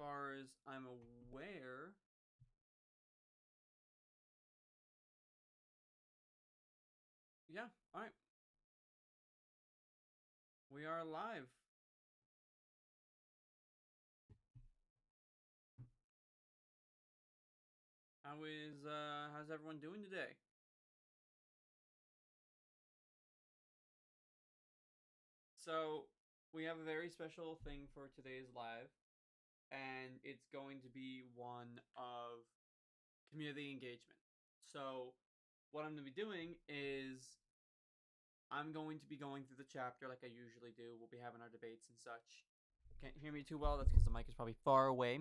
far as I'm aware. Yeah, alright. We are live. How's everyone doing today? So, we have a very special thing for today's live, and it's going to be one of community engagement. So, what I'm going to be doing is I'm going to be going through the chapter like I usually do. We'll be having our debates and such. Can't hear me too well. That's because the mic is probably far away.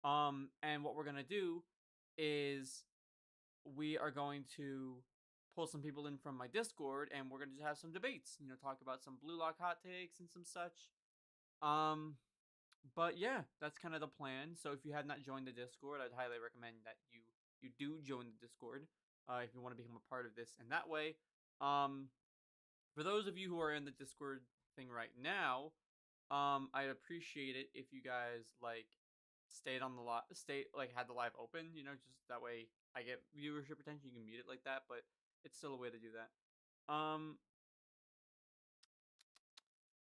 And what we're gonna do is we are going to pull some people in from my Discord, and we're gonna just have some debates. You know, talk about some Blue Lock hot takes and some such. Um, but yeah, that's kind of the plan. So if you have not joined the Discord, I'd highly recommend that you do join the Discord if you want to become a part of this in that way. For those of you who are in the Discord thing right now, I'd appreciate it if you guys like stayed on the had the live open. You know, just that way I get viewership attention. You can mute it like that, but it's still a way to do that.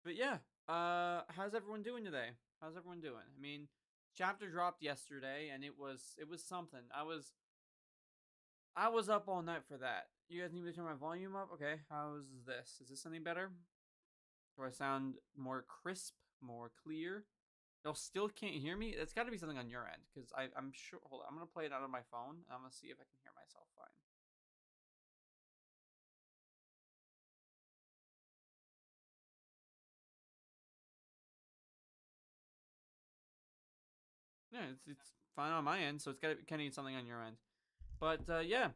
But yeah, how's everyone doing today? How's everyone doing? I mean, chapter dropped yesterday, and it was something. I was up all night for that. You guys need me to turn my volume up? Okay, how's this? Is this any better? Do I sound more crisp, more clear? Y'all still can't hear me? It's got to be something on your end, because I'm sure. Hold on, I'm gonna play it out of my phone. And I'm gonna see if I can hear myself fine. Yeah, it's fine on my end, so it's got to kind of need something on your end. But yeah,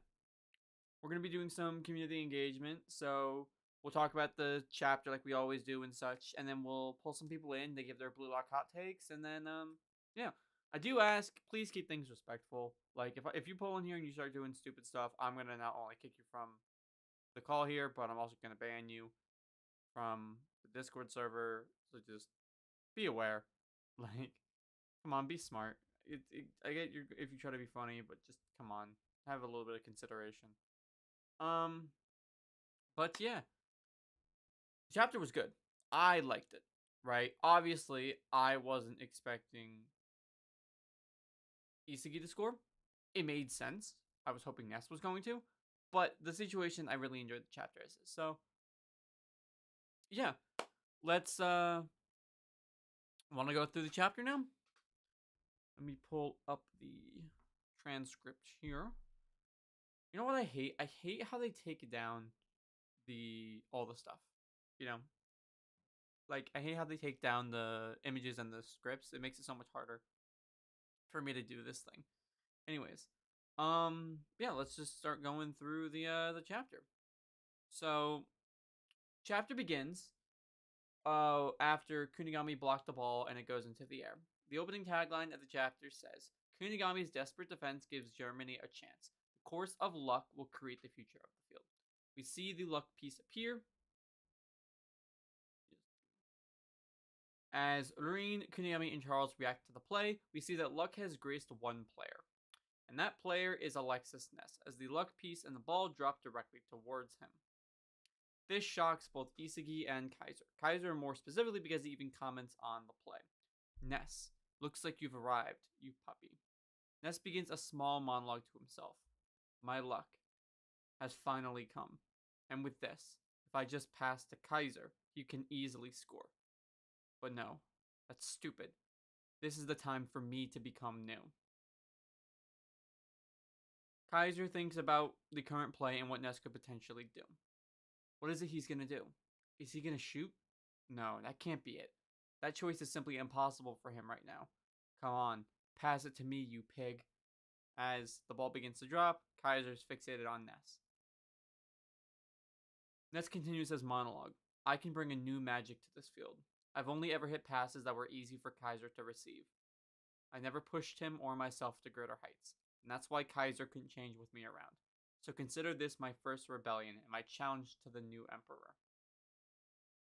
we're gonna be doing some community engagement. So we'll talk about the chapter like we always do and such, and then we'll pull some people in. They give their Blue Lock hot takes, and then yeah. I do ask, please keep things respectful. Like if you pull in here and you start doing stupid stuff, I'm gonna not only kick you from the call here, but I'm also gonna ban you from the Discord server. So just be aware. Like, come on, be smart. I get your if you try to be funny, but just come on, have a little bit of consideration. Um, but yeah, the chapter was good. I liked it. Right? Obviously, I wasn't expecting Isagi to score. It made sense. I was hoping Ness was going to, but the situation I really enjoyed the chapter as is. So yeah, let's want to go through the chapter now? Let me pull up the transcript here. You know what I hate? I hate how they take down all the stuff. You know? Like, I hate how they take down the images and the scripts. It makes it so much harder for me to do this thing. Anyways, yeah, let's just start going through the chapter. So, chapter begins after Kunigami blocked the ball and it goes into the air. The opening tagline of the chapter says, Kunigami's desperate defense gives Germany a chance. The course of luck will create the future of the field. We see the luck piece appear. As Loreen, Kunigami, and Charles react to the play, we see that luck has graced one player. And that player is Alexis Ness, as the luck piece and the ball drop directly towards him. This shocks both Isagi and Kaiser. Kaiser more specifically because he even comments on the play. Ness, looks like you've arrived, you puppy. Ness begins a small monologue to himself. My luck has finally come. And with this, if I just pass to Kaiser, you can easily score. But no, that's stupid. This is the time for me to become new. Kaiser thinks about the current play and what Ness could potentially do. What is it he's going to do? Is he going to shoot? No, that can't be it. That choice is simply impossible for him right now. Come on, pass it to me, you pig. As the ball begins to drop, Kaiser's fixated on Ness. Ness continues his monologue. I can bring a new magic to this field. I've only ever hit passes that were easy for Kaiser to receive. I never pushed him or myself to greater heights, and that's why Kaiser couldn't change with me around. So consider this my first rebellion and my challenge to the new emperor.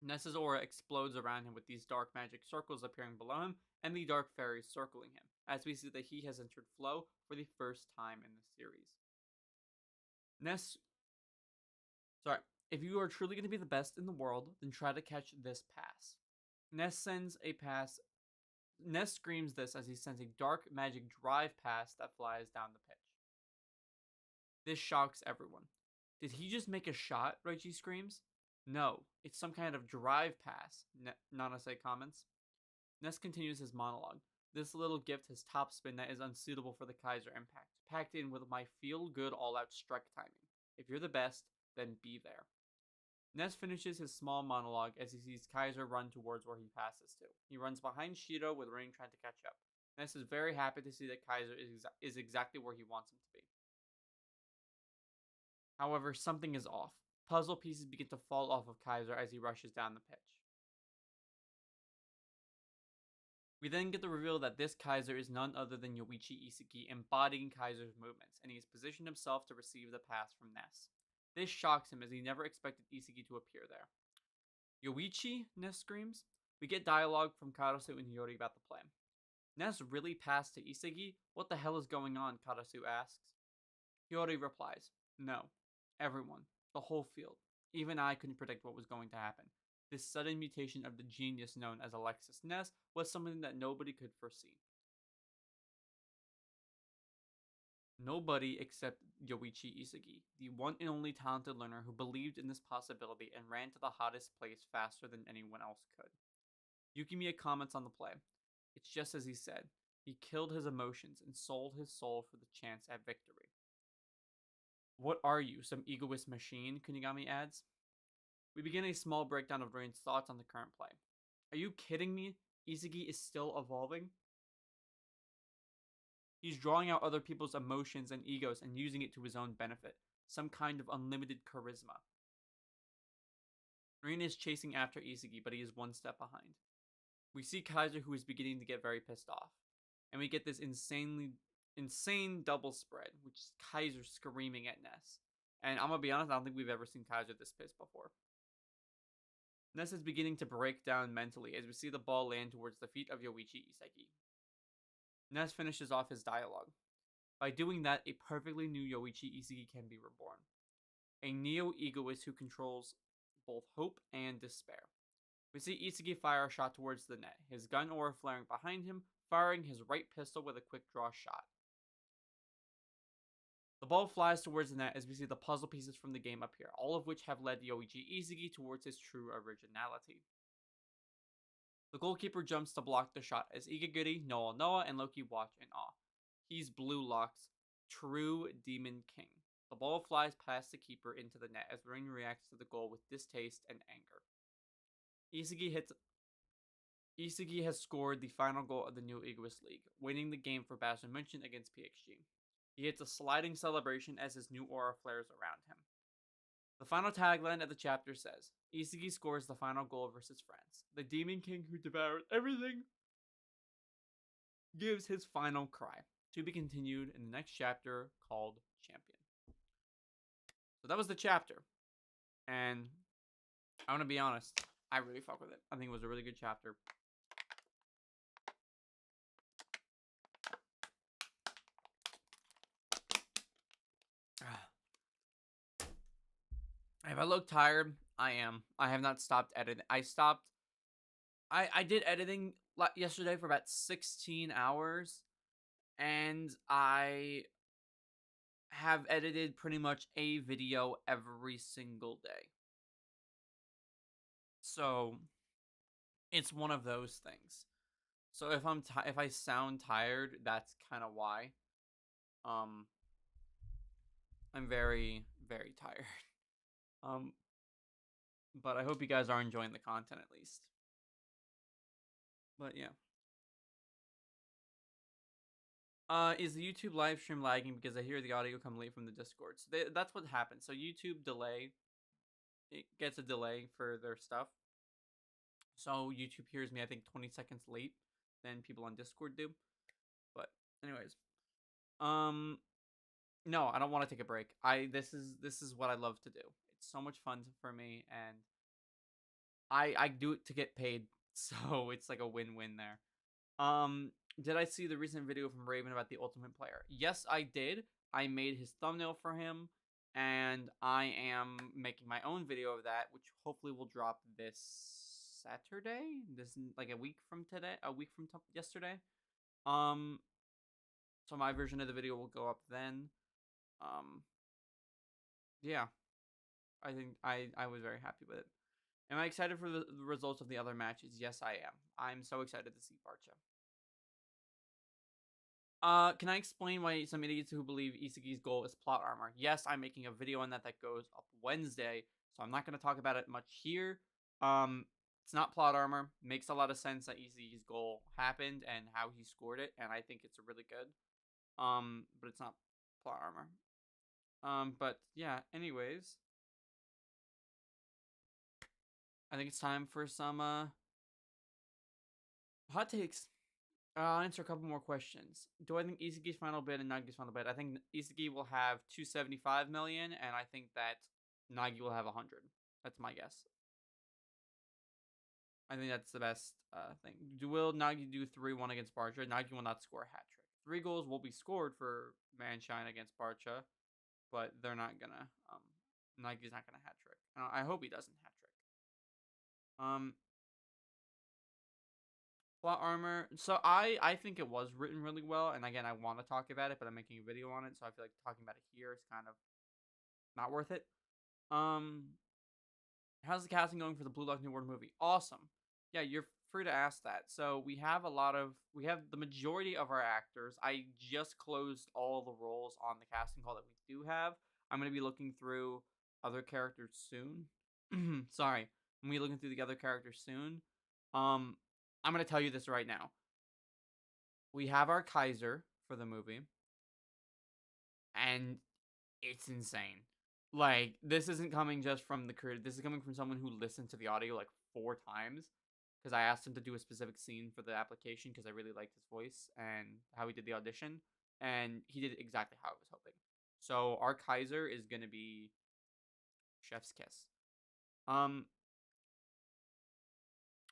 Ness's aura explodes around him with these dark magic circles appearing below him and the dark fairies circling him, as we see that he has entered flow for the first time in the series. Ness. Sorry. If you are truly going to be the best in the world, then try to catch this pass. Ness sends a pass. Ness screams this as he sends a dark magic drive pass that flies down the pitch. This shocks everyone. Did he just make a shot? Yoichi screams. No, it's some kind of drive pass, Nanase comments. Ness continues his monologue. This little gift has topspin that is unsuitable for the Kaiser impact, packed in with my feel-good all-out strike timing. If you're the best, then be there. Ness finishes his small monologue as he sees Kaiser run towards where he passes to. He runs behind Shiro with Ring trying to catch up. Ness is very happy to see that Kaiser is exactly where he wants him to be. However, something is off. Puzzle pieces begin to fall off of Kaiser as he rushes down the pitch. We then get the reveal that this Kaiser is none other than Yoichi Isagi, embodying Kaiser's movements, and he has positioned himself to receive the pass from Ness. This shocks him as he never expected Isagi to appear there. Yoichi, Ness screams. We get dialogue from Karasu and Hiyori about the plan. Ness really passed to Isagi? What the hell is going on? Karasu asks. Hiyori replies, no. Everyone. The whole field. Even I couldn't predict what was going to happen. This sudden mutation of the genius known as Alexis Ness was something that nobody could foresee. Nobody except Yoichi Isagi, the one and only talented learner who believed in this possibility and ran to the hottest place faster than anyone else could. Yukimiya comments on the play. It's just as he said. He killed his emotions and sold his soul for the chance at victory. What are you, some egoist machine? Kunigami adds. We begin a small breakdown of Rain's thoughts on the current play. Are you kidding me? Isagi is still evolving? He's drawing out other people's emotions and egos and using it to his own benefit. Some kind of unlimited charisma. Rain is chasing after Isagi, but he is one step behind. We see Kaiser, who is beginning to get very pissed off. And we get this insane double spread, which is Kaiser screaming at Ness. And I'm gonna be honest, I don't think we've ever seen Kaiser this pissed before. Ness is beginning to break down mentally as we see the ball land towards the feet of Yoichi Isagi. Ness finishes off his dialogue. By doing that, a perfectly new Yoichi Isagi can be reborn. A neo-egoist who controls both hope and despair. We see Isagi fire a shot towards the net, his gun aura flaring behind him, firing his right pistol with a quick draw shot. The ball flies towards the net as we see the puzzle pieces from the game appear, all of which have led Yoichi Isagi towards his true originality. The goalkeeper jumps to block the shot as Igaguri, Noah, and Loki watch in awe. He's BLUELOCK's true Demon King. The ball flies past the keeper into the net as Ring reacts to the goal with distaste and anger. Isagi has scored the final goal of the new Egoist League, winning the game for Bayern München against PXG. He hits a sliding celebration as his new aura flares around him. The final tagline of the chapter says, Isagi scores the final goal versus France. The Demon King who devoured everything gives his final cry, to be continued in the next chapter called Champion. So that was the chapter. And I'm going to be honest, I really fuck with it. I think it was a really good chapter. If I look tired, I am. I have not stopped editing. I did editing yesterday for about 16 hours. And I have edited pretty much a video every single day. So, it's one of those things. So if I sound tired, that's kind of why. I'm very, very tired. But I hope you guys are enjoying the content at least. But yeah. Is the YouTube live stream lagging because I hear the audio come late from the Discord? So that's what happens. So YouTube it gets a delay for their stuff. So YouTube hears me, I think, 20 seconds late than people on Discord do. But anyways, no, I don't want to take a break. This is what I love to do. It's so much fun for me, and I do it to get paid, so it's like a win-win there. Um, did I see the recent video from Raven about the Ultimate Player? Yes, I did. I made his thumbnail for him, and I am making my own video of that, which hopefully will drop this Saturday. This like a week from today, a week from yesterday. Um, so my version of the video will go up then. Um, yeah, I think I was very happy with it. Am I excited for the results of the other matches? Yes, I am. I'm so excited to see Barcha. Can I explain why some idiots who believe Isagi's goal is plot armor? Yes, I'm making a video on that goes up Wednesday, so I'm not going to talk about it much here. It's not plot armor. Makes a lot of sense that Isagi's goal happened and how he scored it, and I think it's really good. But it's not plot armor. But yeah, anyways, I think it's time for some hot takes. I'll answer a couple more questions. Do I think Isagi's final bid and Nagi's final bid? I think Isagi will have 275 million, and I think that Nagi will have 100. That's my guess. I think that's the best thing. Will Nagi do 3-1 against Barcha? Nagi will not score a hat trick. 3 goals will be scored for Manshine against Barcha, but they're not gonna. Nagi's not gonna hat trick. I hope he doesn't hat trick. Plot armor. So I think it was written really well, and again, I want to talk about it, but I'm making a video on it, so I feel like talking about it here is kind of not worth it. How's the casting going for the Blue Lock New World movie? Awesome. Yeah, you're free to ask that. So we have the majority of our actors. I just closed all the roles on the casting call that we do have. I'm gonna be looking through other characters soon. Sorry, I'm gonna be looking through the other characters soon. I'm gonna tell you this right now. We have our Kaiser for the movie, and it's insane. Like, this isn't coming just from the creator. This is coming from someone who listened to the audio like 4 times because I asked him to do a specific scene for the application because I really liked his voice and how he did the audition, and he did exactly how I was hoping. So our Kaiser is gonna be chef's kiss.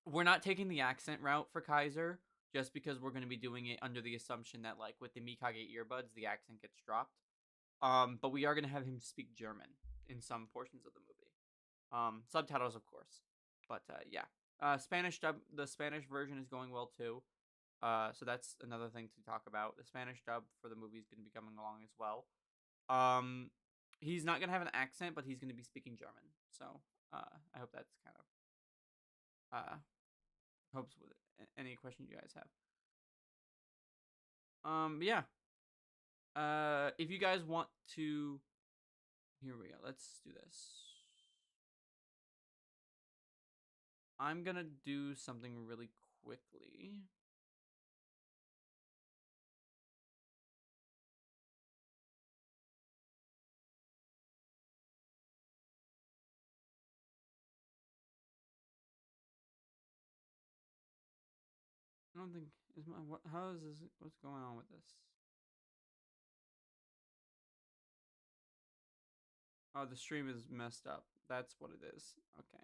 We're not taking the accent route for Kaiser just because we're going to be doing it under the assumption that, like, with the Mikage earbuds, the accent gets dropped. But we are going to have him speak German in some portions of the movie. Subtitles, of course. But yeah, Spanish dub. The Spanish version is going well too. So that's another thing to talk about. The Spanish dub for the movie is going to be coming along as well. He's not going to have an accent, but he's going to be speaking German. So I hope that's kind of helps with it. Any questions you guys have. Yeah. If you guys want to, here we go. Let's do this. I'm gonna do something really quickly. I don't think is my what. How is this? What's going on with this? Oh, the stream is messed up. That's what it is. Okay.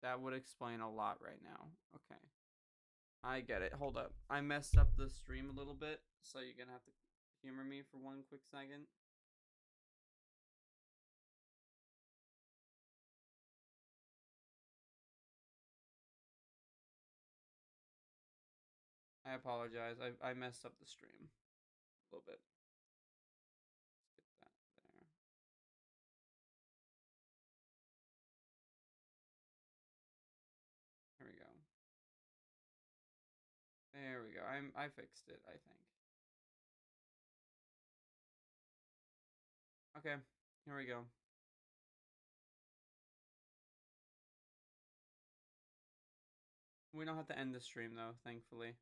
That would explain a lot right now. Okay. I get it. Hold up. I messed up the stream a little bit, so you're gonna have to humor me for one quick second. I apologize. I messed up the stream a little bit. Let's get that there. Here we go. There we go. I fixed it, I think. Okay, here we go. We don't have to end the stream though, thankfully.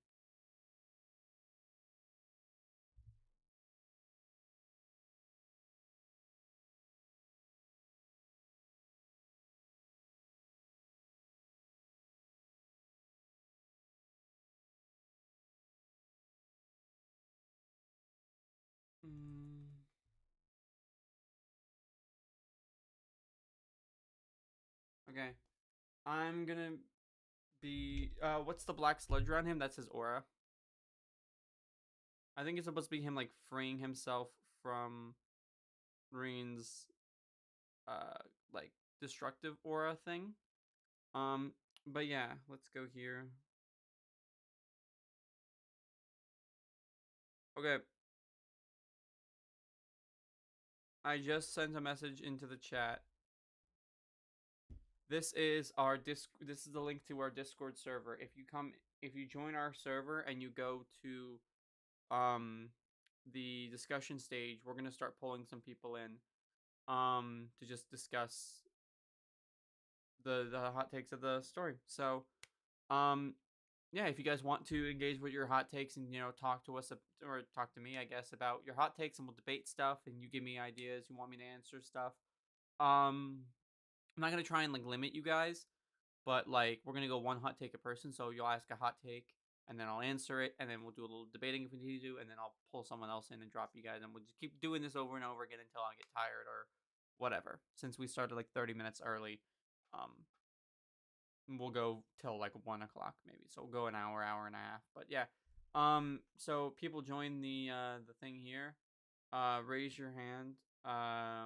Okay. I'm gonna be what's the black sludge around him? That's his aura. I think it's supposed to be him like freeing himself from Reen's like destructive aura thing. Um but yeah, let's go here. Okay. I just sent a message into the chat. This is this is the link to our Discord server. If you join our server and you go to the discussion stage, we're going to start pulling some people in to just discuss the hot takes of the story. So, um yeah, if you guys want to engage with your hot takes and talk to us or talk to me, I guess, about your hot takes, and we'll debate stuff and you give me ideas, you want me to answer stuff. I'm not going to try and like limit you guys, but like we're going to go one hot take a person, so you'll ask a hot take and then I'll answer it, and then we'll do a little debating if we need to, and then I'll pull someone else in and drop you guys, and we'll just keep doing this over and over again until I get tired or whatever. Since we started like 30 minutes early, um, we'll go till like 1 o'clock maybe. So we'll go an hour, hour and a half. But yeah, so people join the thing here. Raise your hand. Yeah,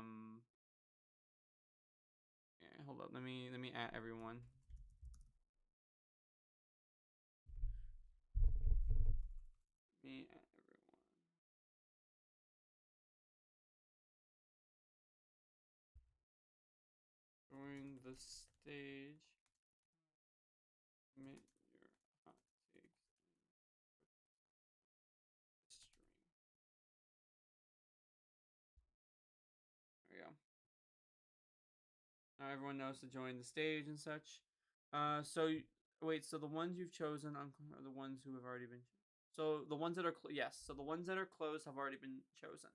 hold up. Let me add everyone. Me add everyone. Join the stage. Submit your hot takes in the stream. There we go. Now everyone knows to join the stage and such. So wait, so the ones you've chosen are the ones who have already been. So the ones that are yes, so the ones that are closed have already been chosen.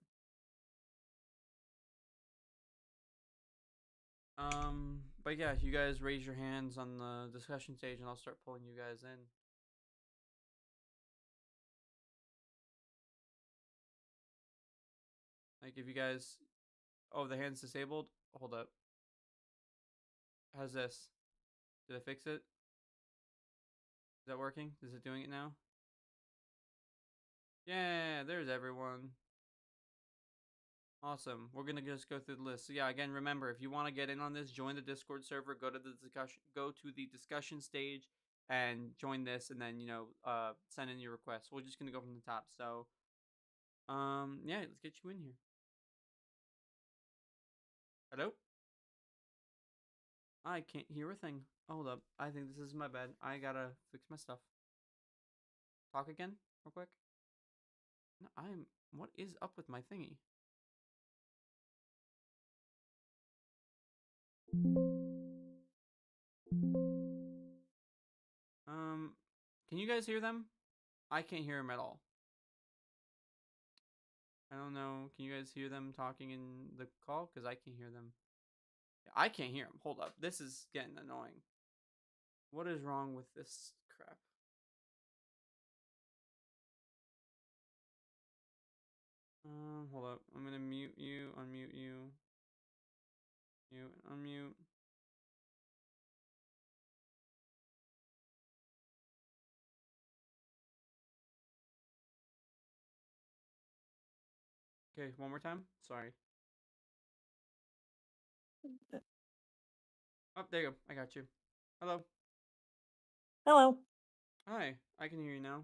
But yeah, you guys raise your hands on the discussion stage, and I'll start pulling you guys in. Like if you guys, oh, the hand's disabled. Hold up. How's this? Did I fix it? Is that working? Is it doing it now? Yeah, there's everyone. Awesome. We're gonna just go through the list. So yeah, again, remember, if you want to get in on this, join the Discord server. Go to the discussion stage, and join this, and then send in your requests. We're just gonna go from the top. So, yeah, let's get you in here. Hello. I can't hear a thing. Hold up. I think this is my bad. I gotta fix my stuff. Talk again, real quick. No, What is up with my thingy? Can you guys hear them? I can't hear them at all. I don't know. Can you guys hear them talking in the call? Because I can't hear them. I can't hear them. Hold up. This is getting annoying. What is wrong with this crap? Hold up. I'm gonna mute you, unmute you, mute, unmute. Okay, one more time. Sorry. Oh, there you go. I got you. Hello. Hello. Hi. I can hear you now.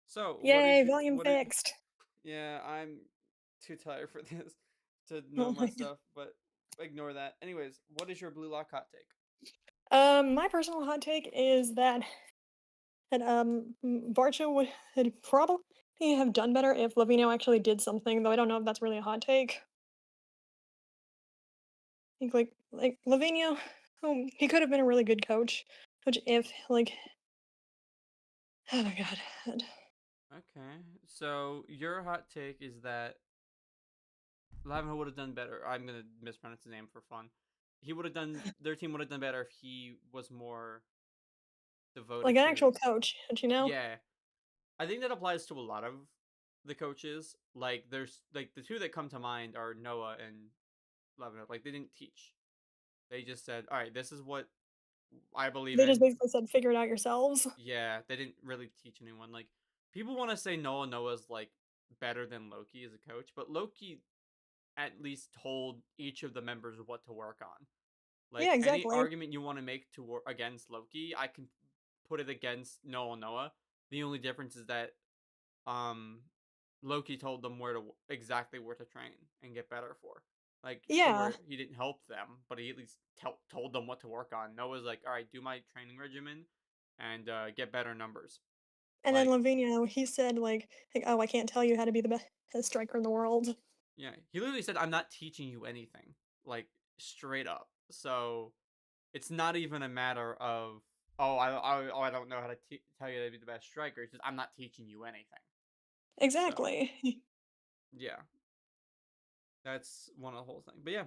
So, Yay, volume fixed. Yeah, I'm too tired for this to Oh know my my stuff, but ignore that. Anyways, what is your BLUELOCK hot take? My personal hot take is that Barcha would probably have done better if Lavino actually did something, though I don't know if that's really a hot take. I think like Lavinio, he could have been a really good coach, which if like oh my god. Okay, so your hot take is that Lavin would have done better. I'm gonna mispronounce his name for fun. Their team would have done better if he was more devoted Like an to actual his. coach, don't you know? Yeah, I think that applies to a lot of the coaches. Like there's like the two that come to mind are Noah and Lavin. Like they didn't teach. They just said, "All right, this is what I believe They just in. basically said, "Figure it out yourselves." Yeah, they didn't really teach anyone. Like, people want to say Noah's like better than Loki as a coach, but Loki at least told each of the members what to work on. Yeah, Like, any exactly. argument you want to make to against Loki, I can put it against Noah. The only difference is that um Loki told them exactly where to train and get better for. Like, Yeah. sure, he didn't help them, but he at least told them what to work on. Noah's like, all right, do my training regimen and get better numbers. And then Like, Lavinia, he said, like, "Oh, I can't tell you how to be the best striker in the world." yeah, he literally said, I'm not teaching you anything. Like, straight up. So it's not even a matter of, I don't know how to tell you to be the best striker. It's just, I'm not teaching you anything. So Exactly. yeah, that's one of the whole thing. But yeah,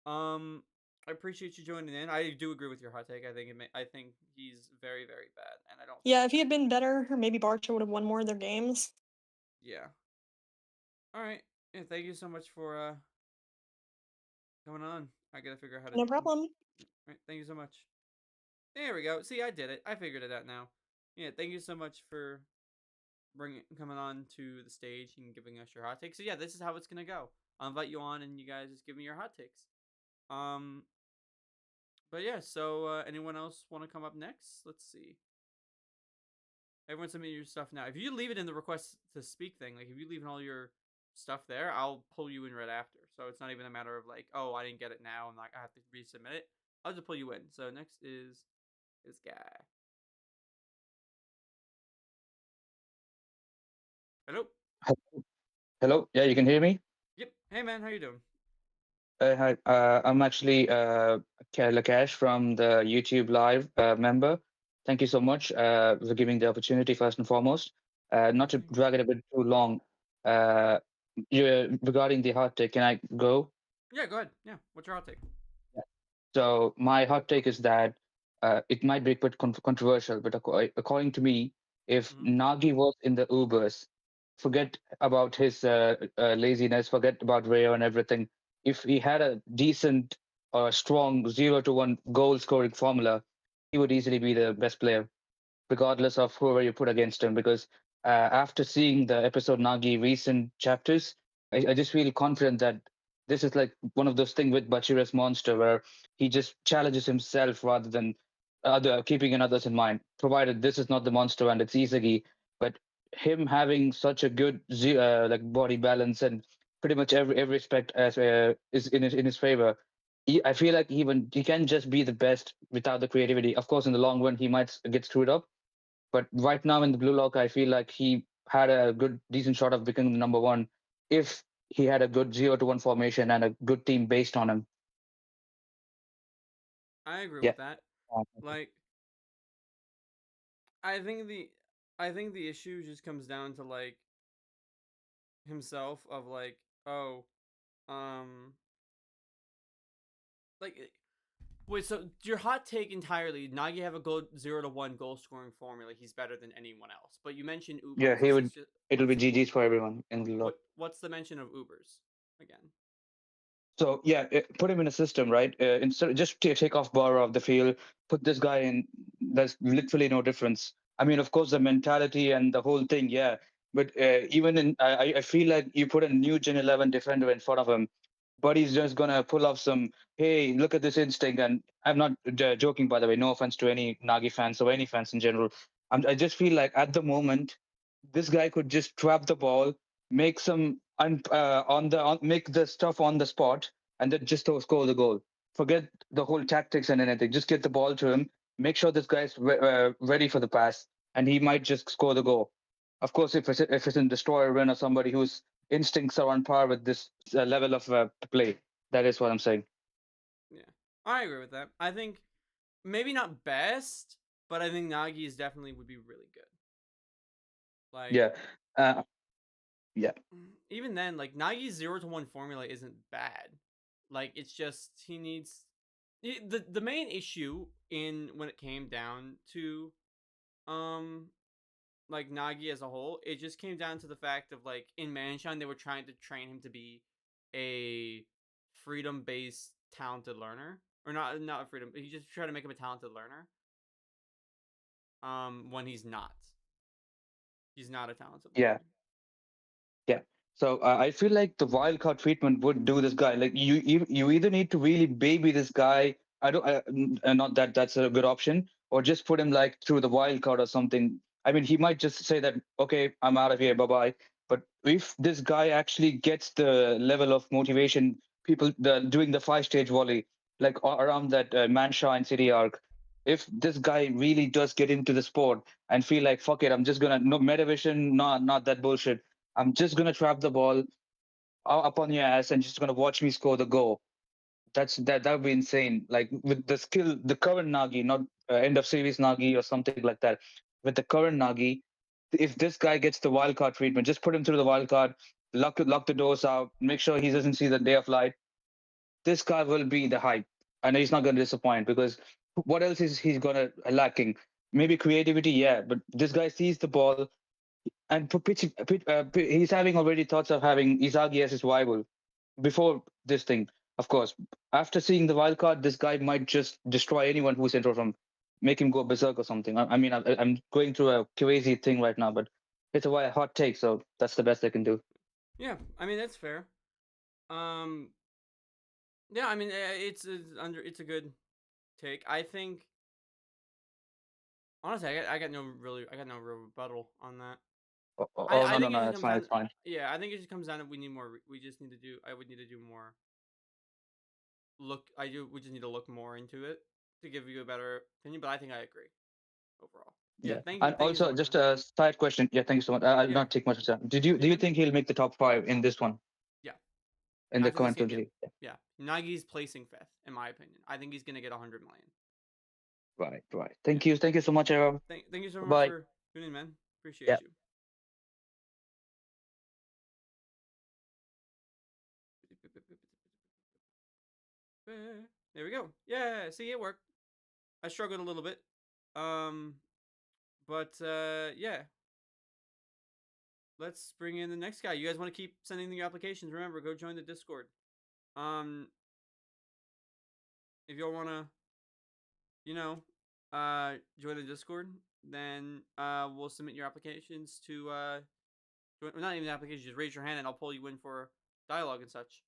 um, I appreciate you joining in. I do agree with your hot take. I think he's very, very bad, and I don't think. Yeah, if he had been better, maybe Barca would have won more of their games. Yeah. All right. Yeah. Thank you so much for coming on. I gotta figure out how to. No problem. All right. Thank you so much. There we go. See, I did it. I figured it out now. Yeah. Thank you so much for coming on to the stage and giving us your hot takes. So yeah, this is how it's gonna go. I'll invite you on, and you guys just give me your hot takes. Um. But yeah. So anyone else want to come up next? Let's see. Everyone send me your stuff now. If you leave it in the request to speak thing, like if you leave in all your stuff there, I'll pull you in right after. So it's not even a matter of like, oh, I didn't get it now and like I have to resubmit it. I'll just pull you in. So next is this guy. Hello. Hello. Yeah, you can hear me? Yep. Hey man, how you doing? Hi. I'm actually Lakash from the YouTube Live member. Thank you so much for giving the opportunity, first and foremost. Not to Thank you. drag it a bit too long, uh, regarding the hot take, can I go? Yeah, go ahead. Yeah. What's your hot take? So my hot take is that it might be a bit controversial, but according to me, if Mm-hmm. Nagi was in the Ubers, forget about his laziness, forget about Rayo and everything. If he had a decent or strong 0 to 1 goal scoring formula, he would easily be the best player, regardless of whoever you put against him. Because after seeing the episode Nagi recent chapters, I just feel confident that this is like one of those things with Bachira's monster where he just challenges himself rather than other keeping others in mind. Provided this is not the monster and it's Isagi, but him having such a good like body balance and pretty much every aspect as is in his favor. I feel like even he can just be the best without the creativity. Of course, in the long run, he might get screwed up, but right now in the Blue Lock, I feel like he had a good, decent shot of becoming the number one if he had a good 0 to 1 formation and a good team based on him. I agree Yeah. with that. Like, I think the I think the issue just comes down to like himself of like, oh, um, like wait, so your hot take entirely, Nagi have a 0 to 1 goal scoring formula. He's better than anyone else. But you mentioned Yeah, Ubers. he This would. is just It'll be so GG's for everyone in Blue Lock. what's the mention of Ubers again? So yeah, put him in a system, right? Instead, just take off Burū off the field, put this guy in. There's literally no difference. I mean, of course, the mentality and the whole thing, yeah. But even in, I feel like you put a new Gen 11 defender in front of him, but he's just gonna pull off some. Hey, look at this instinct, and I'm not joking, by the way. No offense to any Nagi fans or any fans in general. I just feel like at the moment, this guy could just trap the ball, make some make the stuff on the spot, and then just score the goal. Forget the whole tactics and anything. Just get the ball to him. Make sure this guy's ready for the pass, and he might just score the goal. Of course, if it's in destroyer win or somebody whose instincts are on par with this level of play, that is what I'm saying. Yeah, I agree with that. I think maybe not best, but I think Nagi's definitely would be really good. Like, Yeah, uh, yeah, even then, like Nagi's 0 to 1 formula isn't bad. Like, it's just he needs the main issue in when it came down to um like Nagi as a whole, it just came down to the fact of like in Manshine they were trying to train him to be a freedom based talented learner. or not freedom. But he just tried to make him a talented learner. When he's not a talented learner. Yeah. Yeah. So I feel like the wild card treatment would do this guy. Like you either need to really baby this guy. Not that that's a good option, or just put him like through the wild card or something. I mean, he might just say that, okay, I'm out of here, bye bye. But if this guy actually gets the level of motivation, doing the 5-stage volley, like around that Mansha and City arc, if this guy really does get into the sport and feel like, fuck it, I'm just gonna no metavision, not that bullshit. I'm just gonna trap the ball up on your ass and just gonna watch me score the goal. That would be insane. Like with the skill, the current Nagi, not end of series Nagi or something like that. With the current Nagi, if this guy gets the wild card treatment, just put him through the wild card, lock the doors out, make sure he doesn't see the day of light. This guy will be the hype, and he's not gonna disappoint because what else is he's gonna lacking? Maybe creativity, yeah, but this guy sees the ball, and he's having already thoughts of having Isagi as his rival before this thing. Of course, after seeing the wild card, this guy might just destroy anyone who's in front of him, make him go berserk or something. I mean, I'm going through a crazy thing right now, but it's a hot take, so that's the best I can do. Yeah, I mean that's fair. Yeah, I mean it's a good take. I think honestly, I got no real rebuttal on that. Oh, I no, think it just it's comes fine, down. it's fine. Yeah, I think it just comes down to we need more. We just need to do. I would need to do more. We just need to look more into it to give you a better opinion. But I think I agree overall. Yeah, Yeah, thank you. and Thank you so also much, just man. a side question. Yeah, thank you so much. I'll Yeah, not take much of time. Do yeah, you man. think he'll make the top 5 in this one, Yeah, in the after this current game, yeah, 20? yeah. Nagi's placing 5th, in my opinion. I think he's gonna get 100 million. Right. Yeah. Thank you so much, everyone. Thank you so much Bye. for tuning in, man. Yeah. Appreciate you. There we go. Yeah, see, it worked. I struggled a little bit. But yeah. Let's bring in the next guy. You guys want to keep sending your applications? Remember, go join the Discord. If y'all wanna, join the Discord, then we'll submit your applications to not even applications. Just raise your hand and I'll pull you in for dialogue and such.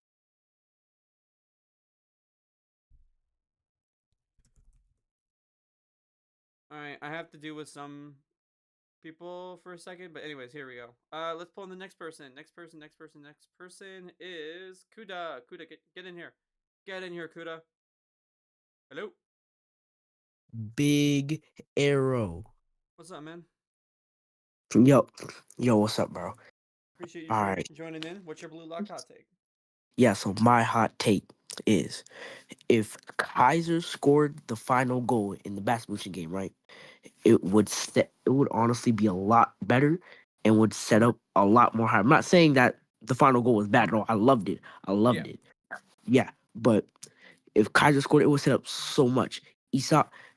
All right, I have to deal with some people for a second, but anyways, here we go. Let's pull in the next person. Next person is Kuda. Kuda, get in here. Get in here, Kuda. Hello. Big Arrow. What's up, man? Yo, what's up, bro? Appreciate you All right. joining in. What's your blue lock hot take? Yeah, so my hot take is if Kaiser scored the final goal in the basketball game, right? It would honestly be a lot better and would set up a lot more high. I'm not saying that the final goal was bad at all. I loved it. It. Yeah, but if Kaiser scored, it would set up so much.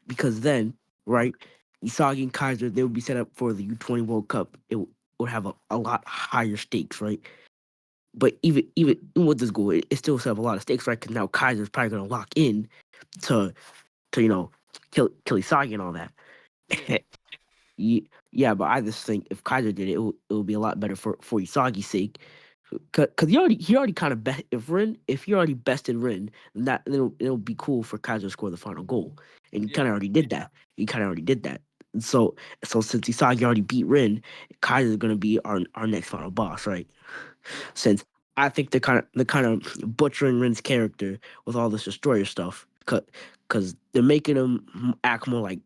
Because then, right, Isagi and Kaiser, they would be set up for the U20 World Cup. It would have a lot higher stakes, right? But even with this goal, it still set up a lot of stakes, right? Because now Kaiser's probably going to lock in to kill Isagi and all that. Yeah, but I just think if Kaiser did it, it would be a lot better for Isagi's sake. Because he already kind of if he already bested Rin, then it'll be cool for Kaiser to score the final goal, and he kind of already did that. So since Isagi already beat Rin, Kaiser is gonna be our next final boss, right? Yeah. Since I think they're kind of butchering Rin's character with all this destroyer stuff, because they're making him act more like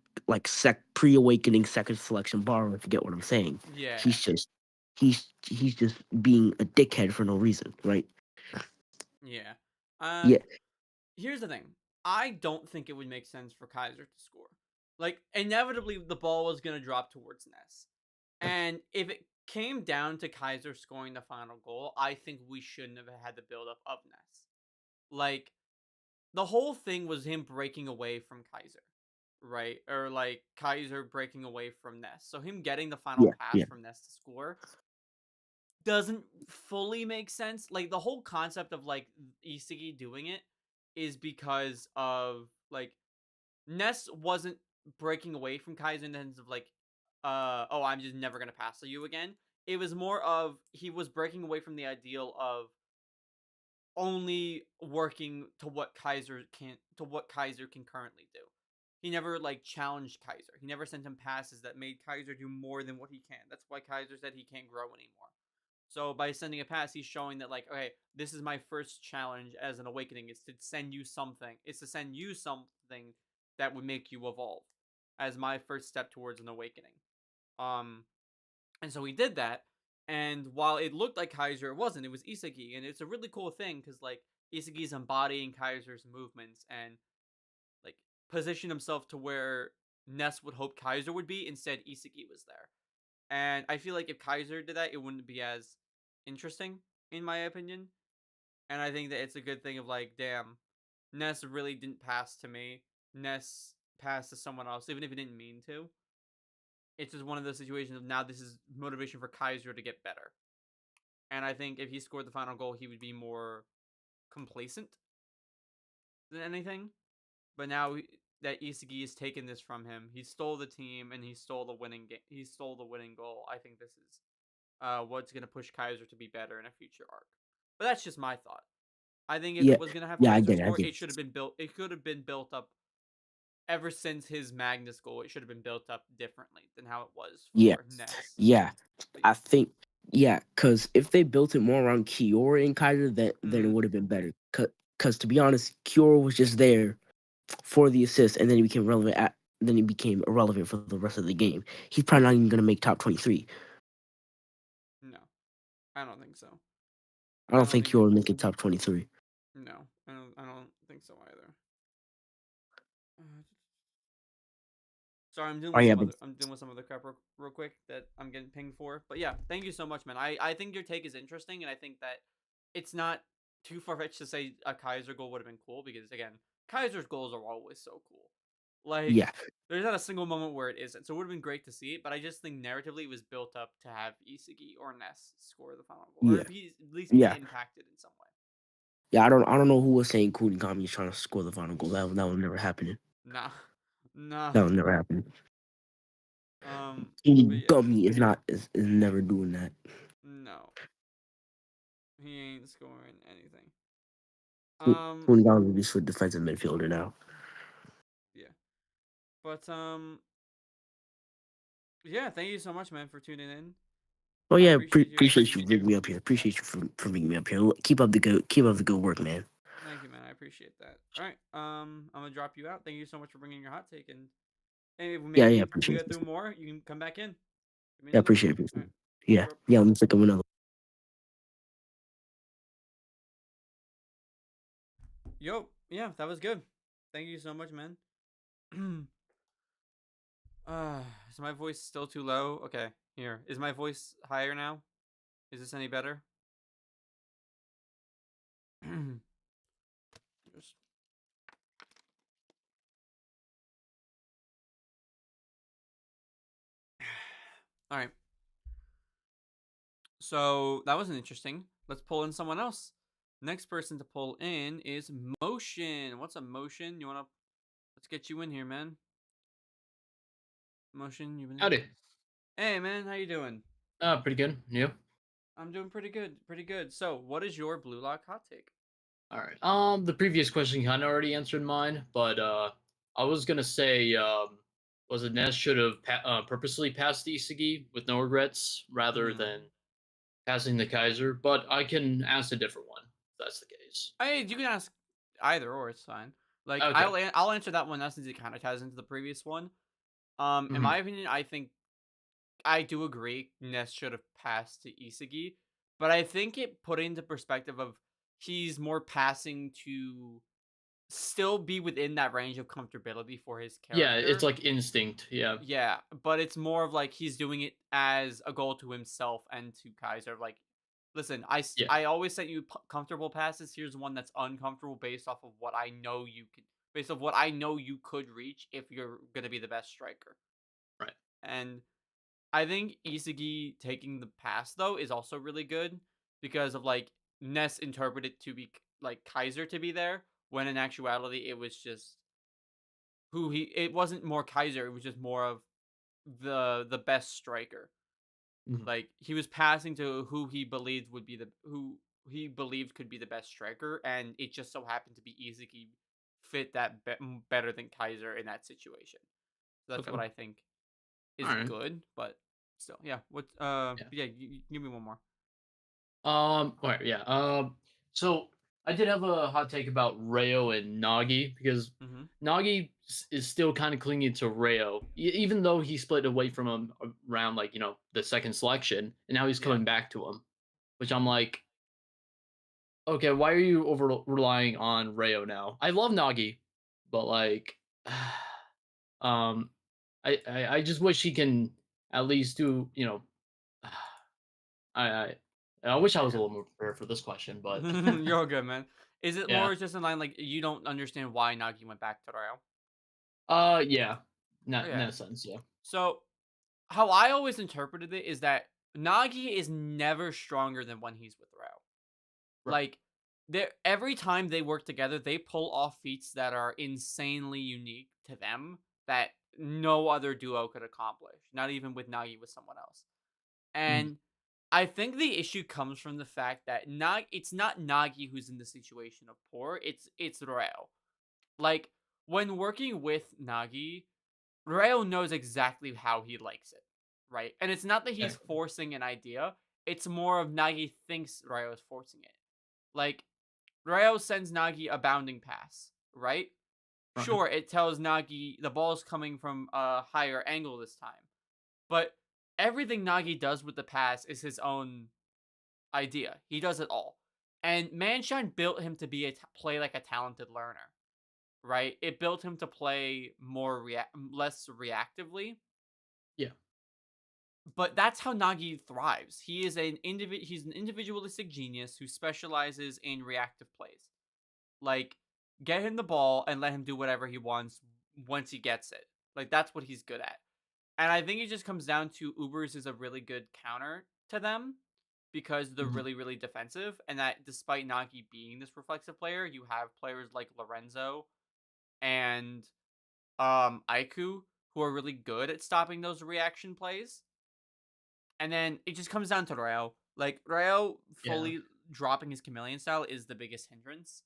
pre-awakening second selection borrower. If you get what I'm saying? Yeah. He's just being a dickhead for no reason, right? Yeah. Yeah. Here's the thing. I don't think it would make sense for Kaiser to score. Like, inevitably, the ball was going to drop towards Ness. And if it came down to Kaiser scoring the final goal, I think we shouldn't have had the buildup of Ness. Like, the whole thing was him breaking away from Kaiser, right? Or, like, Kaiser breaking away from Ness. So him getting the final pass from Ness to score doesn't fully make sense. Like, the whole concept of, like, Isagi doing it is because of like Ness wasn't breaking away from Kaiser in the sense of like, oh, I'm just never gonna pass you again. It was more of he was breaking away from the ideal of only working to what Kaiser can currently do. He never like challenged Kaiser. He never sent him passes that made Kaiser do more than what he can. That's why Kaiser said he can't grow anymore. So by sending a pass, he's showing that like, okay, this is my first challenge as an awakening. It's to send you something. It's to send you something that would make you evolve as my first step towards an awakening. And so he did that. And while it looked like Kaiser, it wasn't. It was Isagi, and it's a really cool thing because like Isagi's embodying Kaiser's movements and like positioned himself to where Ness would hope Kaiser would be. Instead, Isagi was there. And I feel like if Kaiser did that, it wouldn't be as interesting, in my opinion. And I think that it's a good thing of like, damn, Ness really didn't pass to me. Ness passed to someone else, even if he didn't mean to. It's just one of those situations of now this is motivation for Kaiser to get better. And I think if he scored the final goal, he would be more complacent than anything. But now that Isagi has taken this from him, he stole the team and he stole the winning game. He stole the winning goal. I think this is what's going to push Kaiser to be better in a future arc. But that's just my thought. I think if Yeah, it was going to have yeah, I Kaiser get it. I score, get it it. should have been built. It could have been built up ever since his Magnus goal. It should have been built up differently than how it was Yeah, for Ness. yeah. But I think, yeah, because if they built it more around Kiora and Kaiser, then it would have been better. Because to be honest, Kiora was just there for the assist, and then he became relevant. Then he became irrelevant for the rest of the game. He's probably not even going to make top 23. no, I don't think so. I don't think Kiora will make it top 23. No, I don't think so either. Sorry, I'm dealing Oh with yeah, some but other. I'm dealing with some other crap real quick that I'm getting pinged for. But yeah, thank you so much, man. I think your take is interesting, and I think that it's not too far fetched to say a Kaiser goal would have been cool because again, Kaiser's goals are always so cool. Like yeah, there's not a single moment where it isn't. So it would have been great to see it, but I just think narratively it was built up to have Isagi or Ness score the final goal, or yeah, at least be yeah, impacted in some way. yeah. I don't know who was saying Kunigami is trying to score the final goal. That was never happening. Nah, nah. That was never happening. But yeah, Kunigami is never doing that. no, he ain't scoring anything. Kunigami is for defensive midfielder now. Yeah. But yeah, thank you so much, man, for tuning in. Oh I yeah, appreciate you. appreciate you bringing me up here. Appreciate you for bringing me up here. Keep up the good work, man. Thank you, man. I appreciate that. All right. I'm gonna drop you out. Thank you so much for bringing your hot take, and if Yeah, maybe we appreciate get it. through more, you can come back in. Give me Yeah, another one. appreciate it. All right. Yeah, Bro. yeah. I'm thinking of another. Yo, yeah, that was good. Thank you so much, man. Is my voice still too low? Okay, here. Is my voice higher now? Is this any better? Just... All right. So that wasn't interesting. Let's pull in someone else. Next person to pull in is Motion. What's up, Motion? Let's get you in here, man. Motion, you've been. Howdy. Hey, man, how you doing? Pretty good. You? I'm doing pretty good. Pretty good. So, what is your Blue Lock hot take? All right. The previous question kind of already answered mine, but I was gonna say, was it Ness should have purposely passed Isagi with no regrets rather than passing the Kaiser? But I can ask a different one if that's the case. Hey, you can ask either or. It's fine. Like Okay. I'll answer that one now since it kind of ties into the previous one. In my opinion, I think I do agree Ness should have passed to Isagi, but I think it put into perspective of he's more passing to still be within that range of comfortability for his character. Yeah, it's like instinct. Yeah. Yeah, but it's more of like he's doing it as a goal to himself and to Kaiser. Like, listen, Yeah. I always sent you comfortable passes. Here's one that's uncomfortable based off of what I know you could, based off what I know you could reach if you're gonna be the best striker. Right. And I think Isagi taking the pass though is also really good because of like Ness interpreted to be like Kaiser to be there, when in actuality it was just it wasn't more Kaiser, it was just more of the best striker. Mhm. Like he was passing to who he believed could be the best striker, and it just so happened to be Izaki fit that better than Kaiser in that situation. So that's Okay. what I think is Alright. good, but still, yeah. What? Yeah. Give me one more. Alright, yeah. So I did have a hot take about Rayo and Nagi because Mm-hmm. Nagi is still kind of clinging to Rayo, even though he split away from him around like the second selection, and now he's Yeah. coming back to him, which I'm like, okay, why are you over relying on Rayo now? I love Nagi, but like, um, I just wish he can at least do I I, I wish I was a Yeah. little more prepared for this question, but You're all good, man. Is it yeah, more just in line like you don't understand why Nagi went back to Rayo? yeah, Oh, not in yeah. that sense, yeah. So how I always interpreted it is that Nagi is never stronger than when he's with Rayo. Right. Like every time they work together, they pull off feats that are insanely unique to them that no other duo could accomplish. Not even with Nagi with someone else. Mhm. And I think the issue comes from the fact that it's not Nagi who's in the situation of poor, it's Rayo. Like when working with Nagi, Rayo knows exactly how he likes it, right? And it's not that he's Exactly. forcing an idea, it's more of Nagi thinks Rayo is forcing it. Like Rayo sends Nagi a bounding pass, right? Right. Sure, it tells Nagi the ball's coming from a higher angle this time. But everything Nagi does with the pass is his own idea. He does it all. And Manshine built him to be play like a talented learner, right? It built him to play less reactively. Yeah. But that's how Nagi thrives. He's an individualistic genius who specializes in reactive plays. Like, get him the ball and let him do whatever he wants once he gets it. Like, that's what he's good at. And I think it just comes down to Ubers is a really good counter to them because they're Mhm. really, really defensive. And that despite Nagi being this reflexive player, you have players like Lorenzo and Aiku who are really good at stopping those reaction plays. And then it just comes down to Rayo. Like, Rayo Yeah, fully dropping his chameleon style is the biggest hindrance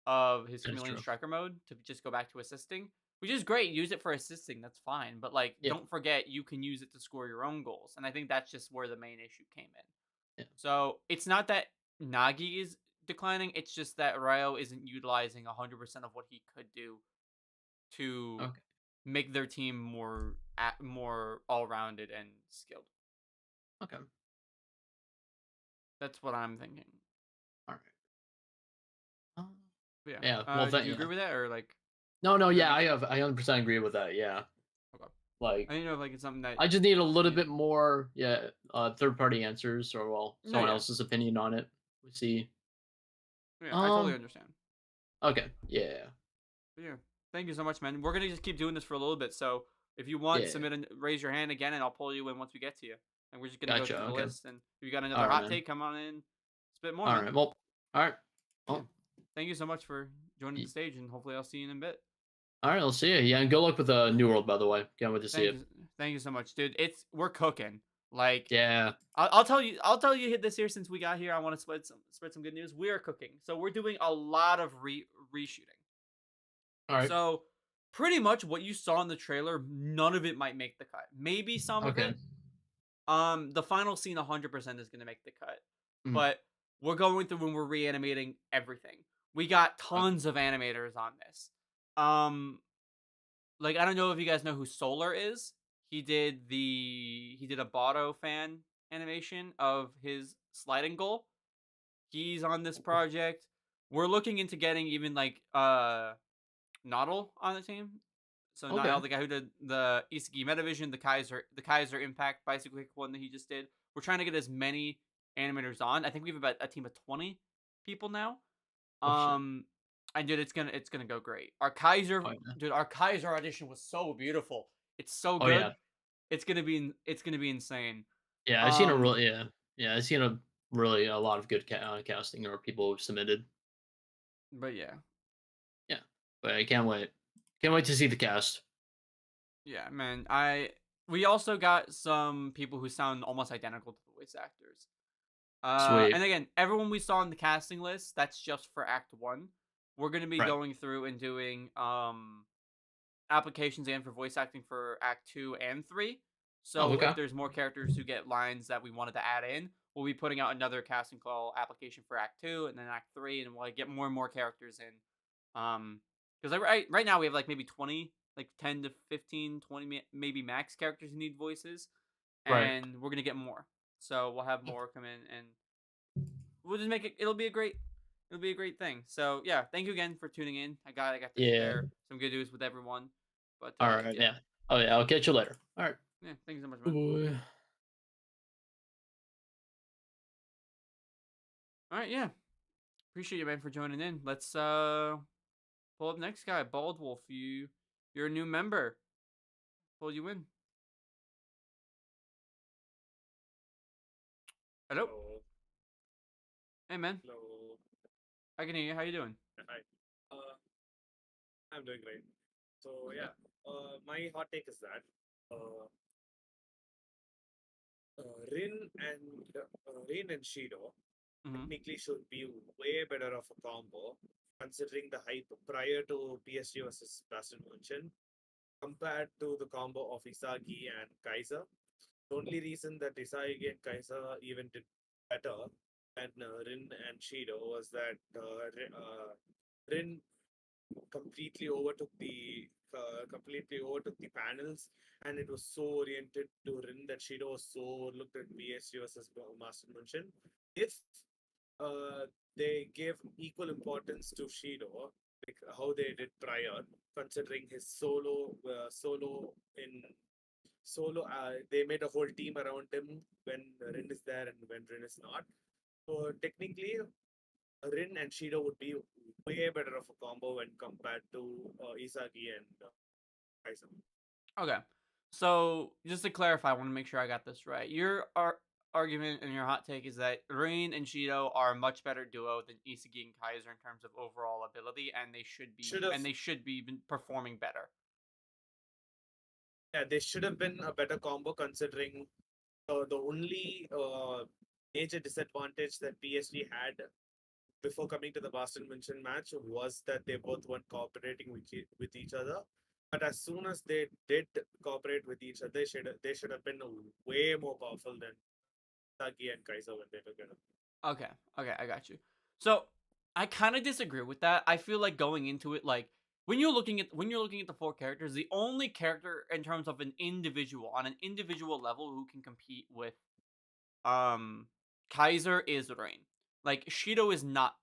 of his that is chameleon true. striker mode to just go back to assisting, which is great. Use it for assisting, that's fine. But like, Yeah. don't forget you can use it to score your own goals, and I think that's just where the main issue came in. Yeah. So it's not that Nagi is declining; it's just that Ryo isn't utilizing 100% of what he could do to Okay. make their team more all rounded and skilled. Okay. That's what I'm thinking. All right. But yeah. Yeah. Well, Do you agree with that, or like? no. Does that Yeah, make I sense? 100% agree with that. Yeah. Okay. Like, I didn't know if like it's something that I just need a little you. bit more, third party answers or No, someone yeah. else's opinion on it. We see. Yeah, I totally Um. understand. Okay. Yeah. But yeah, thank you so much, man. We're gonna just keep doing this for a little bit. So if you want, Yeah. raise your hand again, and I'll pull you in once we get to you. And we're just gonna go Gotcha. through the Okay. list. And if you got All another right, hot man. take, come on in, spit more, All man. right. Well. All right. Yeah. Well. Thank you so much for joining the y- stage, and hopefully I'll see you in a bit. All right. I'll see you. Yeah, and good luck with New World, by the way. Can't wait to see it. Thank you so much, dude. We're cooking. Like, Yeah. I'll tell you hit this here since we got here. I want to spread some good news. We are cooking, so we're doing a lot of reshooting. All right. So pretty much what you saw in the trailer, none of it might make the cut. Maybe some of Okay. it. The final scene 100% is going to make the cut. Mhm. But we're going through and we're reanimating everything. We got tons of animators on this. Like, I don't know if you guys know who Solar is. He did a Botto fan animation of his sliding goal. He's on this project. We're looking into getting even like Noddle on the team. So Okay. Noddle, the guy who did the Isagi Metavision, the Kaiser Impact bicycle kick one that he just did. We're trying to get as many animators on. I think we have about a team of 20 people now. Oh, shit. And dude, it's gonna go great. Our Kaiser, Oh, yeah. dude, our Kaiser audition was so beautiful. It's so Oh, good. yeah. It's gonna be insane. Yeah, I've seen a real yeah, I've seen a lot of good casting or people who submitted. But yeah. But I can't wait. Can't wait to see the cast. Yeah, man. We also got some people who sound almost identical to the voice actors. Sweet. And again, everyone we saw on the casting list, that's just for Act 1. We're going to be Right. going through and doing applications and for voice acting for Act 2 and 3. So okay. if there's more characters who get lines that we wanted to add in, we'll be putting out another casting call application for Act 2 and then Act 3, and we'll get more and more characters in. Because right now we have like maybe 20, like 10 to 15, 20 maybe max characters who need voices, Right. and we're gonna get more. So we'll have more come in, and we'll just make it. It'll be a great thing. So yeah, thank you again for tuning in. I got to Yeah. share some good news with everyone. But All right. Yeah. Oh yeah. I'll catch you later. All right. Yeah. Thank you so much, Oh, man. boy. All right. Yeah. Appreciate you, man, for joining in. Let's pull up next guy, Bald Wolf. You're a new member. Pull you in. Hello. Hey, man. Hello. I can hear you. How you doing? Hi. I'm doing great. So yeah, my hot take is that Rin and Shido Mhm. technically should be way better of a combo, considering the hype prior to PSG versus Baston Munchen compared to the combo of Isagi and Kaiser. The only reason that Isagi and Kaiser even did better than Rin and Shido was that Rin completely overtook the panels, and it was so oriented to Rin that Shido was so looked at PSG versus Master Munchen. If they gave equal importance to Shido, like how they did prior, considering his solo, they made a whole team around him when Rin is there and when Rin is not. So technically, Rin and Shido would be way better of a combo when compared to Isagi and Kaiser. Okay. So just to clarify, I want to make sure I got this right. Your argument and your hot take is that Rain and Shido are a much better duo than Isagi and Kaiser in terms of overall ability, and they should be performing better. Yeah, they should have been a better combo considering the only major disadvantage that PSG had before coming to the Boston Munchen match was that they both weren't cooperating with each other. But as soon as they did cooperate with each other, they should have been way more powerful than Sagi and Kaiser when they together. Okay, I got you. So I kind of disagree with that. I feel like going into it, like when you're looking at the four characters, the only character in terms of an individual on an individual level who can compete with Kaiser is Rain. Like Shido is not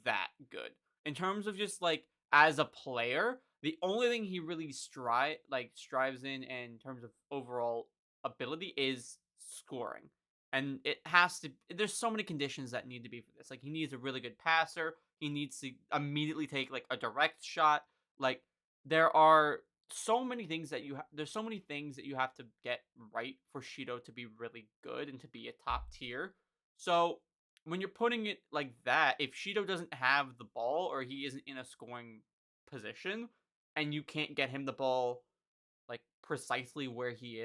that good in terms of just like as a player. The only thing he really strives in terms of overall ability is scoring. And it has to. There's so many conditions that need to be for this. Like he needs a really good passer. He needs to immediately take like a direct shot. Like there are so many things that there's so many things that you have to get right for Shido to be really good and to be a top tier. So when you're putting it like that, if Shido doesn't have the ball or he isn't in a scoring position and you can't get him the ball like precisely where he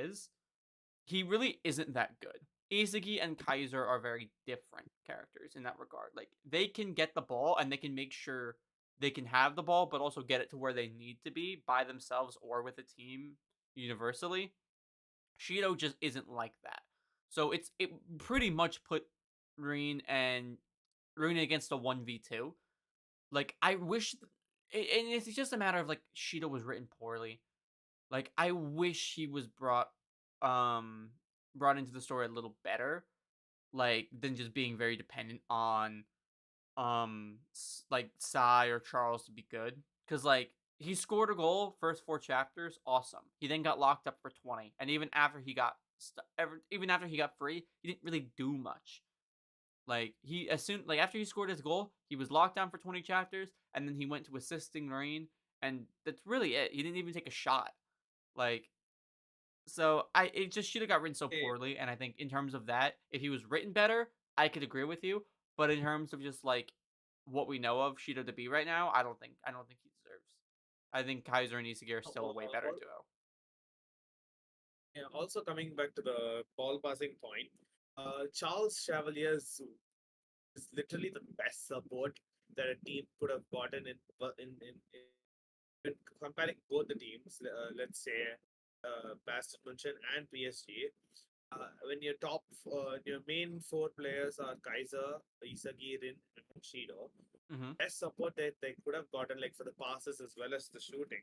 really isn't that good. Isagi and Kaiser are very different characters in that regard. Like they can get the ball and they can make sure they can have the ball, but also get it to where they need to be by themselves or with a team universally. Shido just isn't like that. So it pretty much put Rin against a 1v2. Like I wish and it's just a matter of like Shido was written poorly. Like I wish he was brought into the story a little better, like than just being very dependent on like Sai or Charles to be good. Because like he scored a goal first 4 chapters, awesome. He then got locked up for 20, and even after he got free, he didn't really do much. Like after he scored his goal, he was locked down for 20 chapters, and then he went to assisting Rain, and that's really it. He didn't even take a shot. Like so it just should have got written so poorly, and I think in terms of that, if he was written better, I could agree with you. But in terms of just like what we know of Shido to be right now, I don't think he deserves I think Kaiser and Isagi are still a way better duo. Yeah, also coming back to the ball passing point, Charles Chevalier is literally the best support that a team could have gotten in comparing both the teams. Let's say Baston München and PSG. When your main four players are Kaiser, Isagi, Rin, and Shido, best support that they could have gotten, like for the passes as well as the shooting,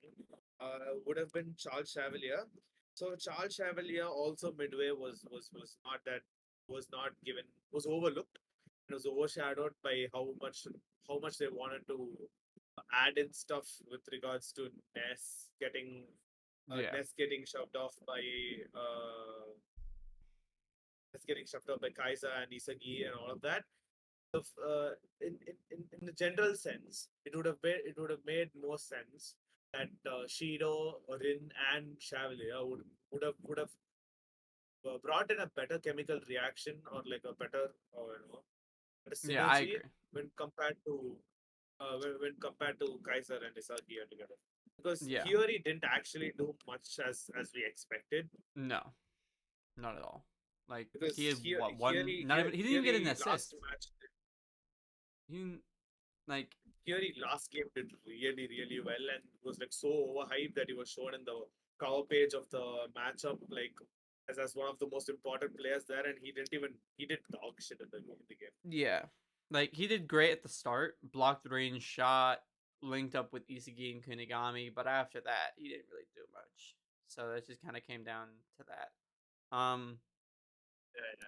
would have been Charles Chevalier. So Charles Chevalier also midway was not given, was overlooked. It was overshadowed by how much they wanted to add in stuff with regards to Ness getting shoved off by Kaiser and Isagi and all of that. In the general sense, it would have made more sense that Shido, Rin, and Chevalier would have brought in a better chemical reaction, or like a better, better synergy, I agree. when compared to Kaiser and Isagi together. Because Hiyori didn't actually do much as we expected. No, not at all. Like because he had Hiyori, one. Hiyori, Not even he didn't even get an Hiyori assist. Match, He didn't, like Hiyori last game did really, really well and was like so overhyped that he was shown in the cover page of the matchup, like as one of the most important players there, and he did dog shit in the game. Yeah, like he did great at the start, blocked the range shot, linked up with Isagi and Kunigami, but after that he didn't really do much. So that just kind of came down to that.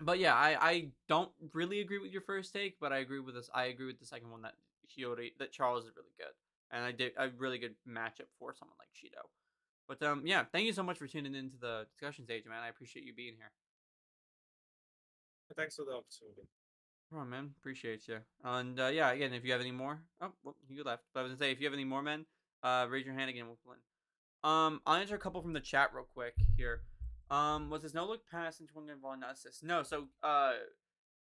But yeah, I don't really agree with your first take, but I agree with this. I agree with the second one that Charles is really good, and I did a really good matchup for someone like Shido. But yeah, thank you so much for tuning into the discussion stage, man. I appreciate you being here. Thanks for the opportunity. Come on, man. Appreciate you. And yeah, again, if you have any more, well, you left. But I was gonna say, if you have any more, men, raise your hand again. We'll pull in. I'll answer a couple from the chat real quick here. Was his no look pass into one ball not assist? No. So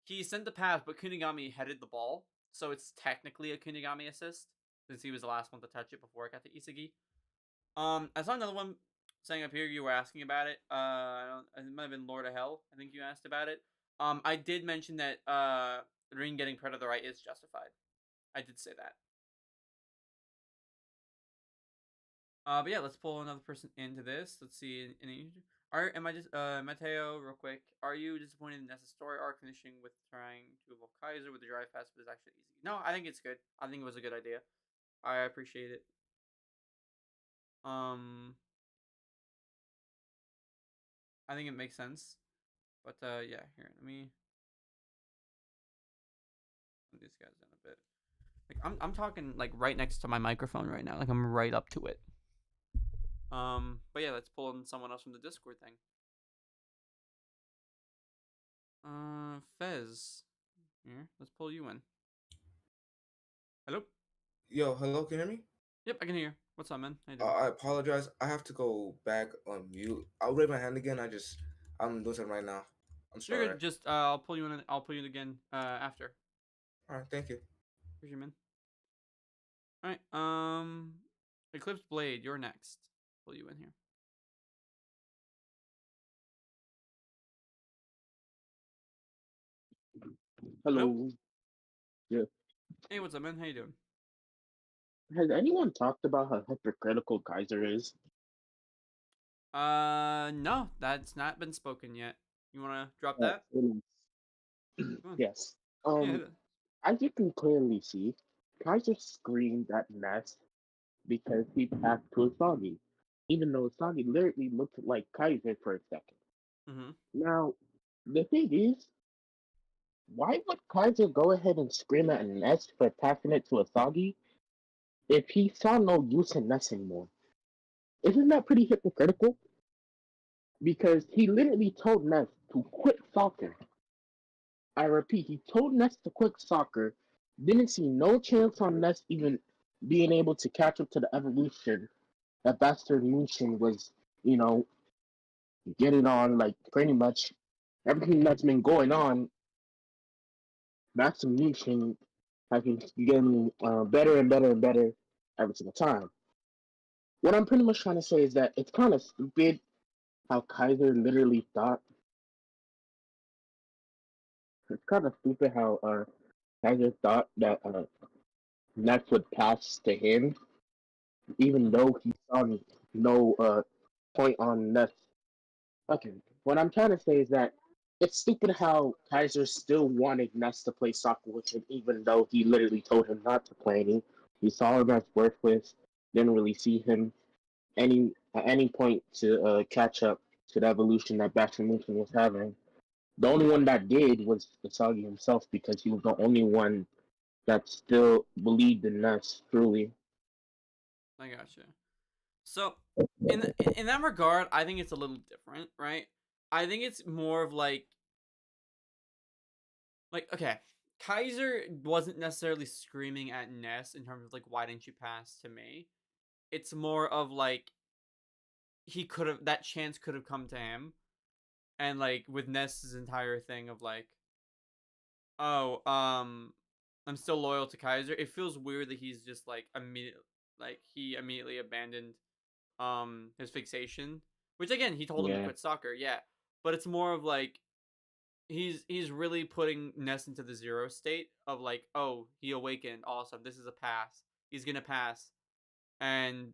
he sent the pass, but Kunigami headed the ball, so it's technically a Kunigami assist since he was the last one to touch it before it got to Isagi. I saw another one saying up here you were asking about it. It might have been Lord of Hell. I think you asked about it. I did mention that Ring getting credit of the right is justified. I did say that. But yeah, let's pull another person into this. Let's see. Mateo, real quick. Are you disappointed in Nessa's story arc finishing with trying to evolve Kaiser with the drive pass, but it's actually easy? No, I think it's good. I think it was a good idea. I appreciate it. I think it makes sense. But yeah, here, let me put these guys in a bit. Like I'm talking like right next to my microphone right now. Like I'm right up to it. But yeah, let's pull in someone else from the Discord thing. Fez. Here, let's pull you in. Hello? Yo, hello, can you hear me? Yep, I can hear you. What's up, man? How you doing? I apologize. I have to go back on mute. I'll raise my hand again. I'm doing something right now. I'm sorry. You're good. Just I'll pull you in. I'll pull you in again after. All right, thank you. Appreciate you, man. All right. Eclipse Blade, you're next. Pull you in here. Hello. Yeah. Hey, what's up, man? How you doing? Has anyone talked about how hypocritical Kaiser is? No, that's not been spoken yet. You wanna drop that? Yes. Yeah, As you can clearly see, Kaiser screamed at Ness because he passed to Isagi, even though Isagi literally looked like Kaiser for a second. Mm-hmm. Now, the thing is, why would Kaiser go ahead and scream at Ness for passing it to Isagi if he saw no use in Ness anymore? Isn't that pretty hypocritical? Because he literally told Ness to quit soccer. I repeat, he told Ness to quit soccer, didn't see no chance on Ness even being able to catch up to the evolution that Bastard Munchen was, getting on, like, pretty much everything that's been going on. Bastard Munchen has been getting better and better and better every single time. what I'm pretty much trying to say is that it's kind of stupid how Kaiser literally thought. It's kind of stupid how Kaiser thought that Nets would pass to him, even though he saw no point on Nets. Okay, what I'm trying to say is that it's stupid how Kaiser still wanted Ness to play soccer with him, even though he literally told him not to play any. He saw him as worthless, didn't really see him at any point to catch up to the evolution that Bastion Munchen was having. The only one that did was Isagi himself because he was the only one that still believed in Ness truly. I gotcha. So in that regard, I think it's a little different, right? I think it's more of like okay, Kaiser wasn't necessarily screaming at Ness in terms of like why didn't you pass to me? It's more of like that chance could have come to him, and like with Ness's entire thing of like, oh, I'm still loyal to Kaiser. It feels weird that he's just like he immediately abandoned his fixation, which again he told him to quit soccer, yeah, but it's more of like he's really putting Ness into the zero state of like, oh, he awakened, awesome, this is a pass, he's gonna pass, and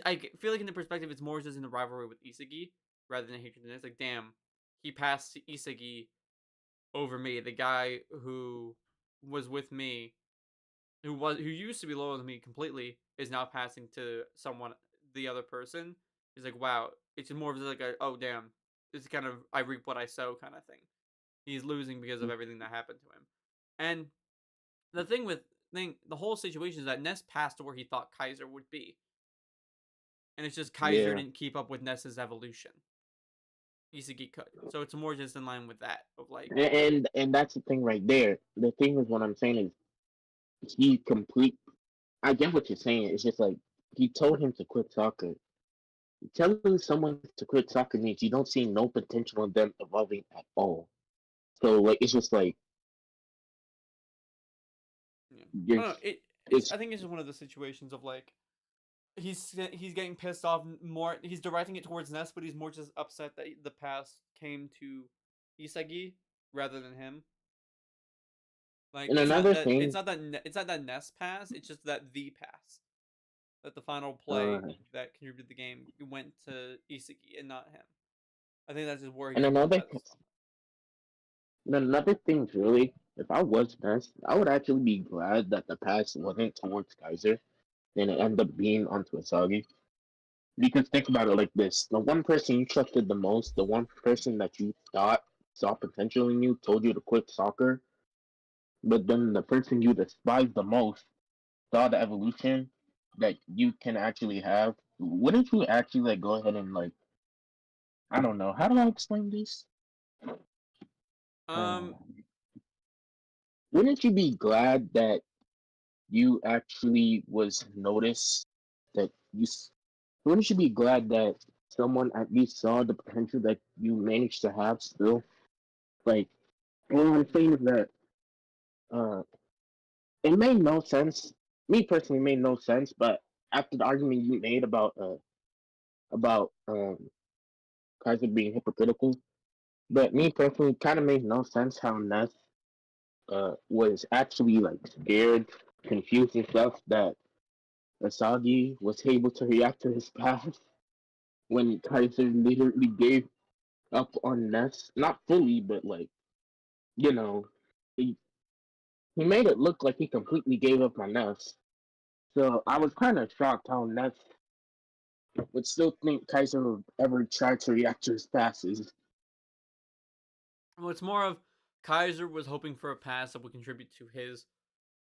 I feel like in the perspective it's more just in the rivalry with Isagi rather than hatred. It's like, damn, he passed Isagi over me, the guy who was with me, who used to be loyal to me completely, is now passing to the other person. He's like, wow, it's more of like oh damn, it's kind of I reap what I sow kind of thing. He's losing because of everything that happened to him. And the whole situation is that Ness passed to where he thought Kaiser would be. And it's just Kaiser didn't keep up with Ness's evolution. Isagi could. So it's more just in line with that. Of like, and that's the thing right there. The thing is, what I'm saying is I get what you're saying. It's just like he told him to quit soccer. Telling someone to quit soccer means you don't see no potential in them evolving at all. So like it's just like I don't know. I think it's just one of the situations of like he's getting pissed off more. He's directing it towards Ness, but he's more just upset that the pass came to Isagi rather than him. Like and another thing, it's not that Ness pass. It's just that the pass, that the final play that contributed to the game went to Isagi and not him. I think that's just where he's and another thing, really, if I was Ness, I would actually be glad that the pass wasn't towards Kaiser, and it ended up being onto Isagi. Because think about it like this: the one person you trusted the most, the one person that you thought saw potential in you, told you to quit soccer, but then the person you despised the most saw the evolution that you can actually have. Wouldn't you actually like go ahead and like, I don't know, how do I explain this? Wouldn't you be glad that you actually was noticed, that you wouldn't you be glad that someone at least saw the potential that you managed to have still? Like, what I'm saying is that it made no sense. Me personally, made no sense. But after the argument you made about Kaiser being hypocritical, but me personally, kind of made no sense how Ness was actually like scared, confused, and stuff that Asagi was able to react to his past when Kaiser literally gave up on Ness. Not fully, but like, you know, he he made it look like he completely gave up on Ness. So I was kind of shocked how Ness would still think Kaiser would ever try to react to his passes. Well, it's more of Kaiser was hoping for a pass that would contribute to his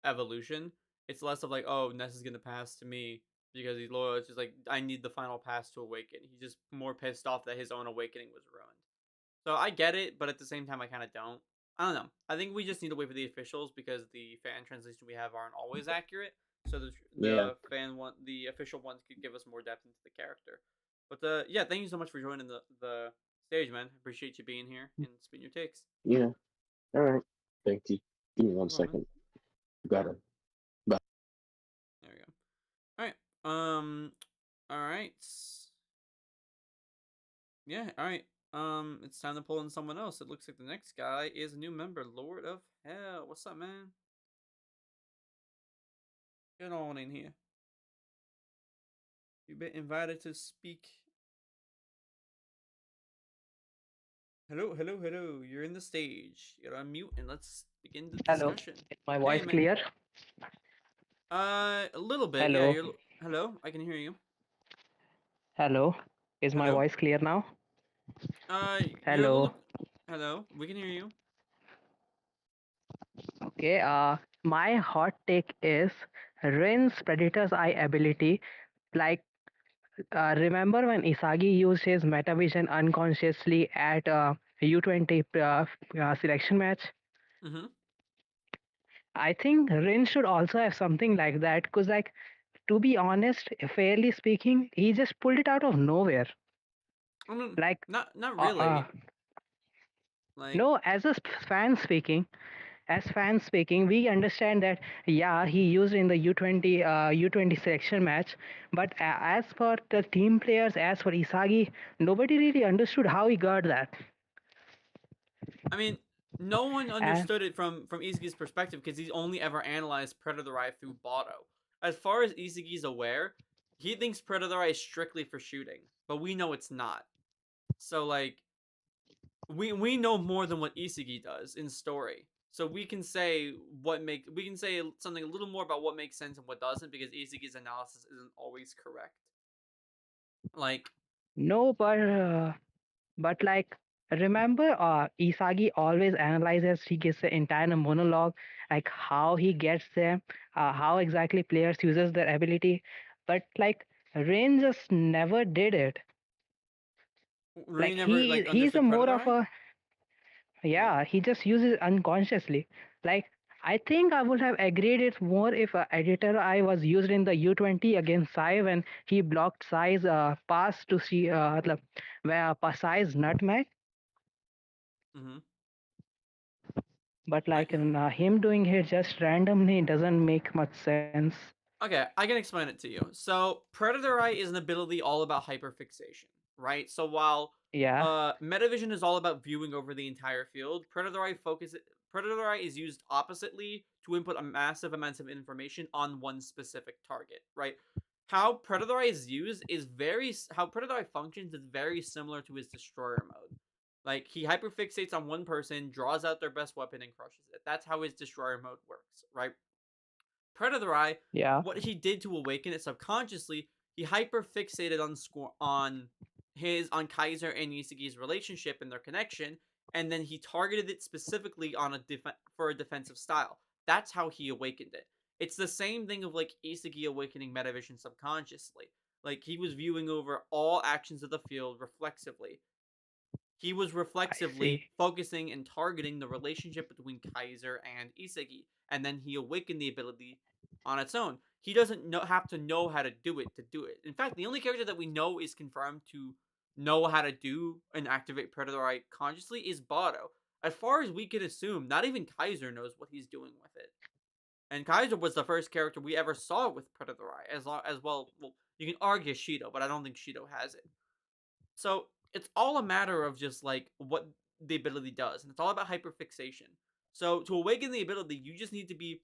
evolution. It's less of like, oh, Ness is gonna pass to me because he's loyal. It's just like, I need the final pass to awaken. He's just more pissed off that his own awakening was ruined. So I get it, but at the same time, I kind of don't. I don't know. I think we just need to wait for the officials because the fan translation we have aren't always accurate. So the official ones could give us more depth into the character. But yeah, thank you so much for joining the stage, man. Appreciate you being here and spitting your takes. Yeah. All right. Thank you. Give me 1 second. Got it. Bye. There we go. All right. All right. Yeah. All right. It's time to pull in someone else. It looks like the next guy is a new member, Lord of Hell. What's up, man? Get on in here. You've been invited to speak. Hello, hello, hello. You're in the stage. You're on mute, and let's begin the Hello. discussion. Is my voice man. clear? A little bit. Hello. Yeah. Hello. I can hear you. Hello. Is my Hello? voice clear now? You're a Hello. little. Hello. We can hear you. Okay. My hot take is Rin's Predator's Eye ability. Like, remember when Isagi used his Metavision unconsciously at U20 selection match? Mm-hmm. I think Rin should also have something like that. Because, like, to be honest, fairly speaking, he just pulled it out of nowhere. I mean, Like, not really. Like, no, as a fan speaking, we understand that yeah, he used in the U20 selection match, but as for the team players, as for Isagi, nobody really understood how he got that. I mean, no one understood it from Isagi's perspective because he's only ever analyzed Predator Eye through Bato. As far as Isagi's aware, he thinks Predator Eye is strictly for shooting, but we know it's not. So like, we know more than what Isagi does in story. So we can say something a little more about what makes sense and what doesn't because Isagi's analysis isn't always correct. Like, no, but like, remember, Isagi always analyzes. He gives the entire monologue, like how he gets there, how exactly players uses their ability, but like Rain just never did it. Rin Like never like he's a understood more Predator of Eye? a, yeah, he just uses it unconsciously. Like, I think I would have agreed it more if editor I was used in the U20 against Sai when he blocked Sai's pass to see where Sai's nutmeg. Mm-hmm. But like him doing it just randomly doesn't make much sense. Okay, I can explain it to you. So, Predator Eye is an ability all about hyperfixation, right? So while Yeah. Metavision is all about viewing over the entire field, Predator Eye is used oppositely to input a massive amounts of information on one specific target, right? How Predator Eye is used is how Predator Eye functions is very similar to his Destroyer mode. Like, he hyperfixates on one person, draws out their best weapon, and crushes it. That's how his Destroyer mode works, right? Predator Eye, Yeah. what he did to awaken it subconsciously, he hyperfixated on Kaiser and Isagi's relationship and their connection, and then he targeted it specifically on for a defensive style. That's how he awakened it. It's the same thing of like Isagi awakening Metavision subconsciously. Like, he was viewing over all actions of the field reflexively. He was reflexively focusing and targeting the relationship between Kaiser and Isagi, and then he awakened the ability on its own. He doesn't have to know how to do it to do it. In fact, the only character that we know is confirmed to know how to do and activate Predator Eye consciously is Bato. As far as we can assume, not even Kaiser knows what he's doing with it. And Kaiser was the first character we ever saw with Predator Eye, as well. Well, you can argue Shido, but I don't think Shido has it. So it's all a matter of just like what the ability does, and it's all about hyperfixation. So to awaken the ability, you just need to be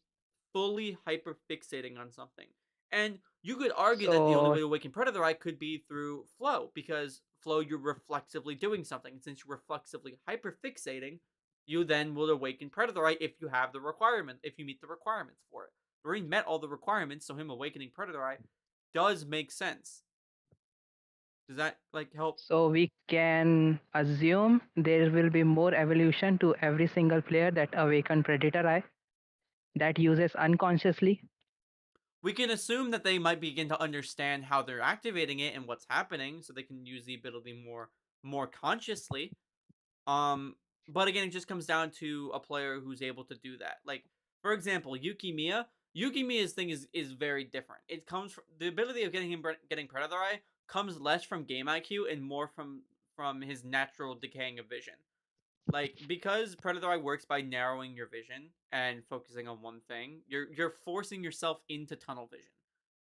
fully hyperfixating on something. And you could argue that the only way to awaken Predator Eye could be through flow, because flow, you're reflexively doing something. And since you're reflexively hyperfixating, you then will awaken Predator Eye if you have the requirement, if you meet the requirements for it. Marine met all the requirements, so him awakening Predator Eye does make sense. Does that like help? So we can assume there will be more evolution to every single player that awaken Predator Eye that uses unconsciously. We can assume that they might begin to understand how they're activating it and what's happening, so they can use the ability more consciously. But again, it just comes down to a player who's able to do that. Like, for example, Yuki Miya's thing is very different. It comes from the ability of getting Predator Eye comes less from game IQ and more from his natural decaying of vision. Like, because Predator Eye works by narrowing your vision and focusing on one thing, you're forcing yourself into tunnel vision.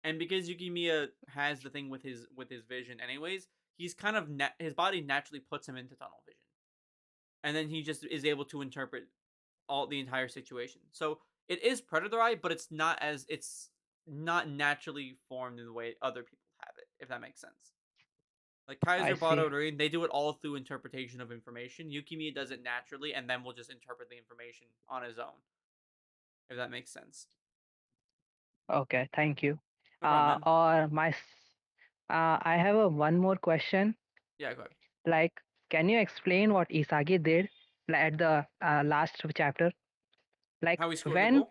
And because Yukimiya has the thing with his vision anyways, he's kind of his body naturally puts him into tunnel vision. And then he just is able to interpret the entire situation. So it is predator eye, but it's not naturally formed in the way other people have it, if that makes sense. Like Kaiser, I see. Bado, Rin, they do it all through interpretation of information. Yukimiya does it naturally, and then will just interpret the information on his own, if that makes sense. Okay, thank you. No problem, man. I have one more question. Yeah, go ahead. Like, can you explain what Isagi did at the last chapter? Like How he scored the when goal?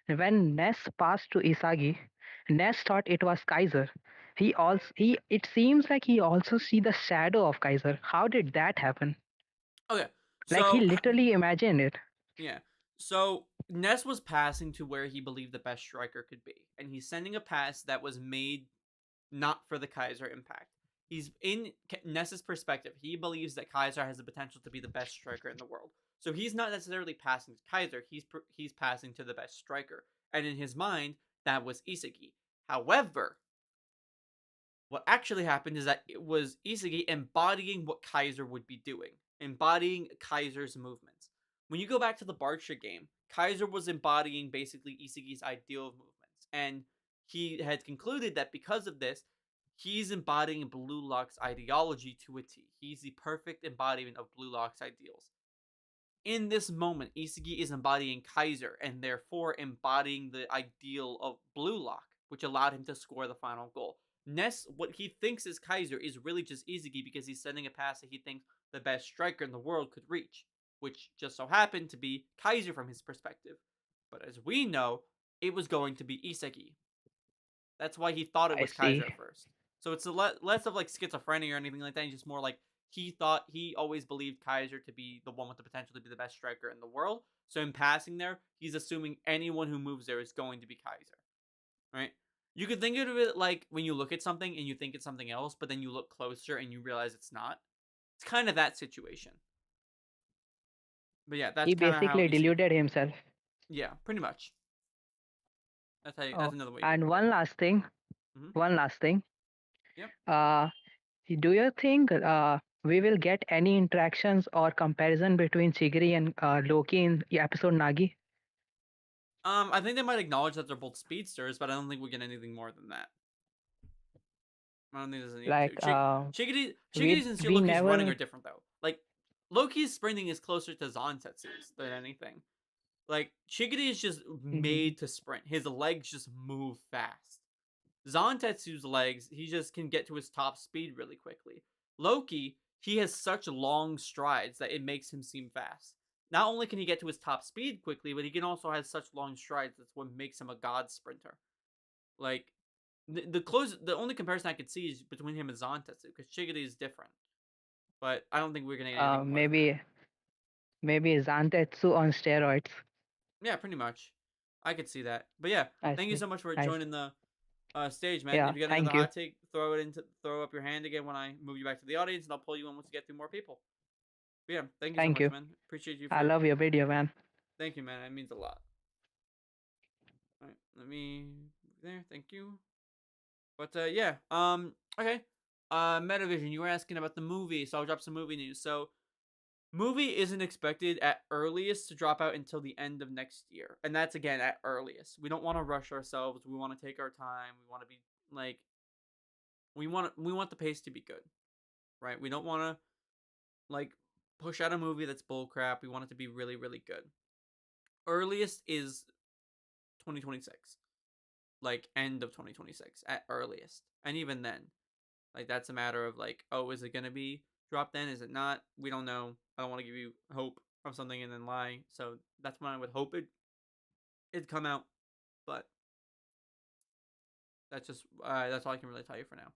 Ness passed to Isagi, Ness thought it was Kaiser. It seems like he also see the shadow of Kaiser. How did that happen? Okay, Like so he literally imagined it. yeah. So Ness was passing to where he believed the best striker could be, and he's sending a pass that was made not for the Kaiser impact. He's in Ness's perspective. He believes that Kaiser has the potential to be the best striker in the world. So he's not necessarily passing to Kaiser. He's passing to the best striker, and in his mind, that was Isagi. However, what actually happened is that it was Isagi embodying what Kaiser would be doing, embodying Kaiser's movements. When you go back to the Barca game, Kaiser was embodying basically Isagi's ideal of movements, and he had concluded that because of this, he's embodying BLUELOCK's ideology to a T. He's the perfect embodiment of BLUELOCK's ideals. In this moment, Isagi is embodying Kaiser, and therefore embodying the ideal of BLUELOCK, which allowed him to score the final goal. Ness, what he thinks is Kaiser, is really just Isagi because he's sending a pass that he thinks the best striker in the world could reach, which just so happened to be Kaiser from his perspective. But as we know, it was going to be Isagi. That's why he thought it I was see. Kaiser at first. So it's less of like schizophrenia or anything like that. It's just more like he always believed Kaiser to be the one with the potential to be the best striker in the world. So in passing there, he's assuming anyone who moves there is going to be Kaiser. Right? You could think of it like when you look at something and you think it's something else, but then you look closer and you realize it's not. It's kind of that situation. But yeah, that's He kind of how basically Isagi. deluded himself. Yeah, pretty much. That's how. Oh, That's another way. and one last thing. Mhm. One last thing. Yep. Do you think we will get any interactions or comparison between Chigiri and Loki in episode Nagi? I think they might acknowledge that they're both speedsters, but I don't think we get anything more than that. I don't think there's a need Like to. Chigiri's and we Loki's running never. are different though. Like Loki's sprinting is closer to Zantetsu's than anything. Like Chigiri is just made to sprint. His legs just move fast. Zantetsu's legs, he just can get to his top speed really quickly. Loki, he has such long strides that it makes him seem fast. Not only can he get to his top speed quickly, but he can also have such long strides. That's what makes him a god sprinter. Like the only comparison I could see is between him and Zantetsu, because Chigiri is different. But I don't think we're gonna get anything more than that. Maybe Zantetsu on steroids. Yeah, pretty much. I could see that. But yeah, thank you so much for I see. joining the stage, man. Yeah, If you got thank another you. hot take, throw up your hand again when I move you back to the audience, and I'll pull you in once we get through more people. But yeah, thank you Thank so you. much, man. Appreciate you. I love your video, man. Thank you, man. That means a lot. All right, let me there. Thank you. But yeah, okay. Metavision, you were asking about the movie, so I'll drop some movie news. So, movie isn't expected at earliest to drop out until the end of next year, and that's again at earliest. We don't want to rush ourselves. We want to take our time. We want to be like, we want the pace to be good, right? We don't want to like push out a movie that's bullcrap. We want it to be really, really good. Earliest is 2026, like end of 2026 at earliest, and even then, like that's a matter of like, oh, is it gonna be dropped then? Is it not? We don't know. I don't want to give you hope of something and then lie. So that's when I would hope it'd come out, but that's just that's all I can really tell you for now.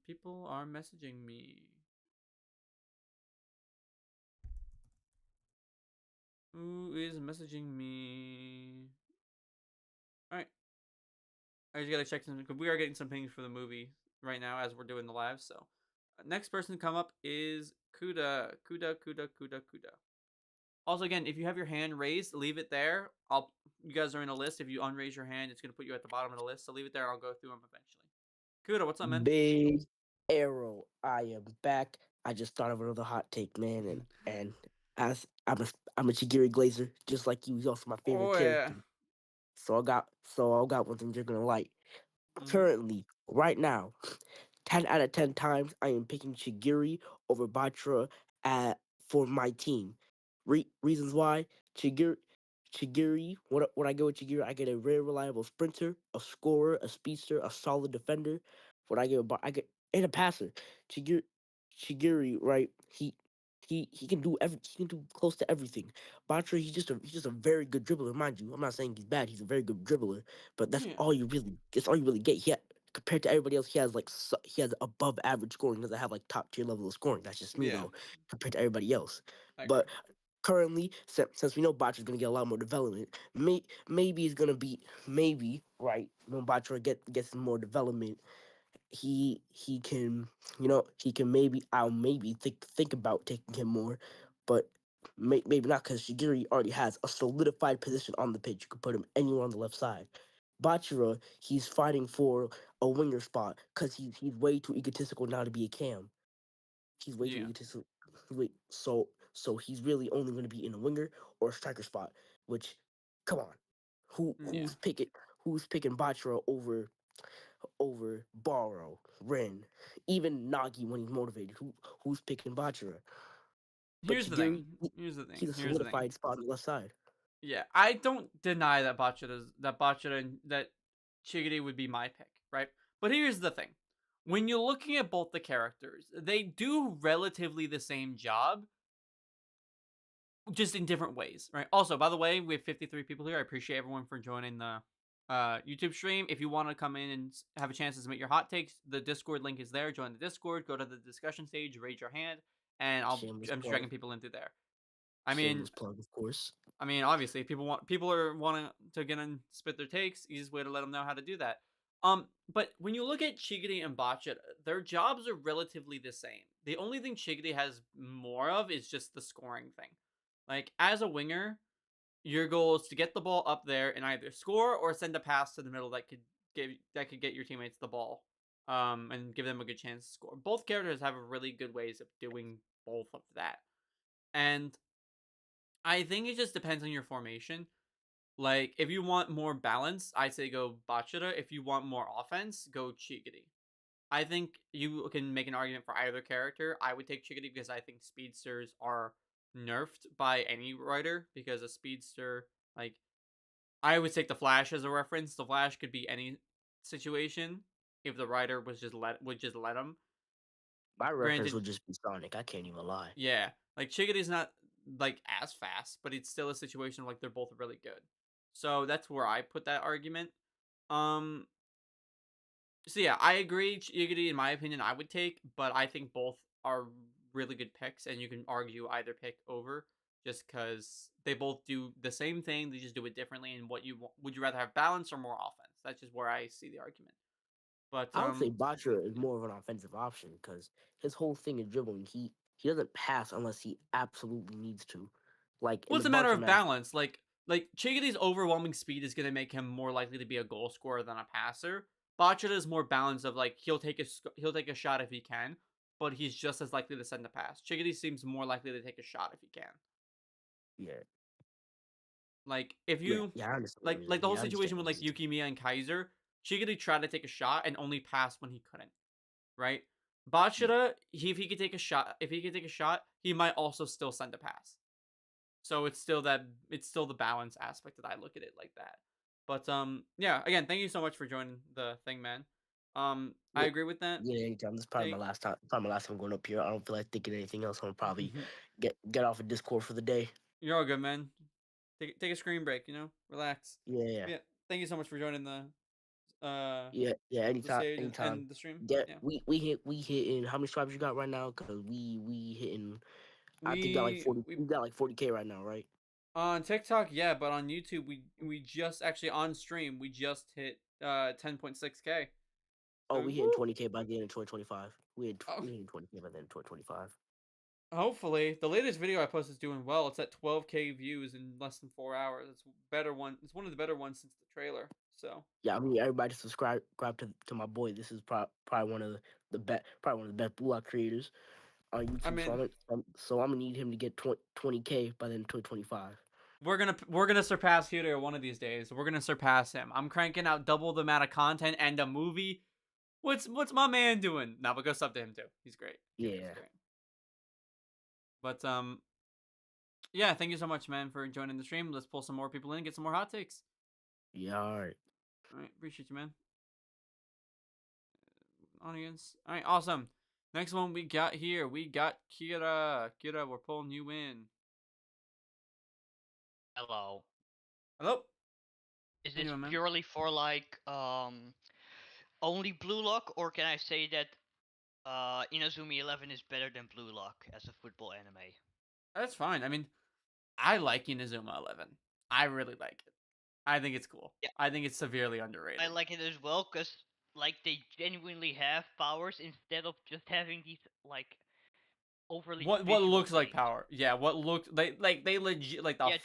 People are messaging me. Who is messaging me? All right. I just gotta check something because we are getting some pings for the movie right now as we're doing the live. So, next person to come up is Kuda. Kuda. Also, again, if you have your hand raised, leave it there. you guys are in a list. If you unraise your hand, it's gonna put you at the bottom of the list. So leave it there. I'll go through them eventually. Kuda, what's up, man? Big Arrow, I am back. I just thought of another hot take, man, and as I'm a Chigiri Glazer, just like you. He's also my favorite Oh yeah. character. So I got one thing you're gonna like. Mhm. Currently, right now, 10 out of 10 times I am picking Chigiri over Batra for my team. Reasons why Chigiri, when I go with Chigiri, I get a very reliable sprinter, a scorer, a speedster, a solid defender. When I get and a passer. Chigiri, right? He can do he can do close to everything. Batra, he's just a very good dribbler, mind you. I'm not saying he's bad. He's a very good dribbler, but that's Yeah. all you really get. Compared to everybody else, he has he has above average scoring. He doesn't have like top tier level of scoring. That's just me Yeah. though, compared to everybody else. I agree. But currently, since we know Batra's gonna get a lot more development, maybe it's gonna be right when Batra gets more development, he can he can I'll maybe think about taking him more, but maybe not because Shigiri already has a solidified position on the pitch. You could put him anywhere on the left side. Bachira, he's fighting for a winger spot because he's way too egotistical now to be a cam. He's way too Yeah. egotistical. So he's really only going to be in a winger or a striker spot. Which, come on, Yeah. who's picking Bachira over Borrow, Ren, even Nagi when he's motivated? Who's picking Bachira? But Here's the thing. Shigiri, Here's the thing. he's a Here's the thing. solidified spot on the left side. Yeah, I don't deny that that Chigiri would be my pick, right? But here's the thing. When you're looking at both the characters, they do relatively the same job, just in different ways, right? Also, by the way, we have 53 people here. I appreciate everyone for joining the YouTube stream. If you want to come in and have a chance to submit your hot takes, the Discord link is there. Join the Discord, go to the discussion stage, raise your hand, and I'm just dragging people in through there. I mean, shameless plug, of course. I mean, obviously, if people are wanting to get in, spit their takes, easiest way to let them know how to do that. But when you look at Chigiri and Bachira, their jobs are relatively the same. The only thing Chigiri has more of is just the scoring thing. Like, as a winger, your goal is to get the ball up there and either score or send a pass to the middle that could get your teammates the ball, and give them a good chance to score. Both characters have really good ways of doing both of that, and I think it just depends on your formation. Like, if you want more balance, I say go Bachira. If you want more offense, go Chigiri. I think you can make an argument for either character. I would take Chigiri because I think speedsters are nerfed by any writer, because a speedster, like, I would take the Flash as a reference. The Flash could be any situation if the writer would just let him. My reference Granted, would just be Sonic. I can't even lie. yeah, like Chigiri's not like as fast, but it's still a situation like they're both really good. So that's where I put that argument. So yeah, I agree. Chigiri, in my opinion, I would take, but I think both are really good picks, and you can argue either pick over, just because they both do the same thing. They just do it differently. And would you rather have balance or more offense? That's just where I see the argument. But I would say Bachira is more of an offensive option because his whole thing is dribbling. He doesn't pass unless he absolutely needs to. Like, well, in it's the a matter Barca of match, balance. Like Chigiri's overwhelming speed is going to make him more likely to be a goal scorer than a passer. Bachira is more balanced of, like, he'll take a shot if he can, but he's just as likely to send a pass. Chigiri seems more likely to take a shot if he can. yeah. Like, if you I understand. like the whole Yeah, I situation with, like, understand. Yukimiya and Kaiser, Chigiri tried to take a shot and only passed when he couldn't. Right? Bachira, if he could take a shot, he might also still send a pass. So it's still the balance aspect that I look at it like that. But yeah, again, thank you so much for joining the thing, man. I agree with that. Yeah, anytime. This is probably my last time. Probably my last time going up here. I don't feel like thinking anything else. I'm gonna probably get off of Discord for the day. You're all good, man. Take a screen break. Relax. Yeah. Yeah. Thank you so much for joining the Yeah. Anytime. and the stream. Yeah. Yeah. We hitting how many subscribers you got right now? Cause we hitting. I think we got like 40. We got like 40K right now, right? On TikTok, yeah, but on YouTube, we just actually on stream we just hit 10.6K. Oh, we hitting 20K by the end of 2025. We hitting 20K by the end of 2025. Hopefully, the latest video I posted is doing well. It's at 12K views in less than 4 hours. It's better one. It's one of the better ones since the trailer. So Yeah, I mean everybody subscribe to my boy. This is probably one of the best, probably one of the best BLUELOCK creators on YouTube. I mean, So I'm gonna need him to get 20K by the end of 2025. we're gonna surpass Hiro one of these days. We're gonna surpass him. I'm cranking out double the amount of content and a movie. What's my man doing? Nah, but go sub to him too. He's great. He's Yeah. great. But yeah, thank you so much, man, for joining the stream. Let's pull some more people in and get some more hot takes. Yeah, all right. All right, appreciate you, man. Audience. All right, awesome. Next one we got here. We got Kira. Kira, we're pulling you in. Hello. Hello. Is How you this doing, man? purely for like only BLUELOCK, or can I say that Inazuma 11 is better than BLUELOCK as a football anime? That's fine. I mean, I like Inazuma 11. I really like it. I think it's cool. Yeah. I think it's severely underrated. I like it as well because like they genuinely have powers instead of just having these like overly what visual looks like things. power. Yeah, what looked they legit like the Yeah, just-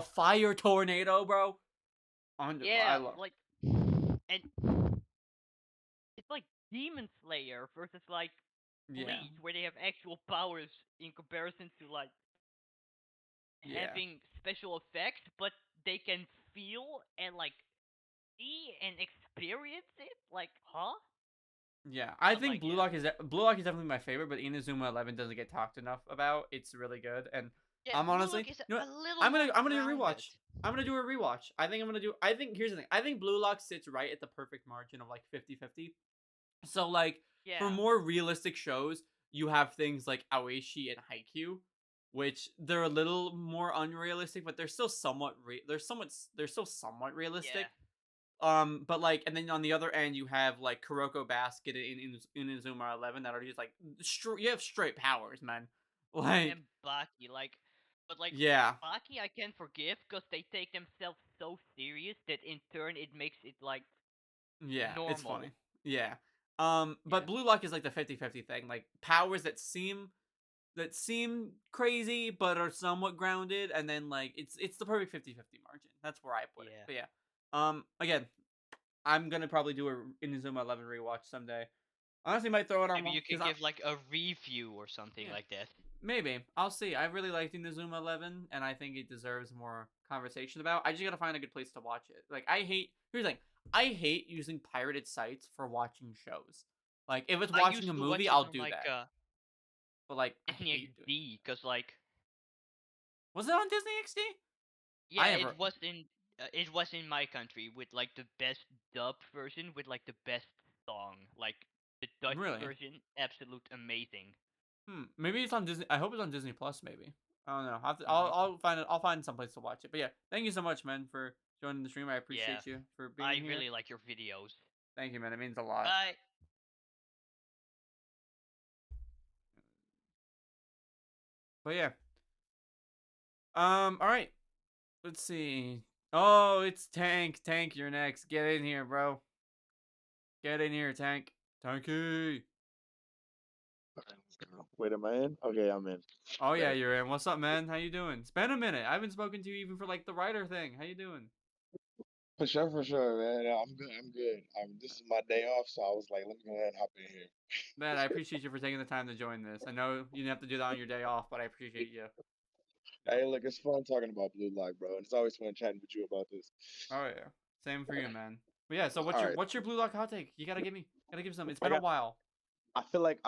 fire tornado, bro. I Yeah, love. like and it's like Demon Slayer versus like Yeah. Bleach, where they have actual powers in comparison to like Yeah. having special effects, but they can feel and like see and experience it. Like, huh? Yeah, I I'm think like, yeah. BLUELOCK is definitely my favorite, but Inazuma 11 doesn't get talked enough about. It's really good, and Yeah, I'm honestly, BLUELOCK is you know a what? little I'm more gonna do a grounded. rewatch. I'm gonna do a rewatch. I think here's the thing. I think BLUELOCK sits right at the perfect margin of like 50-50. So like for Yeah. more realistic shows, you have things like Aoishi and Haikyuu, which they're a little more unrealistic, but they're still somewhat realistic. But like, and then on the other end, you have like Kuroko Basket in Inazuma 11 that are just like you have straight powers, man. Like, And Baki, but like, yeah, Baki I can forgive because they take themselves so serious that in turn it makes it like yeah, normal. it's funny. Yeah. But BLUELOCK is like the 50-50 thing, like powers that seem crazy but are somewhat grounded, and then like it's the perfect 50-50 margin. That's where I put it. But yeah. Again, I'm gonna probably do a Inazuma 11 rewatch someday. Honestly, might throw it on. Maybe you can give like a review or something like that. Maybe. I'll see. I really liked Inazuma 11, and I think it deserves more conversation about. I just gotta find a good place to watch it. Like, here's the thing. I hate using pirated sites for watching shows. Like, if it's watching a movie, I'll do that. But like, Disney XD, because like, was it on Disney XD? Yeah, it was in my country with like the best dubbed version with like the best song. Like the Dutch version, absolute amazing. Maybe it's on Disney. I hope it's on Disney Plus. Maybe I don't know. I'll find it. I'll find someplace to watch it. But yeah, thank you so much, man, for joining the stream. I appreciate you for being here. I really like your videos. Thank you, man. It means a lot. Bye. But yeah. All right. Let's see. Oh, it's Tank. Tank, you're next. Get in here, bro. Get in here, Tank. Tanky. Wait, am I in? Okay, I'm in. Oh yeah, you're in. What's up, man? How you doing? It's been a minute. I haven't spoken to you even for like the writer thing. How you doing? For sure, man. I'm good. This is my day off, so I was like, let me go ahead and hop in here. Man, I appreciate you for taking the time to join this. I know you didn't have to do that on your day off, but I appreciate you. Hey, look, it's fun talking about BLUELOCK, bro, and it's always fun chatting with you about this. Oh yeah, same for you, man. But yeah, so what's your BLUELOCK hot take? You gotta give some. It's been a while. I feel like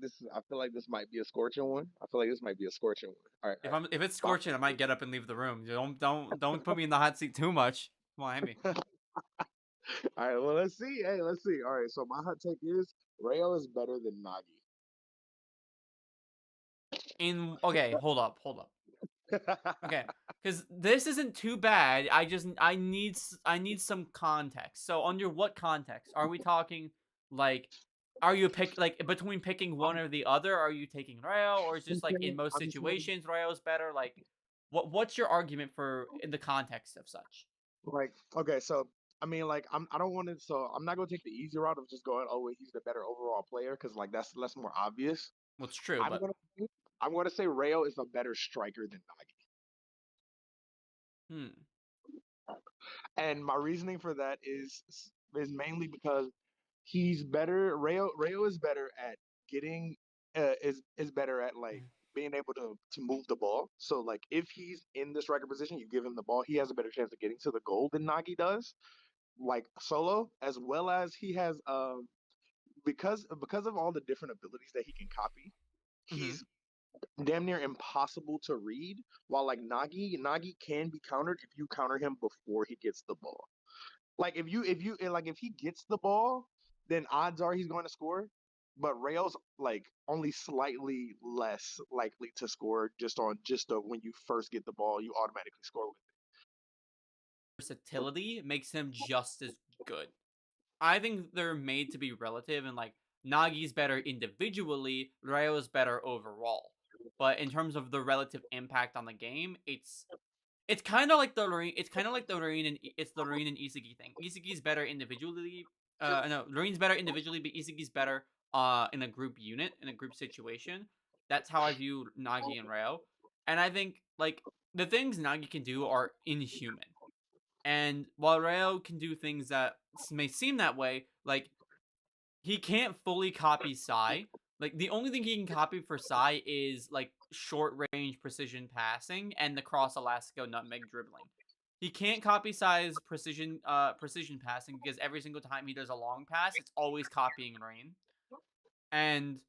this might be a scorching one. I feel like this might be a scorching one. All right. If it's scorching, I might get up and leave the room. Don't put me in the hot seat too much. Come on, hit me. All right, well, let's see. Hey, let's see. All right, so my hot take is Rayo is better than Nagi. Okay, hold up. Okay, because this isn't too bad. I need some context. So under what context are we talking? Like, are you between picking one or the other? Are you taking Rayo, or is just like in most situations Rayo's better? Like, what's your argument for in the context of such? Like, okay, so I mean, like, I don't want to. So I'm not gonna take the easy route of just going, oh, wait, he's the better overall player, because like that's more obvious. What's true, I'm but gonna say Rayo is a better striker than Nagi. And my reasoning for that is mainly because he's better. Rayo is better at getting is better at like being able to move the ball. So like if he's in the striker position, you give him the ball, he has a better chance of getting to the goal than Nagi does. Like solo, as well as he has because of all the different abilities that he can copy, he's damn near impossible to read. While like Nagi can be countered if you counter him before he gets the ball. Like if he gets the ball, then odds are he's going to score. But Rayo's like only slightly less likely to score just when you first get the ball, you automatically score with it. Versatility makes him just as good. I think they're made to be relative, and like Nagi's better individually, Rayo's better overall. But in terms of the relative impact on the game, it's kind of like the Loreen. It's kind of like the Loreen and Isagi thing. Isagi's better individually. No, Loreen's better individually, but Isagi's better in a group unit, in a group situation. That's how I view Nagi and Rayo. And I think like the things Nagi can do are inhuman. And while Rayo can do things that may seem that way, like he can't fully copy Sai. Like the only thing he can copy for Sai is like short range precision passing and the cross Elasco nutmeg dribbling. He can't copy Sai's precision passing because every single time he does a long pass, it's always copying Rain. And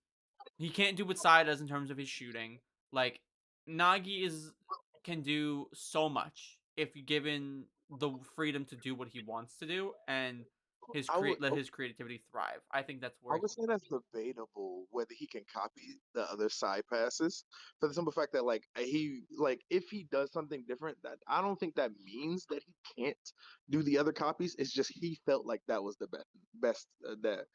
he can't do what Sai does in terms of his shooting. Like Nagi can do so much if given the freedom to do what he wants to do and let his creativity thrive. I think that's where I would say that's debatable whether he can copy the other side passes for the simple fact that if he does something different, that I don't think that means that he can't do the other copies. It's just he felt like that was the best that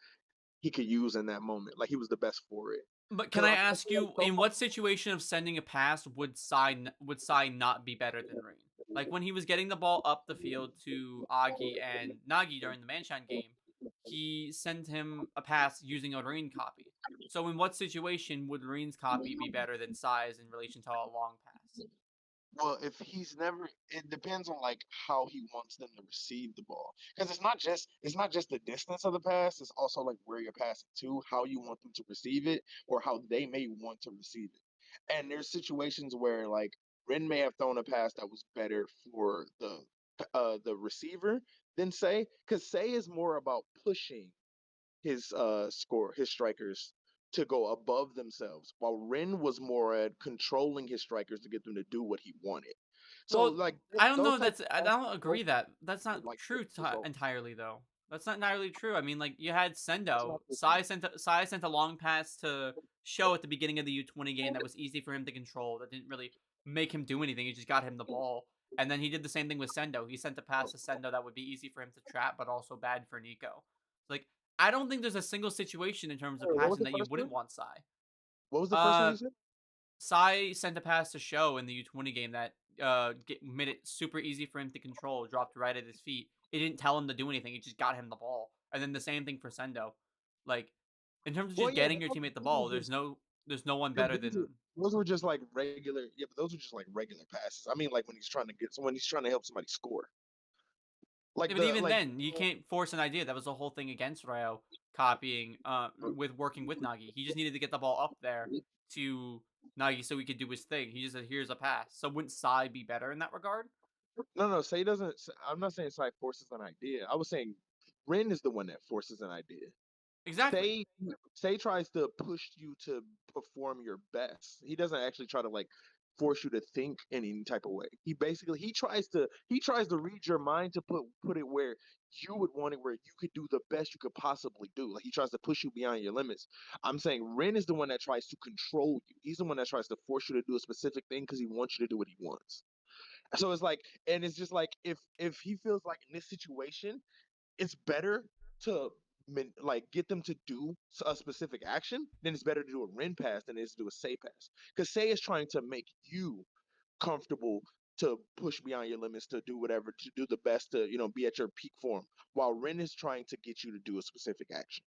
he could use in that moment. Like he was the best for it. But can I ask you, in what situation of sending a pass would Sai not be better than Rain? Like when he was getting the ball up the field to Agi and Nagi during the Manshan game, he sent him a pass using a Rain copy. So in what situation would Rain's copy be better than Sai's in relation to a long pass? Well, if he's never, it depends on like how he wants them to receive the ball, because it's not just the distance of the pass. It's also like where you're passing to, how you want them to receive it, or how they may want to receive it. And there's situations where like Ren may have thrown a pass that was better for the receiver than Say, because Say is more about pushing his strikers to go above themselves, while Ren was more at controlling his strikers to get them to do what he wanted. So like I don't know. I don't agree that that's not true entirely though. That's not entirely true. I mean, like you had Sendo. Sai sent a long pass to Show at the beginning of the U20 game that was easy for him to control. That didn't really make him do anything. It just got him the ball. And then he did the same thing with Sendo. He sent a pass to Sendo that would be easy for him to trap, but also bad for Nico. Like I don't think there's a single situation in terms of passing that you wouldn't want Sai. What was the first one you said? Sai sent a pass to Show in the U20 game that made it super easy for him to control, dropped right at his feet. It didn't tell him to do anything. It just got him the ball. And then the same thing for Sendo. Like, in terms of just getting your teammate the ball, there's no one better than... Those were just like regular... Yeah, but those were just like regular passes. I mean, like when he's trying to help somebody score. Like yeah, but even then, you can't force an idea. That was the whole thing against Rayo copying, with working with Nagi. He just needed to get the ball up there to Nagi so he could do his thing. He just said, here's a pass. So wouldn't Sai be better in that regard? No, Sai doesn't. I'm not saying Sai forces an idea. I was saying Ren is the one that forces an idea. Exactly. Say tries to push you to perform your best. He doesn't actually try to like force you to think in any type of way. He tries to read your mind to put it where you would want it, where you could do the best you could possibly do. Like he tries to push you beyond your limits. I'm saying Ren is the one that tries to control you. He's the one that tries to force you to do a specific thing because he wants you to do what he wants. So it's like, and it's just like if he feels like in this situation, it's better to like get them to do a specific action, then it's better to do a Ren pass than it is to do a Say pass. Because Say is trying to make you comfortable to push beyond your limits, to do whatever, to do the best, to be at your peak form, while Ren is trying to get you to do a specific action.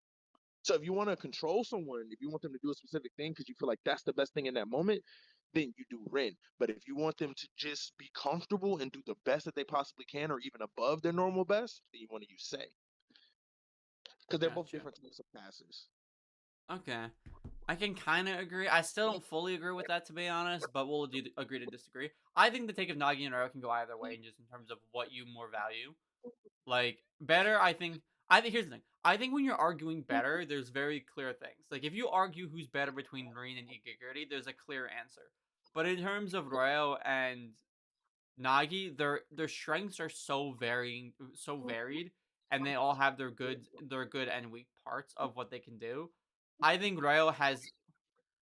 So if you want to control someone, if you want them to do a specific thing because you feel like that's the best thing in that moment, then you do Rin. But if you want them to just be comfortable and do the best that they possibly can, or even above their normal best, then you want to use Sei. Because they're both different types of passers. Okay. I can kind of agree. I still don't fully agree with that, to be honest, but we'll agree to disagree. I think the take of Nagi and Ryo can go either way, just in terms of what you more value. Like, better, I think here's the thing. I think when you're arguing better, there's very clear things. Like, if you argue who's better between Rin and Igigiri, there's a clear answer. But in terms of Ryo and Nagi, their strengths are so varied, and they all have their good and weak parts of what they can do. I think Ryo has.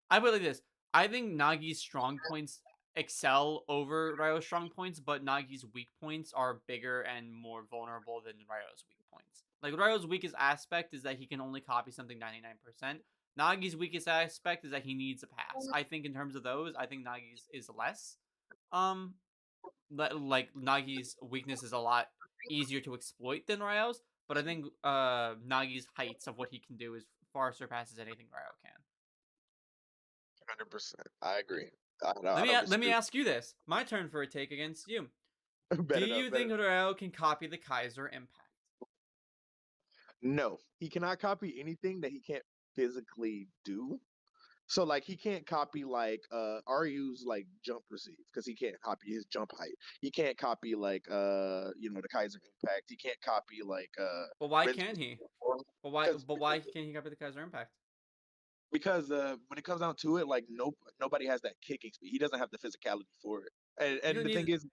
I put it like this. I think Nagi's strong points excel over Ryo's strong points, but Nagi's weak points are bigger and more vulnerable than Ryo's weak points. Like, Ryo's weakest aspect is that he can only copy something 99%. Nagi's weakest aspect is that he needs a pass. I think in terms of those, I think Nagi's is less. Like, Nagi's weakness is a lot easier to exploit than Ryo's, but I think Nagi's heights of what he can do is far surpasses anything Ryo can. 100%. I agree. Let me ask you this. My turn for a take against you. Do you think Ryo can copy the Kaiser impact? No, he cannot copy anything that he can't physically do. So like he can't copy like Ryu's like jump receive because he can't copy his jump height. He can't copy like the Kaiser impact. He can't copy like But why can't he? But why can't he copy the Kaiser impact? Because when it comes down to it, like nobody has that kicking speed. He doesn't have the physicality for it. And the thing is,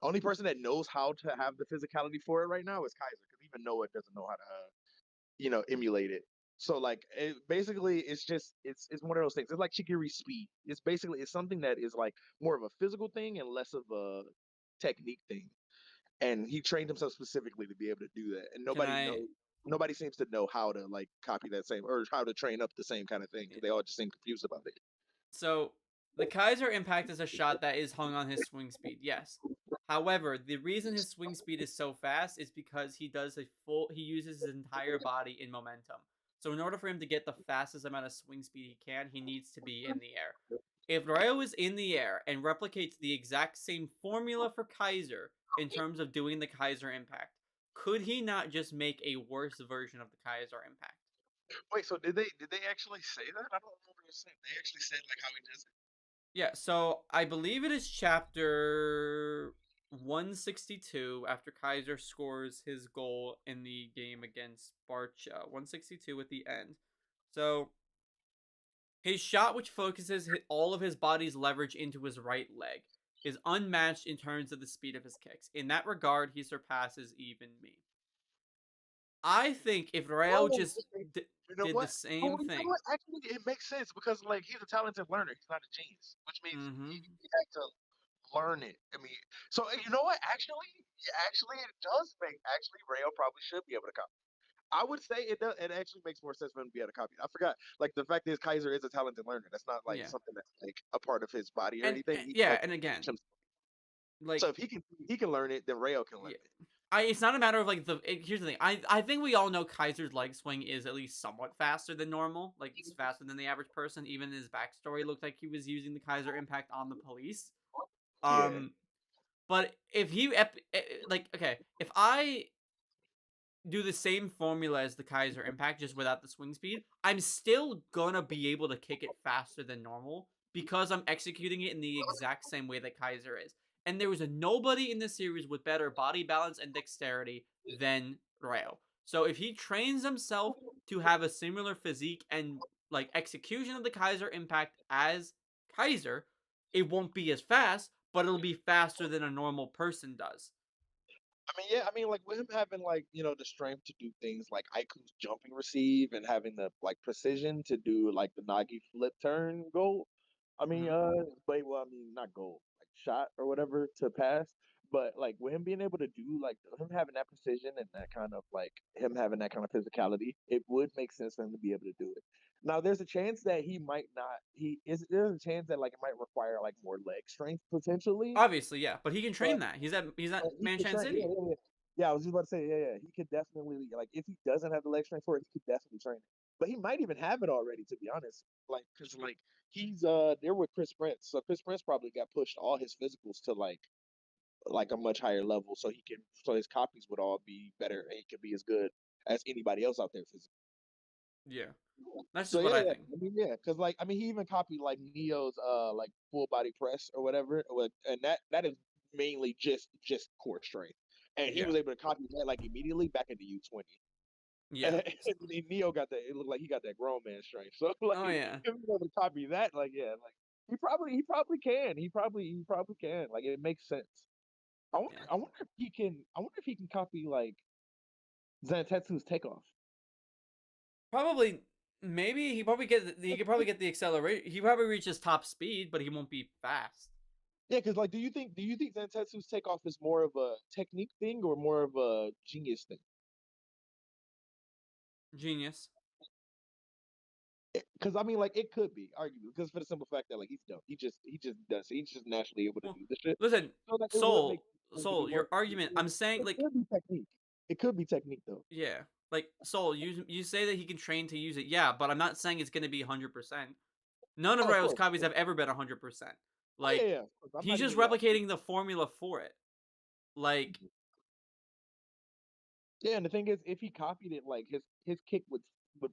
only person that knows how to have the physicality for it right now is Kaiser, because even Noah doesn't know how to emulate it. So like basically it's one of those things. It's like Shigiri's speed. It's something that is like more of a physical thing and less of a technique thing. And he trained himself specifically to be able to do that. And nobody seems to know how to like copy that same, or how to train up the same kind of thing. They all just seem confused about it. So the Kaiser impact is a shot that is hung on his swing speed, yes. However, the reason his swing speed is so fast is because he uses his entire body in momentum. So in order for him to get the fastest amount of swing speed he can, he needs to be in the air. If Ryo is in the air and replicates the exact same formula for Kaiser in terms of doing the Kaiser impact, could he not just make a worse version of the Kaiser impact? Wait, so did they actually say that? I don't remember you saying. They actually said like how he does it. Yeah, so I believe it is chapter 162 after Kaiser scores his goal in the game against Barcha. 162 at the end. So his shot, which focuses all of his body's leverage into his right leg, is unmatched in terms of the speed of his kicks. In that regard, he surpasses even me. I think if Ryo just did the same thing. Actually, it makes sense because like he's a talented learner. He's not a genius, which means he had to learn it. I mean, so you know what? Actually, it does make. Actually, Ryo probably should be able to copy. I would say it does. It actually makes more sense for him to be able to copy. I forgot. Like the fact is, Kaiser is a talented learner. That's not like something that's like a part of his body or anything. And again, like, so if he can learn it, then Ryo can learn it. It's not a matter of like here's the thing. I think we all know Kaiser's leg swing is at least somewhat faster than normal. Like, it's faster than the average person. Even his backstory looked like he was using the Kaiser impact on the police. But if he if I do the same formula as the Kaiser impact just without the swing speed, I'm still gonna be able to kick it faster than normal because I'm executing it in the exact same way that Kaiser is. And there was nobody in the series with better body balance and dexterity than Ryo. So if he trains himself to have a similar physique and like execution of the Kaiser impact as Kaiser, it won't be as fast, but it'll be faster than a normal person does. I mean, like with him having like the strength to do things like Aiku's jumping receive and having the like precision to do like the Nagi flip turn goal. I mean, not goal, like shot or whatever to pass. But like with him being able to do like him having that precision and that kind of like him having that kind of physicality, it would make sense for him to be able to do it. Now, there's a chance that he might not. There's a chance that like it might require like more leg strength potentially. Obviously, yeah, but he can train that. He's at Manchan City. Yeah, I was just about to say, yeah. He could definitely like if he doesn't have the leg strength for it, he could definitely train it. but he might even have it already, to be honest. Like, cause like he's there with Chris Prince, so Chris Prince probably got pushed all his physicals to like a much higher level, so his copies would all be better and he could be as good as anybody else out there physically. Yeah, that's So just what I yeah, think. I mean, yeah, because like I mean, he even copied like Neo's like full body press or whatever, and that is mainly just core strength, and he Yeah. was able to copy that like immediately back into U20. Yeah. And Neo got that. It looked like he got that grown man strength. So like, Oh yeah. if he's able to copy that, like yeah, like he probably can. He probably can. Like it makes sense. Yeah. I wonder if he can. I wonder if he can copy like Zantetsu's takeoff. Probably. Maybe he could probably get the acceleration. He probably reaches top speed, but he won't be fast. Yeah, because like, do you think Zantetsu's takeoff is more of a technique thing or more of a genius thing? Genius. Because I mean, like, it could be arguably because for the simple fact that like he's dope. He just does. He's just naturally able to do this shit. Listen, So, like, Soul, your argument. I'm saying like it could be technique. It could be technique though. Yeah, like Soul. You say that he can train to use it. Yeah, but I'm not saying it's gonna be 100%. None of Ryo's copies have ever been 100%. Like yeah. he's just replicating the formula for it. Like yeah, and the thing is, if he copied it, like his kick would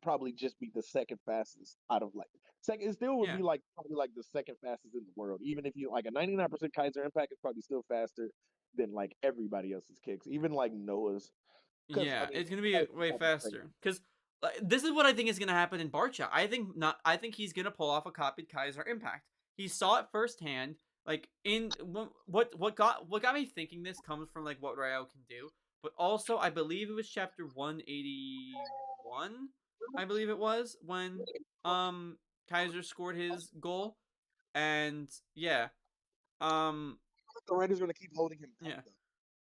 probably just be the second fastest out of like second. It still would be like probably like the second fastest in the world. Even if you like a 99% Kaiser impact is probably still faster than like everybody else's kicks, even like Noah's. Yeah, I mean, it's gonna be way faster. Because this is what I think is gonna happen in Barcha. I think he's gonna pull off a copied Kaiser impact. He saw it firsthand. Like in what got me thinking this comes from like what Ryo can do, but also I believe it was chapter 181. I believe it was when Kaiser scored his goal, and yeah, the writer's gonna keep holding him back.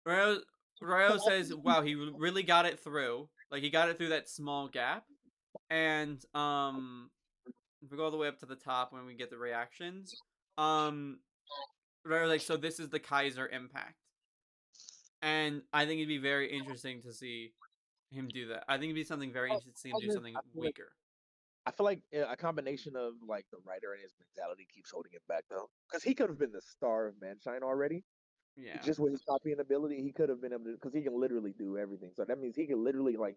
Yeah, Ryo says, "Wow, he really got it through. Like he got it through that small gap." And if we go all the way up to the top when we get the reactions, Ryo's like, "So this is the Kaiser impact," and I think it'd be very interesting to see him do that. I think it'd be something very interesting to see him do something weaker. I feel like a combination of like the writer and his mentality keeps holding him back though, because he could have been the star of Manshine already. Yeah. Just with his copying ability, he could have been able to, because he can literally do everything. So that means he can literally like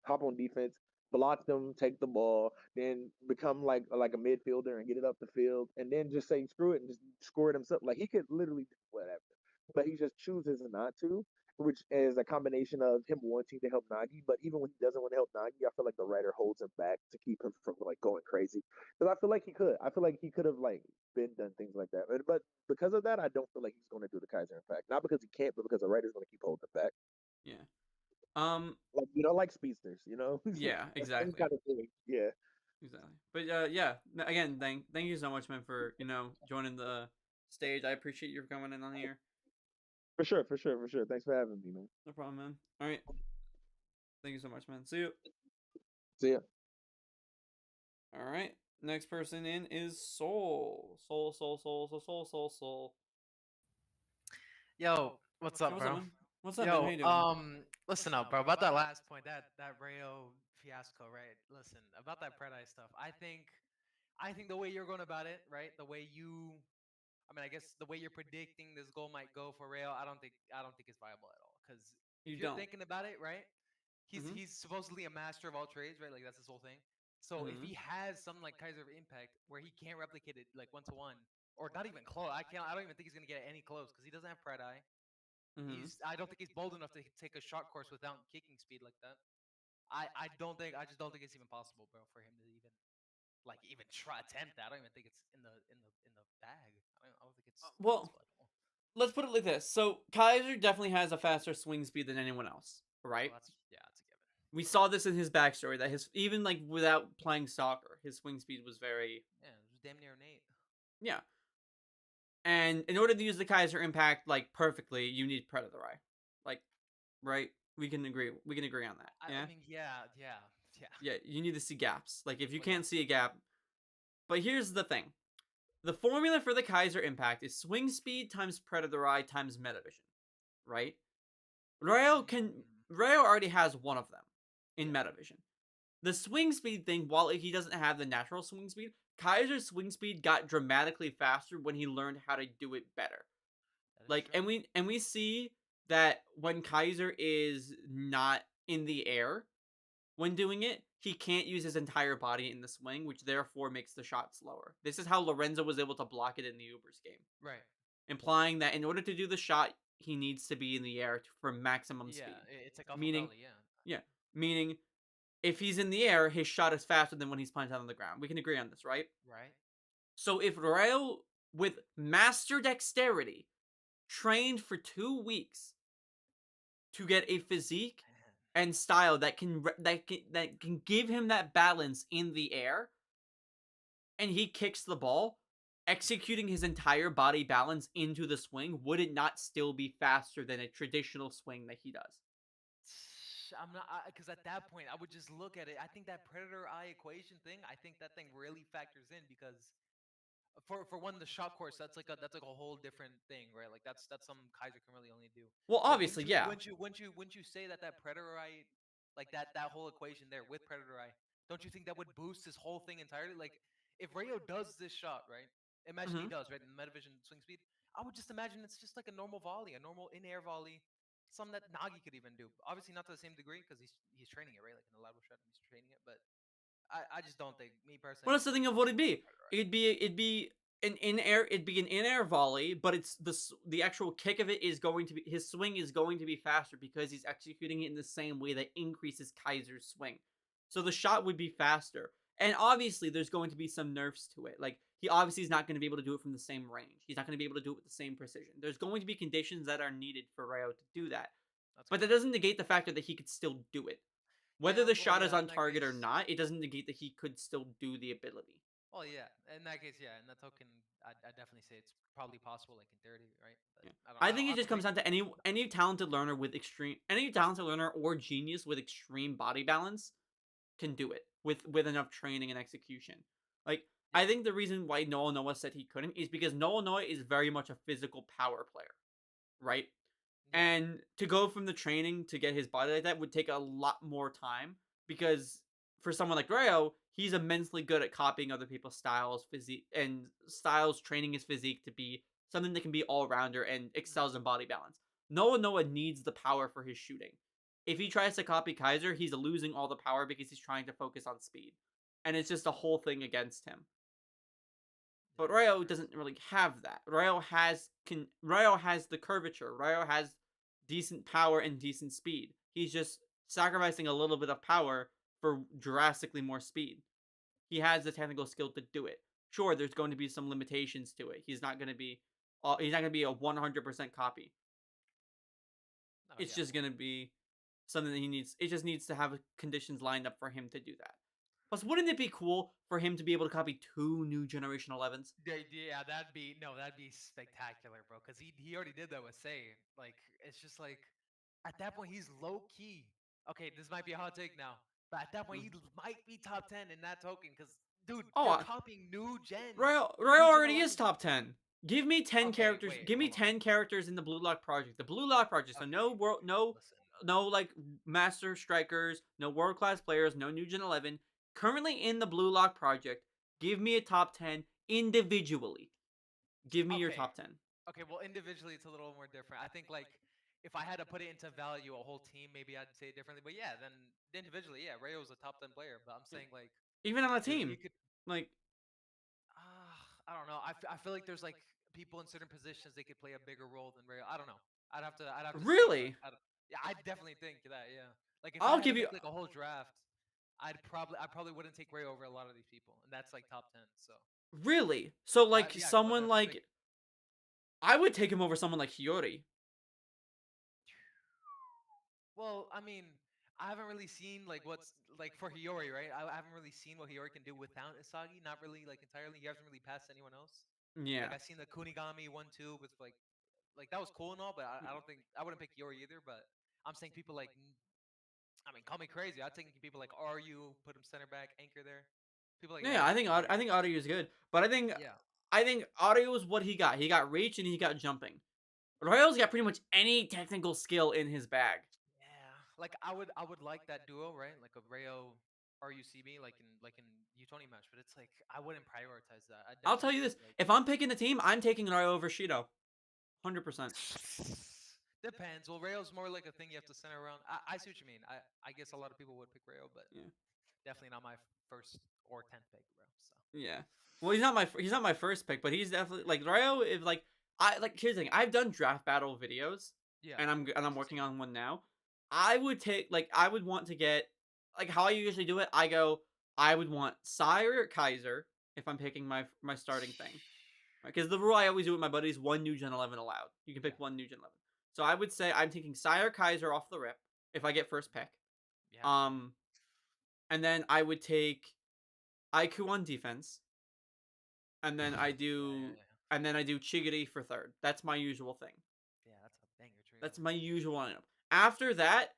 hop on defense, block them, take the ball, then become like a midfielder and get it up the field, and then just say screw it and just score it himself. Like he could literally do whatever, but he just chooses not to, which is a combination of him wanting to help Nagi, but even when he doesn't want to help Nagi, I feel like the writer holds him back to keep him from like going crazy. Because I feel like he could. I feel like he could have like been done things like that. But because of that, I don't feel like he's going to do the Kaiser impact. Not because he can't, but because the writer's going to keep holding him back. Yeah. Like like speedsters, Yeah, exactly. Yeah. Exactly. But yeah. Again, thank you so much, man, for joining the stage. I appreciate you coming in on here. For sure. Thanks for having me, man. No problem, man. All right. Thank you so much, man. See you. See ya. All right. Next person in is Soul. Soul. Yo, what's up, bro? What's up, Yo, man? How you doing? Listen up, bro. About that last point, that Rayo fiasco, right? Listen, about that Predeye stuff. I think the way you're going about it, right? The way I guess the way you're predicting this goal might go for Rayo, I don't think it's viable at all. Because if you're thinking about it, right? He's supposedly a master of all trades, right? Like that's his whole thing. So if he has something like Kaiser of Impact where he can't replicate it like 1-to-1, or not even close, I don't even think he's gonna get any close because he doesn't have Predeye. I don't think he's bold enough to take a short course without kicking speed like that. I just don't think it's even possible, bro, for him to even try attempt that. I don't even think it's in the bag. I don't think it's well. Let's put it like this. So Kaiser definitely has a faster swing speed than anyone else, right? Well, that's a given. We saw this in his backstory that even like without playing soccer, his swing speed was very it was damn near innate. Yeah. And in order to use the Kaiser impact like perfectly, you need Predator Eye. Like, right? We can agree on that. Yeah. I mean, yeah. Yeah, you need to see gaps. Like if you can't see a gap. But here's the thing. The formula for the Kaiser impact is swing speed times Predator Eye times Metavision. Right? Ryo already has one of them in Metavision. the swing speed thing, while he doesn't have the natural swing speed, Kaiser's swing speed got dramatically faster when he learned how to do it better. Like, and we see that when Kaiser is not in the air when doing it, he can't use his entire body in the swing, which therefore makes the shot slower. This is how Lorenzo was able to block it in the Ubers game. Right. Implying that in order to do the shot, he needs to be in the air for maximum speed. Yeah, it's like off meaning, belly, yeah. Meaning, if he's in the air, his shot is faster than when he's planted on the ground. We can agree on this, right? Right. So if Rayo, with master dexterity, trained for 2 weeks to get a physique and style that can give him that balance in the air, and he kicks the ball, executing his entire body balance into the swing, would it not still be faster than a traditional swing that he does? I'm not, because at that point I would just look at it. I think that predator eye equation thing, I think that thing really factors in, because for one, the shot course, that's like a whole different thing, right? Like that's something Kaiser can really only do. Well, obviously, yeah. Once you say that predator eye, like that whole equation there with predator eye, don't you think that would boost this whole thing entirely? Like, if Rayo does this shot, right? Imagine he does, right? In the Metavision swing speed, I would just imagine it's just like a normal volley, a normal in-air volley, something that Nagi could even do. Obviously not to the same degree, because he's training it, right? Like in the lateral shot, he's training it, but I just don't think, me personally. What else the thing of what it'd be? It'd be an in-air volley, but it's the actual kick of it is going to be, his swing is going to be faster because he's executing it in the same way that increases Kaiser's swing. So the shot would be faster. And obviously there's going to be some nerfs to it. Like, he obviously is not going to be able to do it from the same range. He's not going to be able to do it with the same precision. There's going to be conditions that are needed for Rayo to do that. But that doesn't negate the fact that he could still do it. Whether the shot is on target or not, it doesn't negate that he could still do the ability. Well, yeah. In that case, yeah. In that token, I definitely say it's probably possible, like in theory, right? But yeah. I think it just comes down to any talented learner with any talented learner or genius with extreme body balance can do it with enough training and execution. Like, I think the reason why Noah said he couldn't is because Noah is very much a physical power player, right? And to go from the training to get his body like that would take a lot more time, because for someone like Rayo, he's immensely good at copying other people's styles, physique, and training his physique to be something that can be all-rounder and excels in body balance. Noah needs the power for his shooting. If he tries to copy Kaiser, he's losing all the power because he's trying to focus on speed. And it's just a whole thing against him. But Rayo doesn't really have that. Rayo has the curvature. Rayo has decent power and decent speed. He's just sacrificing a little bit of power for drastically more speed. He has the technical skill to do it. Sure, there's going to be some limitations to it. He's not going to be a 100% copy. It's just going to be something that he needs. It just needs to have conditions lined up for him to do that. Plus, wouldn't it be cool for him to be able to copy 2 new Generation 11s? Yeah, that'd be spectacular, bro. Because he already did that with Say. Like, it's just like, at that point, he's low key. Okay, this might be a hot take now, but at that point, he might be top 10 in that token. Because, dude, they're copying new gens. Rayo already is top 10. Give me 10 characters. Give me 10 characters in the BLUELOCK project. The BLUELOCK project. So no like master strikers, no world class players, no new Gen 11. Currently in the BLUELOCK project, give me a top 10 individually. Give me your top 10. Okay, well, individually, it's a little more different. I think, like, if I had to put it into value, a whole team, maybe I'd say it differently. But yeah, then individually, yeah, Rayo's a top 10 player. But I'm saying, like, even on a team, like, I don't know. I feel like there's like people in certain positions they could play a bigger role than Rayo. I don't know. I'd have to. Really? Yeah, I definitely think that. Yeah. Like, if I'll give you like a whole draft, I probably wouldn't take Rayo over a lot of these people, and that's like top 10. So. Really? So like someone like, I would take him over someone like Hiyori. Well, I mean, I haven't really seen like what's like for Hiyori, right? I haven't really seen what Hiyori can do without Isagi. Not really, like, entirely. He hasn't really passed anyone else. Yeah. Like, I've seen the Kunigami 1-2 with like that was cool and all, but I don't think I wouldn't pick Hiyori either. But I'm saying people like, I mean, call me crazy. I'd take people like RU, put him center back, anchor there. People like I think Audio is good, but I think Audio is what he got. He got reach and he got jumping. Rayo's got pretty much any technical skill in his bag. Yeah, like I would like that duo, right? Like a Rayo RUCB like in Utoni match, but it's like I wouldn't prioritize that. I'll tell you this: if I'm picking a team, I'm taking Ryo over Shido, 100%. Depends. Well, Rayo's more like a thing you have to center around. I see what you mean. I guess a lot of people would pick Rayo, but definitely not my first or 10th pick, bro. So yeah. Well, he's not my first pick, but he's definitely like Ryo. If like here's the thing: I've done draft battle videos, and I'm working on one now. I would want to get like how I usually do it. I would want Sire or Kaiser if I'm picking my starting thing, because the rule I always do with my buddies: 1 new Gen 11 allowed. You can pick 1 new Gen 11. So I would say I'm taking Sire Kaiser off the rip if I get first pick. Yeah. And then I would take Aiku on defense. And then I do Chigiri for third. That's my usual thing. Yeah, that's a banger trade. That's my usual lineup. After that,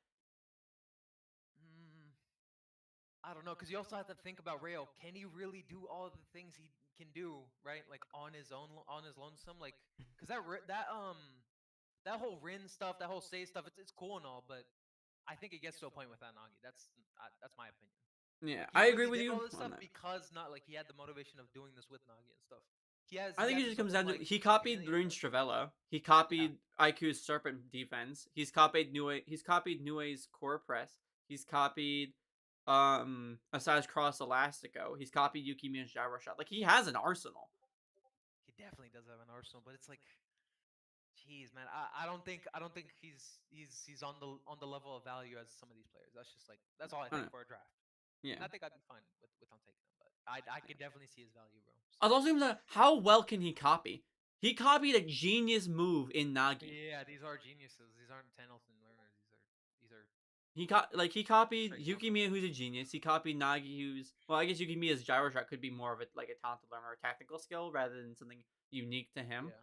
I don't know, because you also have to think about Rayo. Can he really do all the things he can do, right? Like on his lonesome, like because that whole Rin stuff, that whole Sei stuff, it's cool and all, but I think it gets to a point with that Nagi. That's my opinion. Yeah, I agree with you. All this stuff because not like he had the motivation of doing this with Nagi and stuff. I think it just comes down to he copied Rin Stravella. He copied IQ's Serpent defense. He's copied Nue's core press. He's copied Asai's Cross Elastico. He's copied Yukimiya's Gyro Shot. Like he has an arsenal. He definitely does have an arsenal, but it's like, jeez, man, I don't think he's on the level of value as some of these players. That's all I think for a draft. Yeah, and I think I'd be fine with him taking him, but I could definitely see his value, bro. I was also thinking, how well can he copy? He copied a genius move in Nagi. Yeah, these are geniuses. These aren't Tennyson learners. These are. He copied Yukimiya, who's a genius. He copied Nagi, who's I guess Yukimiya's Gyro Shot could be more of a talented learner or a tactical skill rather than something unique to him. Yeah.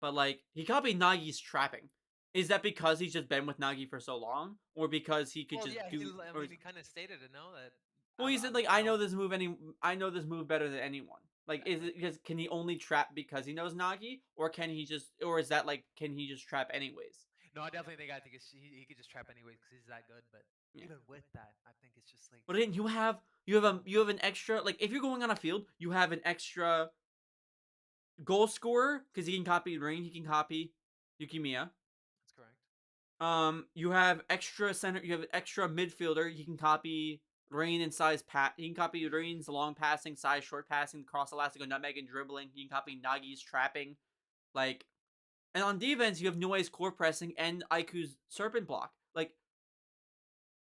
But he copied Nagi's trapping. Is that because he's just been with Nagi for so long, or because he could just do? He kind of stated it, no? That. Well, he said I know this move. I know this move better than anyone. Like, is it because can he only trap because he knows Nagi, or can he just, or is that can he just trap anyways? No, I definitely think he could just trap anyways because he's that good. But even with that, I think it's just like. But then you have an extra if you're going on a field, you have an extra goal scorer because he can copy Rain, he can copy Yukimiya. That's correct. You have extra center. You have an extra midfielder. He can copy Rain and Sai's He can copy Rain's long passing, Sai's short passing, cross elastic, nutmeg and dribbling. He can copy Nagi's trapping, and on defense you have Nue's core pressing and Aiku's serpent block.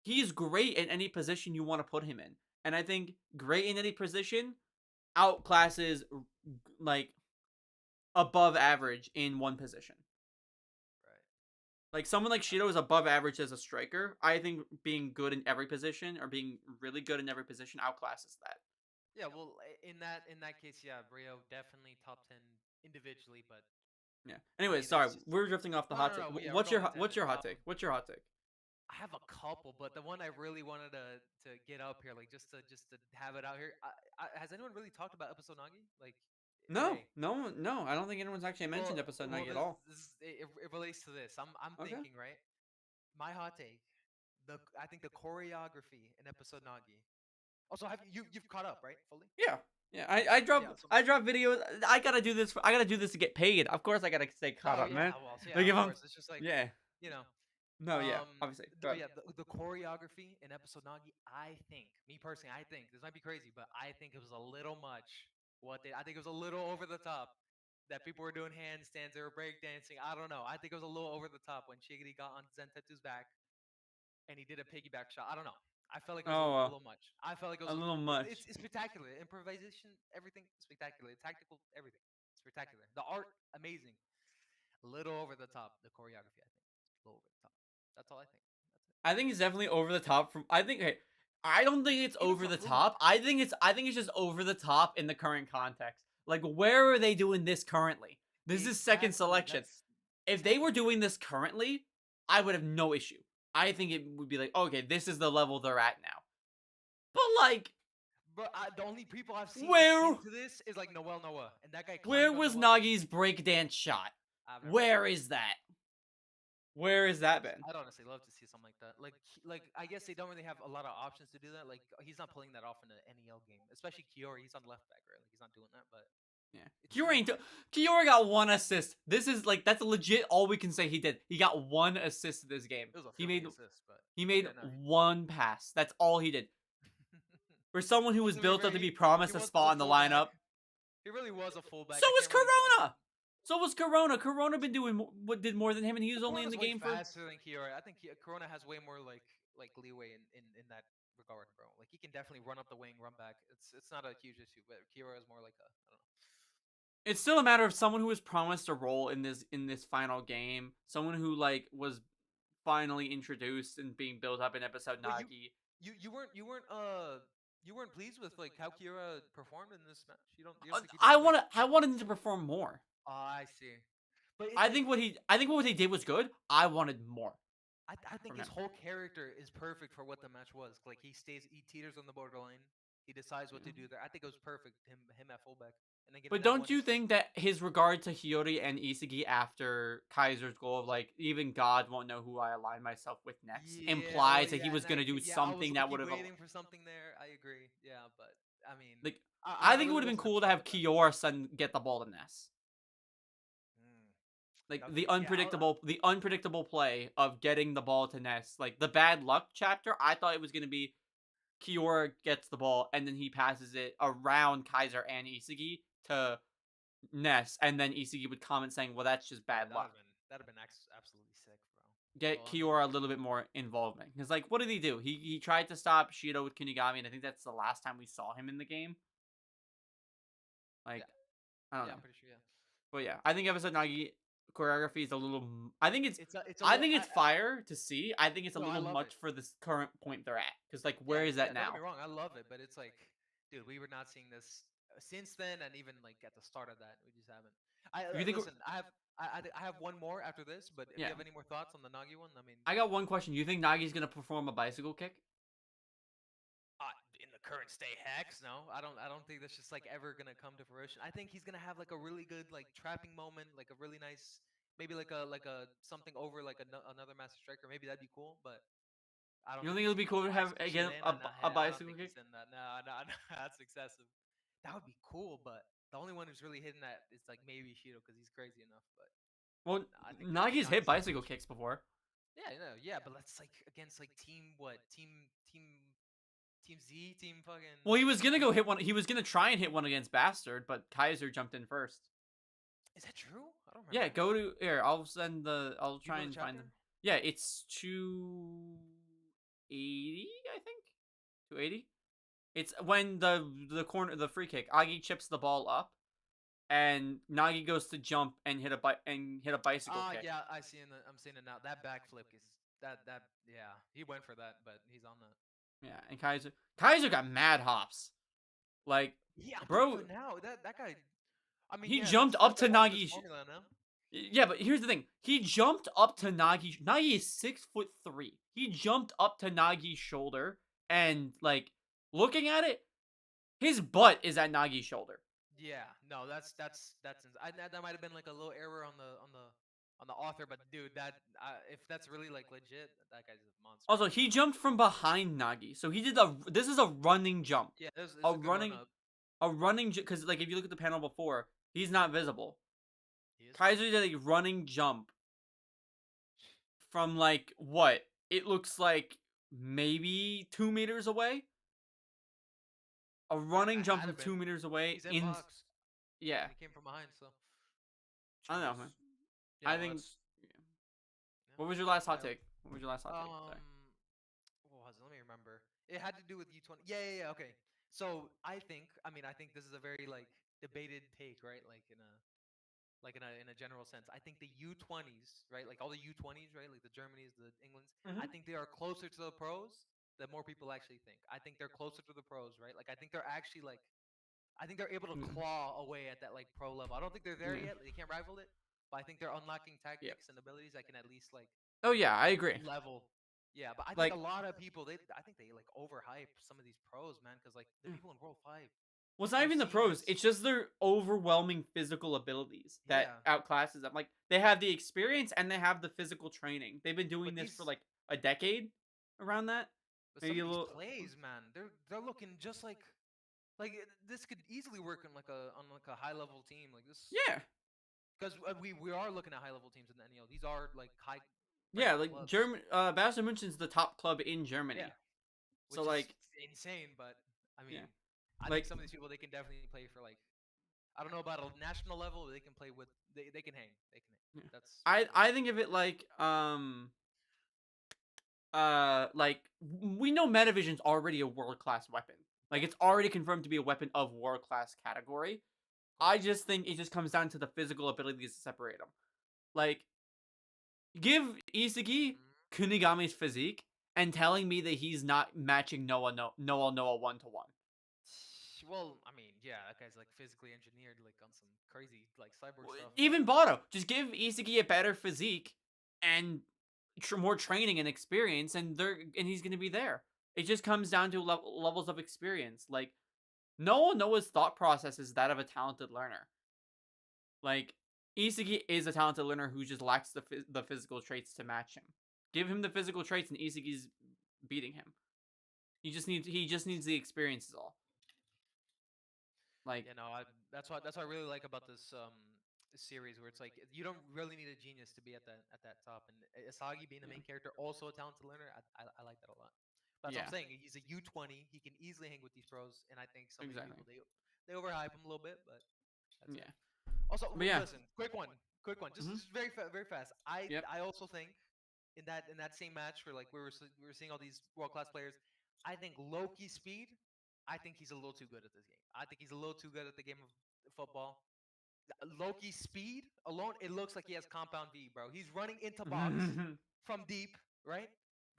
He's great in any position you want to put him in, and I think great in any position outclasses above average in one position. Someone like Shido is above average as a striker. I think being good in every position or being really good in every position outclasses that. Yeah, well, in that case, yeah, Rayo definitely top 10 individually, but yeah. Anyways, sorry, we're drifting off the hot take. What's your hot take? What's your hot take? I have a couple, but the one I really wanted to get up here, just to have it out here. Has anyone really talked about episode Nagi? No. I don't think anyone's actually mentioned episode Nagi at all. It relates to this. I'm thinking, right? My hot take. I think the choreography in episode Nagi. Also, you've caught up, right? Fully? Yeah. I drop videos. I gotta do this to get paid. Of course, I gotta stay caught up, man. Well, of course. It's just you know. No, obviously. But the choreography in episode Nagi. Me personally, I think this might be crazy, but I think it was a little much. I think it was a little over the top. That people were doing handstands, they were breakdancing. I don't know. I think it was a little over the top when Shigiri got on Zentetsu's back, and he did a piggyback shot. I don't know. I felt like it was a little much. I felt like it was a little much. It's spectacular. Improvisation, everything spectacular. Tactical, everything spectacular. The art, amazing. A little over the top. The choreography, I think, a little over the top. That's all I think. That's it. I think it's definitely over the top. I don't think it's over the top. I think it's just over the top in the current context. Where are they doing this currently? This is second selection. If they were doing this currently, I would have no issue. I think it would be okay, this is the level they're at now. But the only people I've seen to this is Noel Noah, and that guy. Where was Nagi's breakdance shot? Where is that? Where has that been? I'd honestly love to see something like that. Like I guess they don't really have a lot of options to do that. Like he's not pulling that off in an NEL game, especially Kiori. He's on left back, right? Like he's not doing that. But yeah, Kiori got 1 assist. This is like that's legit all we can say he did. He got 1 assist this game. It was a he made assist, but he made 1 pass. That's all he did. For someone who was built up to be promised a spot in the lineup. He really was a fullback. So was Corona. So was Corona. Corona did more than him, and he was only in the game for. Faster than Kiori. I think Corona has way more like leeway in that regard, bro. Like he can definitely run up the wing, run back. It's not a huge issue, but Kiori is more like a I don't know. It's still a matter of someone who was promised a role in this final game, someone who like was finally introduced and being built up in episode Nagi. You weren't pleased with like how Kira performed in this match. You don't think I wanted him to perform more. Oh, I see. But I think what he did was good. I wanted more. I think his whole character is perfect for what the match was. Like he teeters on the borderline. He decides what to do there. I think it was perfect. Him at fullback. And then but don't you think that his regard to Hiyori and Isagi after Kaiser's goal of like even God won't know who I align myself with next implies that he was gonna do something that would have waiting for something there. I agree. Yeah, but I mean, like I think it would have been cool to have Kiora son get the ball to Ness. Like the unpredictable play of getting the ball to Ness. Like the bad luck chapter, I thought it was gonna be Kiora gets the ball and then he passes it around Kaiser and Isagi to Ness, and then Isagi would comment saying, "Well, that's just bad luck." That'd have been absolutely sick, bro. Get Kiora a little bit more involvement. Because, like, what did he do? He tried to stop Shido with Kunigami, and I think that's the last time we saw him in the game. Like, I don't know. I'm pretty sure, yeah. But yeah, I think episode Nagi choreography is a little. I think it's fire to see. I think it's a little much for this current point they're at. Because, like, where is that now? Don't get me wrong, I love it, but it's like, dude, we were not seeing this since then, and even like at the start of that, we just haven't. Listen, I have one more after this, but if you have any more thoughts on the Nagi one, I mean, I got one question. You think Nagi's gonna perform a bicycle kick? In the current state, hex no. I don't think that's just like ever gonna come to fruition. I think he's gonna have like a really good like trapping moment, like a really nice, maybe like a something over like another master striker. Maybe that'd be cool, but. I don't. You don't think it would be cool to have again a bicycle kick? No, that's excessive. That would be cool, but the only one who's really hitting that is like maybe Shido because he's crazy enough. But Nagi's hit bicycle kicks before. Yeah, but that's like against like team Z, team fucking. Well, he was gonna go hit one. He was gonna try and hit one against Bastard, but Kaiser jumped in first. Is that true? I don't remember. Yeah, go to here. I'll try and find them. Yeah, it's 280, I think. 280. It's when the free kick. Agi chips the ball up, and Nagi goes to jump and hit a bicycle kick. Yeah, I'm seeing it now. That backflip is that yeah. He went for that, but he's on that. Yeah, and Kaiser got mad hops. Like bro, now that guy. I mean, he jumped up to Nagi. Yeah, but here's the thing. He jumped up to Nagi. Nagi is 6'3". He jumped up to Nagi's shoulder and like. Looking at it, his butt is at Nagi's shoulder. Yeah, no, that might have been like a little error on the author, but dude, if that's really like legit, that guy's a monster. Also, he jumped from behind Nagi, so he did this is a running jump. Yeah, this is a running because like if you look at the panel before, he's not visible. Kaiser did a running jump from like what it looks like maybe 2 meters away. A running jump from 2 meters away. He's in box. Yeah. He came from behind, so. I don't know, man. Yeah, I think. What was your last hot take? What was your last hot take? What was it? Let me remember. It had to do with U20. Yeah. Okay. So I think this is a very like debated take, right? Like in a general sense. I think the U20s, right? Like all the U20s, right? Like the Germanys, the Englands. I think they are closer to the pros than more people actually think. I think they're closer to the pros, right? Like I think they're actually like, I think they're able to claw away at that like pro level. I don't think they're there yet. They can't rival it, but I think they're unlocking tactics and abilities that can at least like. Oh yeah, I agree. Level. Yeah, but I think a lot of people I think they like overhype some of these pros, man, because like the people in World 5. Well, it's not even the pros. It's just their overwhelming physical abilities that outclasses them. Like, they have the experience and they have the physical training. They've been doing this for like a decade, around that. But some of these plays, man, they're looking just like this could easily work on like a high level team like this. Yeah. Because we are looking at high level teams in the NEL. These are like high. Yeah, like German. Bayern München's the top club in Germany. Yeah. So like insane, but I mean, yeah. I think some of these people they can definitely play for like. I don't know about a national level, but they can play with they can hang. They can hang. Yeah. That's I think of it like we know Metavision's already a world class weapon. Like it's already confirmed to be a weapon of world class category. I just think it just comes down to the physical abilities to separate them. Like, give Isagi Kunigami's physique and telling me that he's not matching Noah 1-to-1. Well, I mean, yeah, that guy's like physically engineered, like on some crazy like cyborg stuff. Even Bodo, just give Isagi a better physique and more training and experience, and he's gonna be there. It just comes down to levels of experience. Like, Noah's thought process is that of a talented learner. Like, Isagi is a talented learner who just lacks the physical traits to match him. Give him the physical traits, and Isagi's beating him. He just needs the experience is all. Like, you know, that's what I really like about this series, where it's like you don't really need a genius to be at that top, and Isagi being the main character, also a talented learner, I like that a lot. That's what I'm saying. He's a U20. He can easily hang with these pros, and I think some of these people they overhype him a little bit, but that's it. Also, listen, quick one, just very fast. I also think in that same match where like we were seeing all these world class players, I think Loki's speed. I think he's a little too good at this game. I think he's a little too good at the game of football. Loki's speed alone, it looks like he has compound V, bro. He's running into box from deep, right?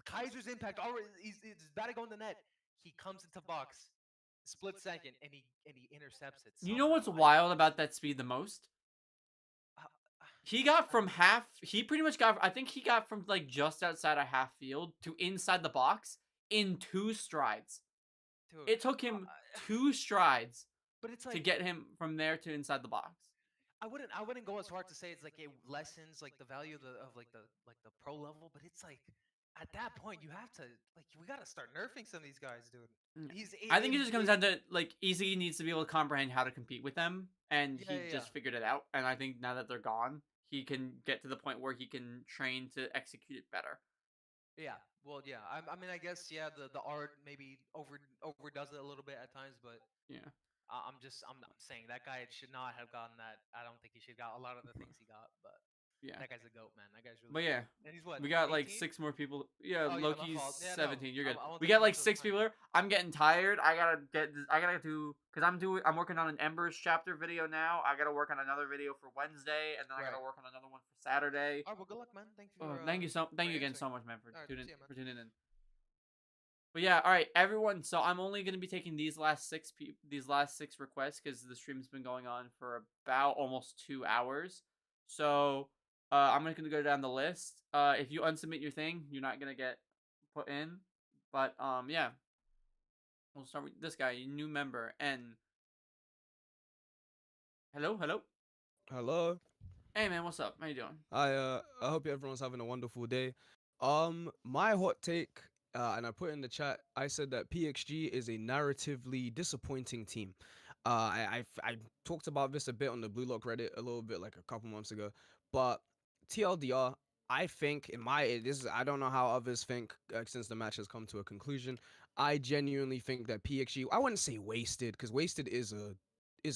Kaiser's impact already he's about to go in the net. He comes into box, split second, and he intercepts it. You know what's wild about that speed the most? He got from half. He pretty much got. I think he got from like just outside of half field to inside the box in 2 strides. Dude, it took him 2 strides, but it's like, to get him from there to inside the box. I wouldn't go as far to say it's like it lessens like the value of the pro level, but it's like at that point you have to we gotta start nerfing some of these guys, dude. I think it just comes down to like Isagi needs to be able to comprehend how to compete with them, and he just figured it out. And I think now that they're gone, he can get to the point where he can train to execute it better. Yeah, well, yeah. I mean, I guess the art maybe overdoes it a little bit at times, but yeah. I'm saying that guy should not have gotten that. I don't think he should have got a lot of the things he got, but yeah, that guy's a goat, man. That guy's really. But yeah, and he's what? We got 18? like 6 more people. Yeah, oh, Loki's yeah, 17. No, You're good. We got like 6 people here. I'm getting tired. I gotta do because I'm working on an Embers chapter video now. I gotta work on another video for Wednesday, and then I gotta work on another one for Saturday. All right, well, good luck, man. Thank you. Thank you again so much, man, for tuning in. But yeah, all right, everyone. So I'm only gonna be taking these last 6 requests because the stream's been going on for about almost 2 hours. So I'm just gonna go down the list. If you unsubmit your thing, you're not gonna get put in. But yeah, we'll start with this guy, new member. N. Hello. Hey man, what's up? How you doing? I hope everyone's having a wonderful day. My hot take. And I put in the chat, I said that PXG is a narratively disappointing team. I talked about this a bit on the BLUELOCK Reddit a little bit like a couple months ago, but TLDR, I think I don't know how others think since the match has come to a conclusion. I genuinely think that PXG, I wouldn't say wasted, because wasted it's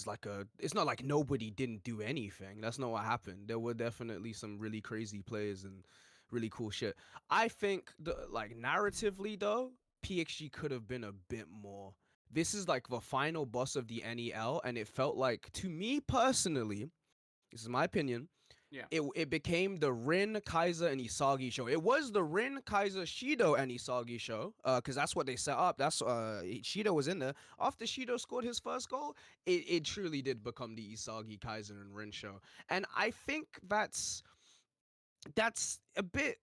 not like nobody didn't do anything. That's not what happened. There were definitely some really crazy players and really cool shit. I think narratively though, PXG could have been a bit more. This is like the final boss of the NEL, and it felt like, to me personally, this is my opinion, it became the Rin, Kaiser, and Isagi show. It was the Rin, Kaiser, Shido, and Isagi show, because that's what they set up. That's Shido was in there. After Shido scored his first goal, it truly did become the Isagi, Kaiser, and Rin show. And I think that's a bit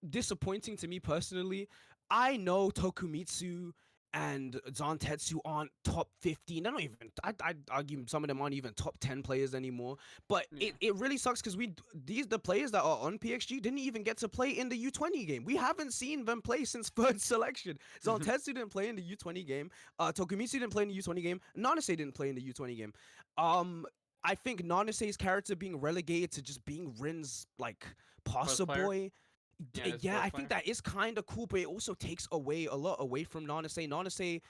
disappointing to me personally. I know Tokumitsu and Zantetsu aren't top 15. They're not even. I'd argue some of them aren't even top 10 players anymore. But it really sucks because the players that are on PXG didn't even get to play in the U20 game. We haven't seen them play since third selection. Zantetsu didn't play in the U20 game. Tokumitsu didn't play in the U20 game. Nanase didn't play in the U20 game. I think Nanase's character being relegated to just being Rin's like passer boy. Yeah, I think that is kind of cool, but it also takes a lot away from Nanase. Nanase,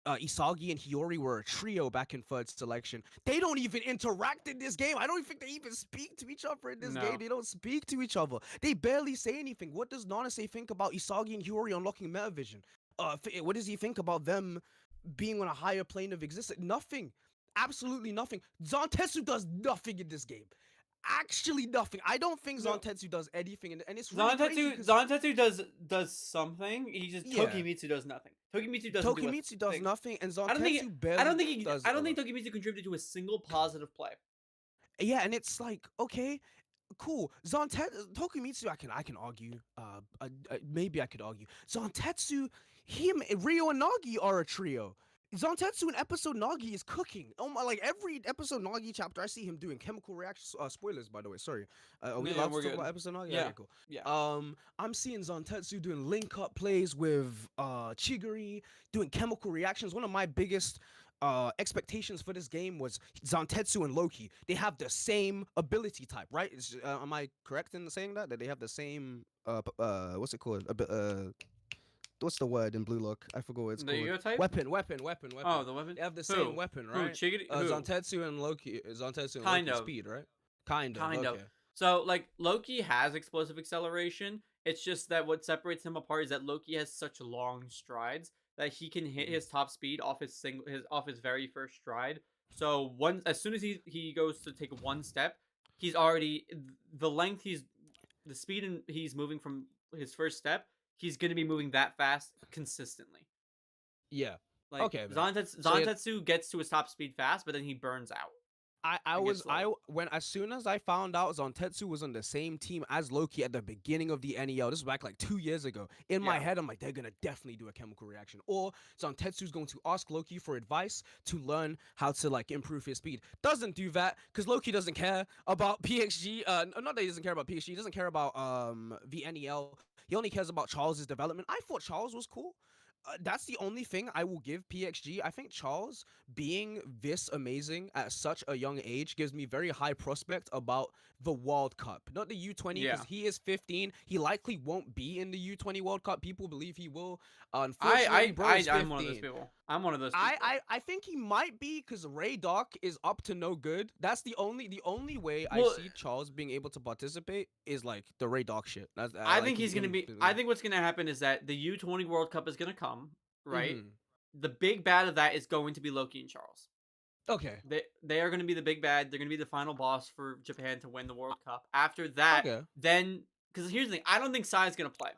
Isagi, and Hiyori were a trio back in third selection. They don't even interact in this game. I don't think they even speak to each other in this game. They don't speak to each other. They barely say anything. What does Nanase think about Isagi and Hiyori unlocking meta vision? What does he think about them being on a higher plane of existence? Nothing. Absolutely nothing. Zantetsu does nothing in this game. Actually nothing. I don't think Zantetsu does anything, and it's really Zantetsu does something. He just Tokimitsu does nothing. Tokimitsu does nothing, and Zantetsu barely. I don't think Tokimitsu contributed to a single positive play. Yeah, and it's like, okay, cool. Tokimitsu, I can argue. Maybe I could argue. Zantetsu, him, Ryo, and Nagi are a trio. Zantetsu in episode Nagi is cooking. Oh my! Like every episode Nagi chapter, I see him doing chemical reactions. Spoilers, by the way. Sorry. Are we allowed to talk about episode Nagi? Yeah. Okay, cool. Yeah. I'm seeing Zantetsu doing link up plays with Chiguri, doing chemical reactions. One of my biggest expectations for this game was Zantetsu and Loki. They have the same ability type, right? Am I correct in saying that they have the same what's it called? What's the word in BLUELOCK? I forgot what it's called. Ego type? Weapon. Oh, the weapon? They have the same weapon, right? Zantetsu and Loki. Zantetsu and kind Loki of. Speed, right? Kind of. Okay. So, like, Loki has explosive acceleration. It's just that what separates him apart is that Loki has such long strides that he can hit his top speed off his very first stride. So as soon as he goes to take one step, he's already the speed and he's moving from his first step. He's going to be moving that fast consistently. Yeah. Like, okay. Zantetsu gets to his top speed fast, but then he burns out. As soon as I found out Zantetsu was on the same team as Loki at the beginning of the NEL, this was back like 2 years ago. In my head, I'm like, they're gonna definitely do a chemical reaction, or Zantetsu's going to ask Loki for advice to learn how to like improve his speed. Doesn't do that because Loki doesn't care about PXG. Not that he doesn't care about PXG. He doesn't care about the NEL. He only cares about Charles's development. I thought Charles was cool. That's the only thing I will give PXG. I think Charles being this amazing at such a young age gives me very high prospect about the World Cup. Not the U20, because he is 15. He likely won't be in the U20 World Cup. People believe he will. Unfortunately, I'm one of those people. I think he might be because Ray Doc is up to no good. That's the only way I see Charles being able to participate is like the Ray Doc shit. I think he's gonna be. I think what's gonna happen is that the U20 World Cup is gonna come, right? The big bad of that is going to be Loki and Charles. Okay. They are going to be the big bad. They're going to be the final boss for Japan to win the World Cup. After that, then because here's the thing, I don't think Sai is going to play.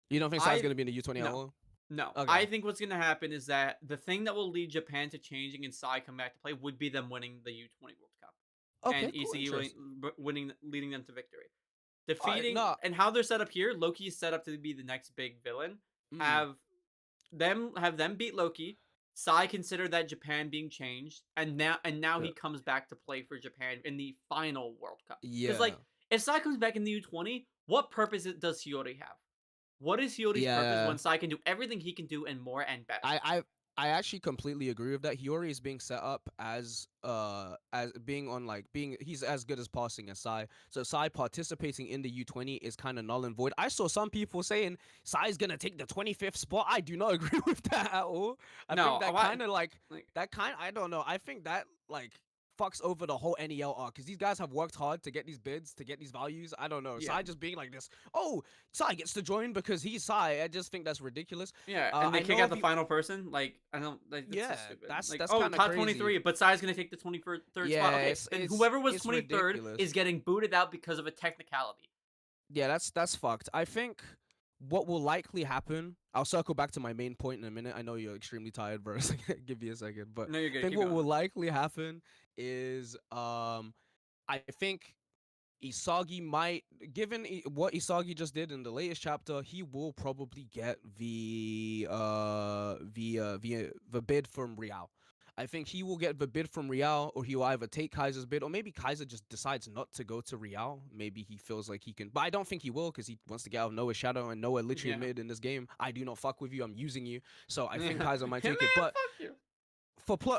You don't think Sai is going to be in the U20 at all? No. Okay. I think what's going to happen is that the thing that will lead Japan to changing and Sai come back to play would be them winning the U20 World Cup. Okay, and ECU leading them to victory. Defeating and how they're set up here, Loki is set up to be the next big villain. Have them beat Loki. Sai considered that Japan being changed, and now he comes back to play for Japan in the final World Cup. Yeah. Because like if Sai comes back in the U20, what purpose does Hiyori have? What is Hiyori's purpose when Sai can do everything he can do and more and better? I actually completely agree with that. Hiyori is being set up as being on he's as good as passing as Sai. So Sai participating in the U20 is kind of null and void. I saw some people saying Sai's gonna take the 25th spot. I do not agree with that at all. I think that I don't know. I think that fucks over the whole NEL arc because these guys have worked hard to get these bids, to get these values. I don't know. Sai just being like this, Sai gets to join because he's Sai. I just think that's ridiculous. Yeah, and they kick out the final person. Like, I don't. Like, that's that's top crazy. 23, but Sai's gonna take the 23rd spot. Okay, and whoever was 23rd ridiculous. Is getting booted out because of a technicality. Yeah, that's fucked. I think what will likely happen. I'll circle back to my main point in a minute. I know you're extremely tired, bro. Give me a second, but no, you're good. I think what will likely happen is I think Isagi might, given what Isagi just did in the latest chapter, he will probably get the bid from Real. I think he will get the bid from Real, or he will either take Kaiser's bid, or maybe Kaiser just decides not to go to Real. Maybe he feels like he can, but I don't think he will, because he wants to get out of Noah's shadow, and Noah literally admitted in this game, I do not fuck with you, I'm using you. So I think Kaiser might take it, but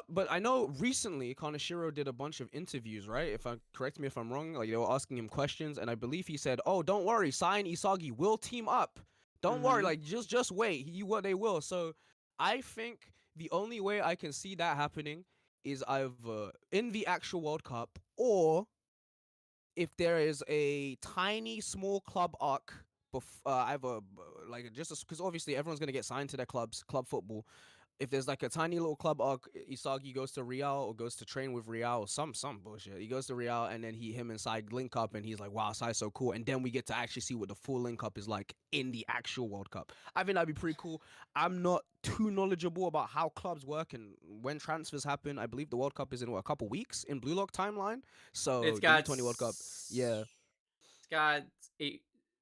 but I know recently Kaneshiro did a bunch of interviews, right? Correct me if I'm wrong, like they were asking him questions, and I believe he said, "Oh, don't worry, Sai and Isagi will team up. Don't worry, like just wait. They will." So I think the only way I can see that happening is either in the actual World Cup, or if there is a tiny small club arc, either like just because obviously everyone's gonna get signed to their clubs, club football. If there's like a tiny little club arc, Isagi goes to Real or goes to train with Real or some bullshit. He goes to Real and then him and Sai link up and he's like, wow, Sai's so cool. And then we get to actually see what the full link up is like in the actual World Cup. I think that'd be pretty cool. I'm not too knowledgeable about how clubs work and when transfers happen. I believe the World Cup is in a couple weeks in BLUELOCK timeline. So it's got 20 World Cup. Yeah. It's got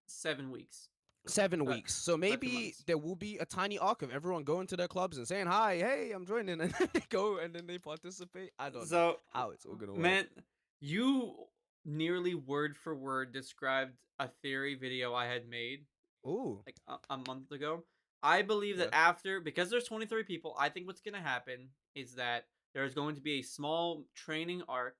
7 weeks. 7 weeks. So maybe there will be a tiny arc of everyone going to their clubs and saying, hi, hey, I'm joining. And then they go and then they participate. I don't know how it's all going to work. Man, you nearly word for word described a theory video I had made like a month ago. I believe that because there's 23 people, I think what's going to happen is that there's going to be a small training arc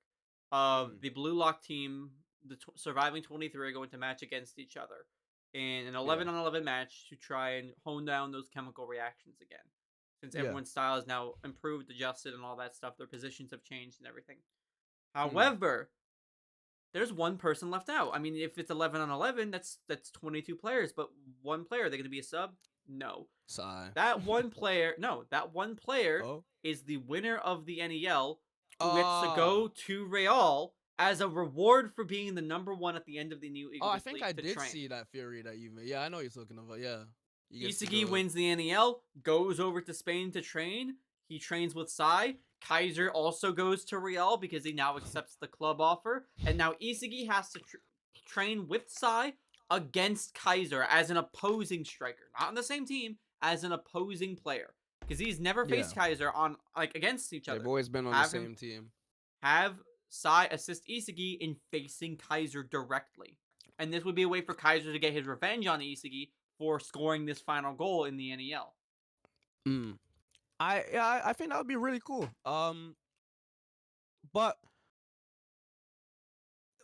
of the BLUELOCK team, the surviving 23 are going to match against each other in an 11-on-11 match to try and hone down those chemical reactions again. Since everyone's style is now improved, adjusted, and all that stuff, their positions have changed and everything. However, there's one person left out. I mean, if it's 11-on-11, that's 22 players, but one player, are they going to be a sub? No. That one player, is the winner of the NEL who gets to go to Real as a reward for being the #1 at the end of the new Egotist I think League I to did train. see that theory that you made. Yeah, I know what you're talking about. Yeah. Isagi wins the NEL, goes over to Spain to train. He trains with Sai. Kaiser also goes to Real because he now accepts the club offer. And now Isagi has to train with Sai against Kaiser as an opposing striker. Not on the same team, as an opposing player. Because he's never faced Kaiser on against each other. They've always been on the same team. Have Sai assist Isagi in facing Kaiser directly. And this would be a way for Kaiser to get his revenge on Isagi for scoring this final goal in the NEL. I think that would be really cool. But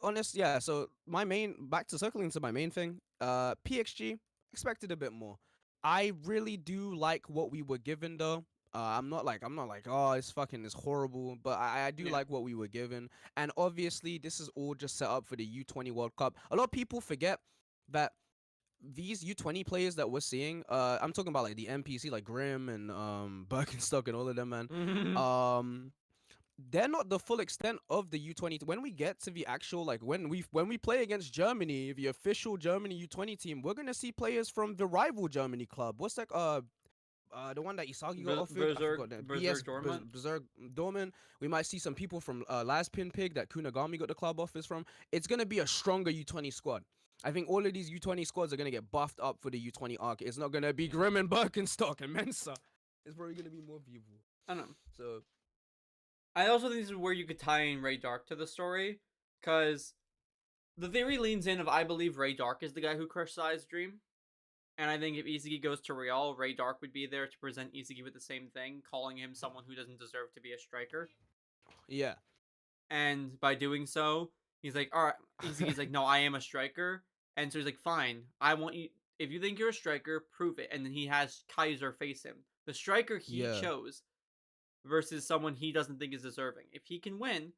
honest, so back to circling to my main thing. PXG expected a bit more. I really do like what we were given though. I'm not like, oh, it's horrible, but I do like what we were given. And obviously this is all just set up for the U20 World Cup. A lot of people forget that these U20 players that we're seeing, I'm talking about like the NPC, like Grimm and Birkenstock and all of them, man. They're not the full extent of the U20. When we get to the actual, like when we play against Germany, the official Germany U20 team, we're gonna see players from the rival Germany club. What's that? The one that Isagi got offered. Berserk Dorman. We might see some people from Last Pin Pig that Kunagami got the club offers from. It's gonna be a stronger U20 squad. I think all of these U20 squads are gonna get buffed up for the U20 arc. It's not gonna be Grimm and Birkenstock and Mensa. It's probably gonna be more people. I don't know. So I also think this is where you could tie in Ray Dark to the story, because the theory leans in of I believe Ray Dark is the guy who crushed Sai's dream. And I think if Isagi goes to Real, Ray Dark would be there to present Isagi with the same thing, calling him someone who doesn't deserve to be a striker. Yeah. And by doing so, he's like, alright, Isagi's like, no, I am a striker. And so he's like, fine, I want you, if you think you're a striker, prove it. And then he has Kaiser face him. The striker he chose versus someone he doesn't think is deserving. If he can win,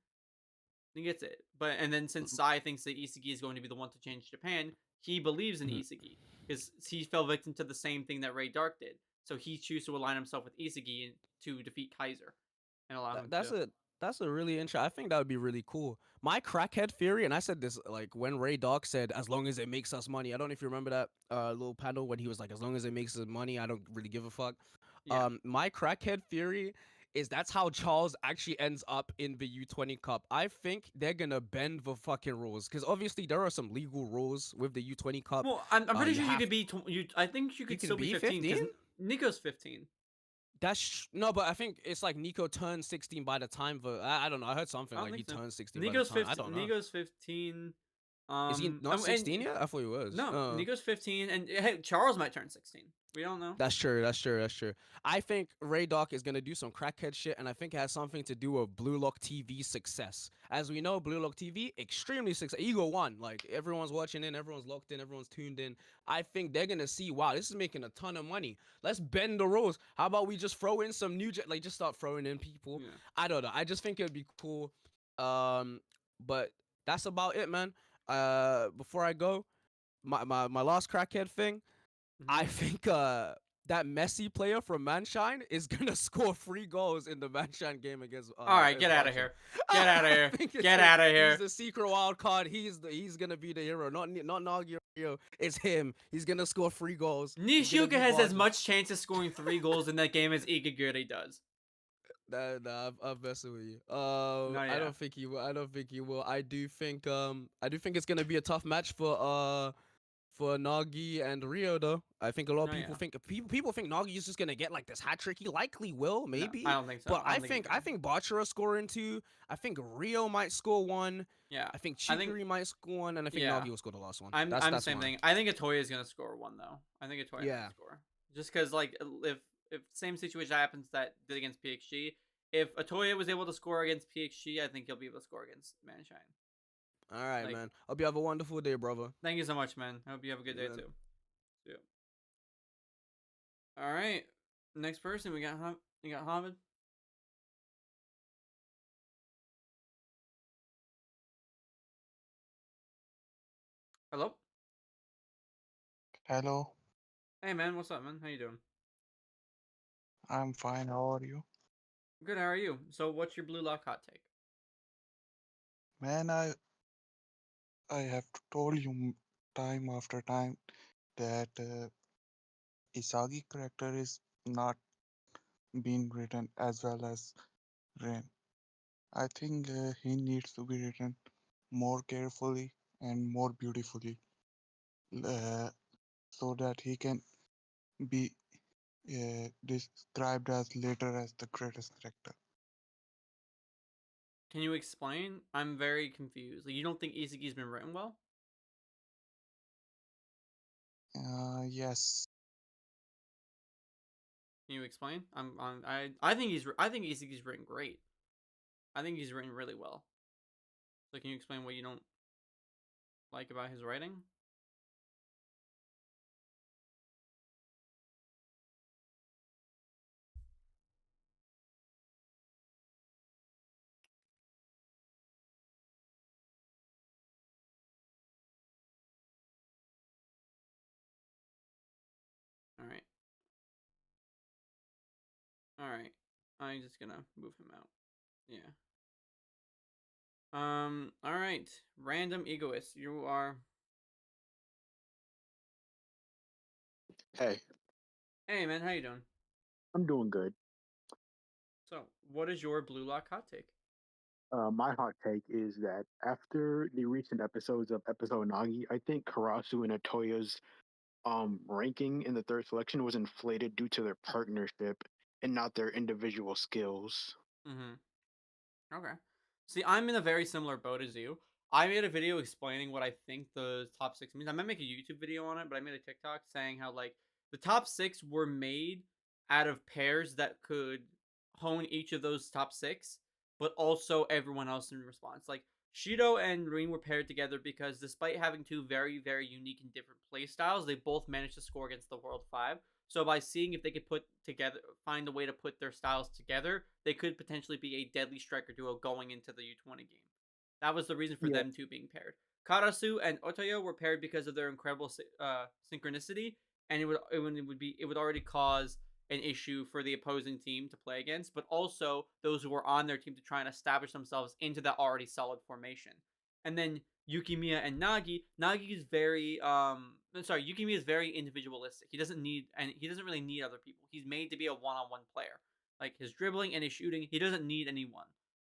he gets it. And then since Sai thinks that Isagi is going to be the one to change Japan, he believes in Isagi. Because he fell victim to the same thing that Ray Dark did. So he chose to align himself with Isagi to defeat Kaiser. And allow him That's a really interesting. I think that would be really cool. My crackhead theory, and I said this like when Ray Dark said, "As long as it makes us money." I don't know if you remember that little panel when he was like, "As long as it makes us money, I don't really give a fuck." Yeah. My crackhead theory is that's how Charles actually ends up in the U20 Cup. I think they're gonna bend the fucking rules because obviously there are some legal rules with the U20 Cup. Well, I'm pretty sure you could be. I think you could can still be 15 because 15? Nico's 15. No, but I think it's like Nico turned 16 by the time I don't know. I heard something like he turned 16 Nico's by the time. 15. I don't know. Nico's 15. Is he not 16 yet? I thought he was. No, Nico's 15, and hey, Charles might turn 16. We don't know. That's true. I think Ray Doc is gonna do some crackhead shit, and I think it has something to do with Blue Lock TV's success. As we know, Blue Lock TV extremely successful. Ego won. Like everyone's watching in, everyone's locked in, everyone's tuned in. I think they're gonna see, wow, this is making a ton of money. Let's bend the rules. How about we just throw in some new, just start throwing in people. Yeah. I don't know. I just think it'd be cool. But that's about it, man. Before I go, my last crackhead thing. I think that Messi player from Manshine is gonna score 3 goals in the Manshine game against. All right, get out of here. Get out of here. Get out of here. He's the secret wild card. He's gonna be the hero. Not Nagi. It's him. He's gonna score 3 goals. Nishuka has as much chance of scoring 3 goals in that game as Igaguri does. Nah, I'm messing with you. I don't think he will. I do think it's gonna be a tough match for Nagi and Rio though. I think a lot of people think Nagi is just gonna get like this hat trick. He likely will, maybe. No, I don't think so. But I think Bachara scoring 2. I think Rio might score 1. Yeah. I think Chikuri might score 1, and I think Nagi will score the last one. I'm the same thing. I think Atoya is gonna score 1 though. I think Atoya is gonna score. Just because like if same situation happens that did against PXG, if Atoya was able to score against PXG, I think he'll be able to score against Manshine. All right, man. Hope you have a wonderful day, brother. Thank you so much, man. I hope you have a good day too. See ya. All right, next person we got. You got Hamid. Hello. Hello. Hey, man. What's up, man? How you doing? I'm fine. How are you? Good. How are you? So, what's your Blue Lock hot take? Man, I have told you time after time that Isagi character is not being written as well as Ren. I think he needs to be written more carefully and more beautifully, so that he can be described as later as the greatest character. Can you explain? I'm very confused. Like, you don't think Isagi's been written well? Yes. Can you explain? I think Isagi's written great. I think he's written really well. So can you explain what you don't like about his writing? Alright. I'm just gonna move him out. Yeah. Alright. Random Egoist. You are... Hey. Hey, man. How you doing? I'm doing good. So, what is your Blue Lock hot take? My hot take is that after the recent episodes of Episode Nagi, I think Karasu and Atoya's ranking in the 3rd selection was inflated due to their partnership and not their individual skills. Okay. See, I'm in a very similar boat as you. I made a video explaining what I think the top 6 means. I might make a YouTube video on it, but I made a TikTok saying how, like, the top 6 were made out of pairs that could hone each of those top 6, but also everyone else in response. Like, Shido and Rin were paired together because despite having 2 very, very unique and different play styles, they both managed to score against the World 5. So by seeing if they could find a way to put their styles together, they could potentially be a deadly striker duo going into the U20 game. That was the reason for them 2 being paired. Karasu and Otoyo were paired because of their incredible synchronicity, and it would already cause an issue for the opposing team to play against, but also those who were on their team to try and establish themselves into that already solid formation. And then Yukimiya and Nagi is very Yukimiya is very individualistic. He doesn't really need other people. He's made to be a one-on-one player. like his dribbling and his shooting. He doesn't need anyone,